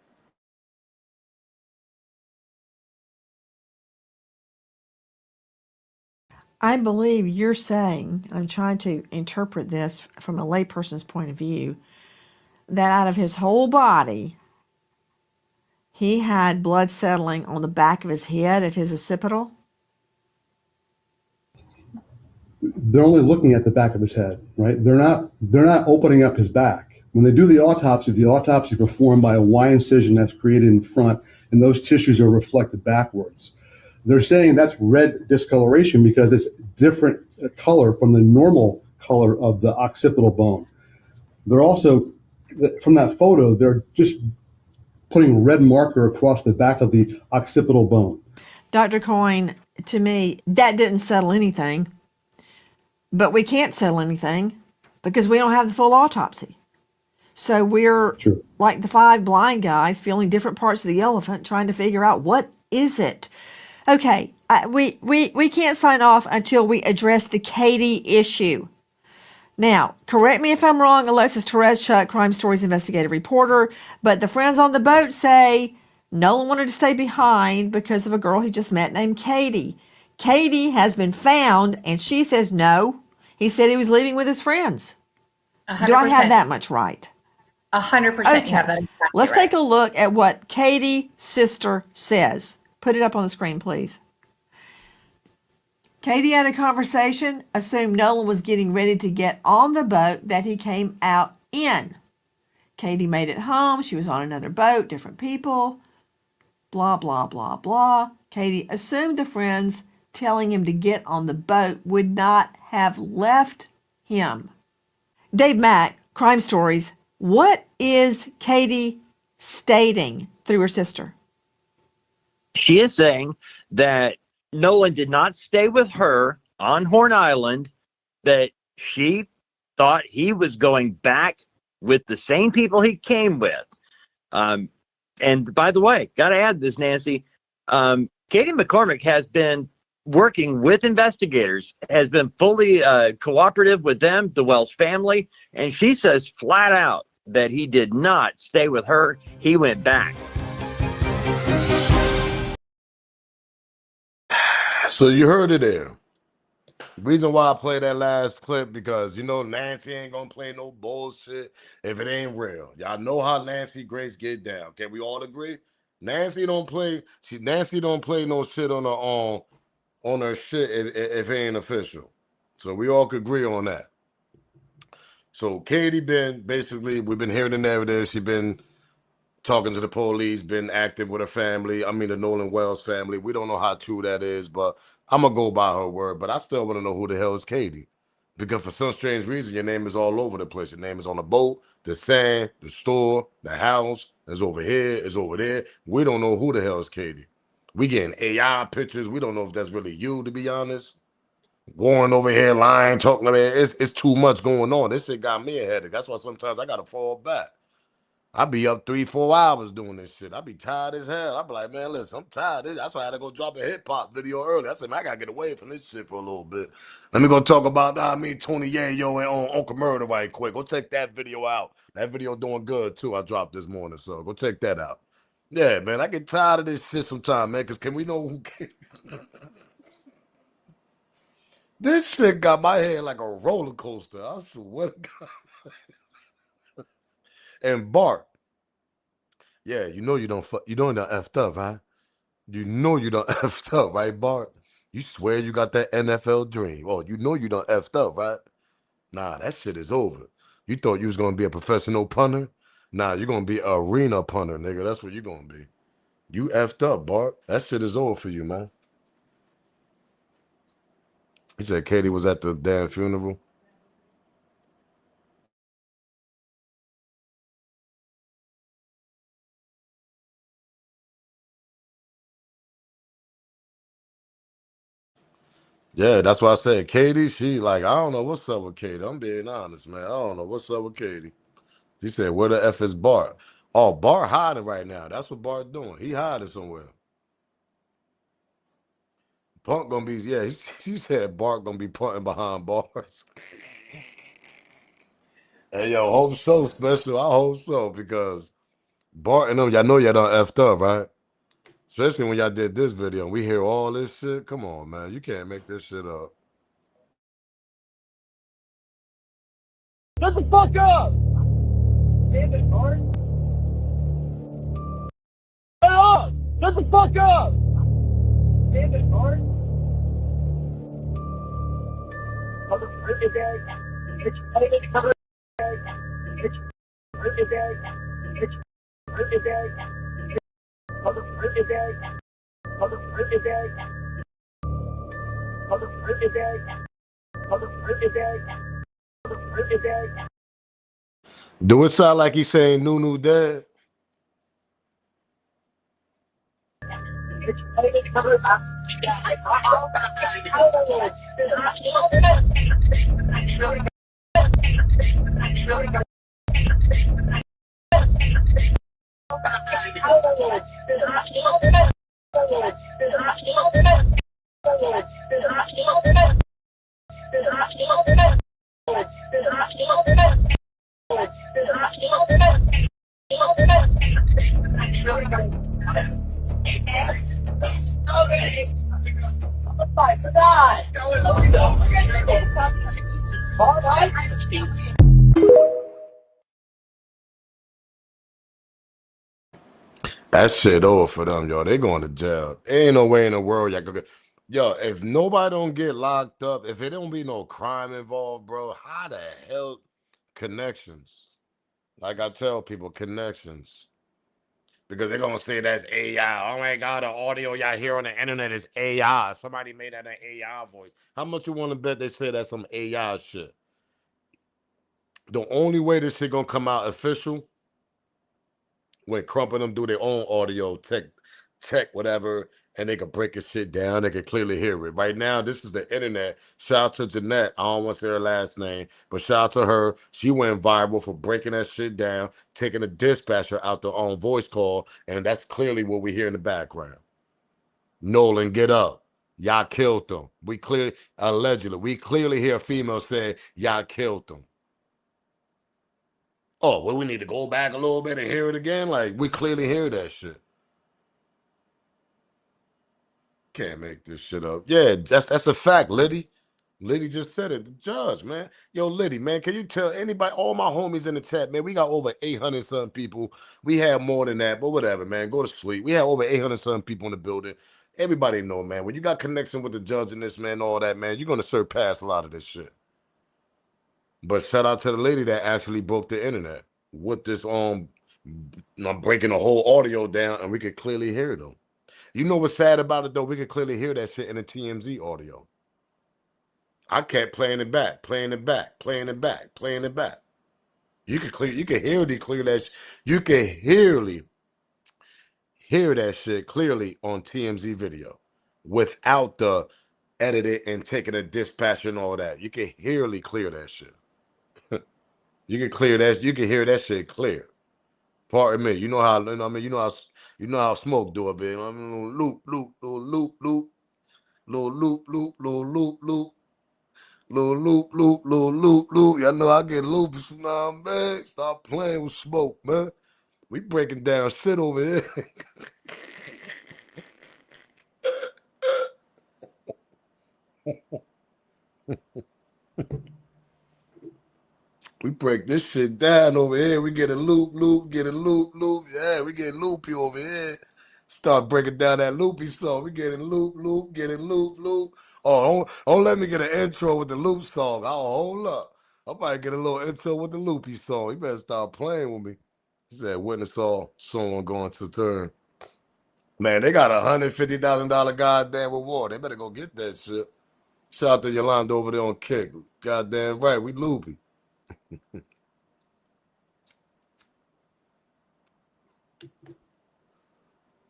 I believe you're saying, I'm trying to interpret this from a layperson's point of view, that out of his whole body, he had blood settling on the back of his head at his occipital. They're only looking at the back of his head, right? They're not opening up his back. When they do the autopsy is performed by a Y incision that's created in front, and those tissues are reflected backwards. They're saying that's red discoloration because it's different color from the normal color of the occipital bone. They're also, from that photo, they're just putting red marker across the back of the occipital bone. Dr. Coyne, to me, that didn't settle anything. But we can't settle anything because we don't have the full autopsy. So we're like the five blind guys feeling different parts of the elephant, trying to figure out what is it. Okay, we can't sign off until we address the Katie issue. Now, correct me if I'm wrong, Alexis Tereszchuk, Crime Stories investigative reporter, but the friends on the boat say Nolan wanted to stay behind because of a girl he just met named Katie. Katie has been found, and she says no. He said he was leaving with his friends. 100%. Do I have that much right? 100%. Okay. You have that exactly Let's right. take a look at what Katie's sister says. Put it up on the screen, please. Katie had a conversation, assumed Nolan was getting ready to get on the boat that he came out in. Katie made it home. She was on another boat, different people. Blah, blah, blah, blah. Katie, assumed the friends telling him to get on the boat would not have left him. Dave Mack, Crime Stories. What is Katie stating through her sister? She is saying that Nolan did not stay with her on Horn Island, that she thought he was going back with the same people he came with. And by the way, got to add this, Nancy. Katie McCormick has been working with investigators, has been fully cooperative with them, the Wells family, and she says flat out that he did not stay with her. He went back. So you heard it there. Reason why I play that last clip, because you know Nancy ain't gonna play no bullshit if it ain't real. Y'all know how Nancy Grace get down. Can we all agree? Nancy don't play. Nancy don't play no shit on her on her shit if it ain't official. So we all could agree on that. So Katie been basically, we've been hearing the narrative. She been talking to the police, been active with her family. I mean, the Nolan Wells family. We don't know how true that is, but I'm going to go by her word. But I still want to know who the hell is Katie. Because for some strange reason, your name is all over the place. Your name is on the boat, the sand, the store, the house. It's over here, it's over there. We don't know who the hell is Katie. We getting AI pictures. We don't know if that's really you, to be honest. Warren over here lying, talking about it. It's too much going on. This shit got me a headache. That's why sometimes I got to fall back. I be up 3-4 hours doing this shit. I be tired as hell. I be like, man, listen, I'm tired. That's why I had to go drop a hip hop video early. I said, man, I gotta get away from this shit for a little bit. Let me go talk about Tony Yayo and Uncle Murder right quick. Go check that video out. That video doing good too. I dropped this morning, so go check that out. Yeah, man, I get tired of this shit sometimes, man. Cause can we know who? This shit got my head like a roller coaster. I swear to God. And Bart, yeah, you know you don't effed up, right? You know you done effed up, right, Bart? You swear you got that NFL dream. Oh, you know you done effed up, right? Nah, that shit is over. You thought you was gonna be a professional punter? Nah, you're gonna be an arena punter, nigga. That's what you're gonna be. You effed up, Bart. That shit is over for you, man. He said Katie was at the damn funeral. Yeah, that's why I said Katie. She like, I don't know what's up with Katie. I'm being honest, man. I don't know what's up with Katie. He said, where the F is Bart? Oh, Bart hiding right now. That's what Bart doing. He hiding somewhere. Punk gonna be, yeah, he said Bart gonna be punting behind bars. Hey, yo, hope so, special. I hope so, because Bart and them, y'all know y'all done effed up, right? Especially when y'all did this video and we hear all this shit. Come on, man. You can't make this shit up. Shut the fuck up! Damn it, Bart. Shut up! Shut the fuck up! Damn it, Bart. Do it sound like he's saying Nunu dead? That shit over for them, yo. They going to jail. Ain't no way in the world y'all could get. Yo, if nobody don't get locked up, if it don't be no crime involved, bro, how the hell connections? Like I tell people, connections. because they're gonna say that's AI. Oh my God, the audio y'all hear on the internet is AI. Somebody made that an AI voice. How much you want to bet they say that's some AI shit? The only way this shit gonna come out official when Crump and them do their own audio tech whatever, and they can break this shit down. They can clearly hear it. Right now, this is the internet. Shout out to Jeanette. I don't want to say her last name, but shout out to her. She went viral for breaking that shit down, taking a dispatcher out their own voice call, and that's clearly what we hear in the background. Nolan, get up. Y'all killed them. We clearly hear a female say, y'all killed them. Oh, well, we need to go back a little bit and hear it again? Like, we clearly hear that shit. Can't make this shit up. Yeah, that's a fact, Liddy. Liddy just said it. The judge, man. Yo, Liddy, man, can you tell anybody, all my homies in the chat, man, we got over 800 some people. We have more than that, but whatever, man. Go to sleep. We have over 800 some people in the building. Everybody know, man, when you got connection with the judge and this, man, all that, man, you're going to surpass a lot of this shit. But shout out to the lady that actually broke the internet with this breaking the whole audio down, and we could clearly hear them. You know what's sad about it though? We could clearly hear that shit in the TMZ audio. I kept playing it back, playing it back, playing it back, playing it back. You could hear that. You could hear that shit clearly on TMZ video, without the edited and taking a dispatch and all that. You can clear that shit. You can clear that. You can hear that shit clear. Pardon me. You know how. I mean, you know how smoke do it, man. I mean, little loop, loop, little loop, loop, little loop, loop, little loop, loop. Little loop, loop, little loop, loop. Y'all know I get loops now, man. Stop playing with smoke, man. We breaking down shit over here. We break this shit down over here. We get a loop, loop, get a loop, loop. Yeah, we get loopy over here. Start breaking down that loopy song. We getting loop, loop, getting loop, loop. Oh, don't let me get an intro with the loop song. Oh, hold up. I might get a little intro with the loopy song. You better stop playing with me. He said, witness all, someone going to turn. Man, they got $150,000 goddamn reward. They better go get that shit. Shout out to Yolanda over there on Kick. Goddamn right, we loopy.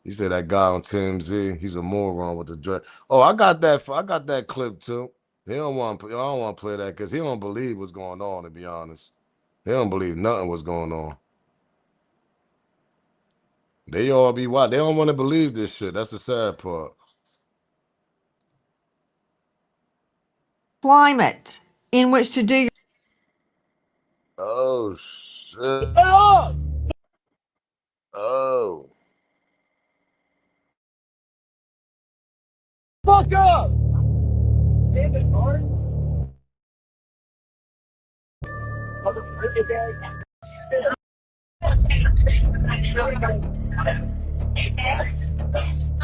He said that guy on TMZ, he's a moron with the dress. Oh, I got that clip too. I don't want to play that because he don't believe what's going on, to be honest. He don't believe nothing what's going on. They all be wild. They don't want to believe this shit. That's the sad part. Climate in which to do. Oh, shit. Oh. Fuck up! Damn it, Mark.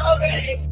Okay.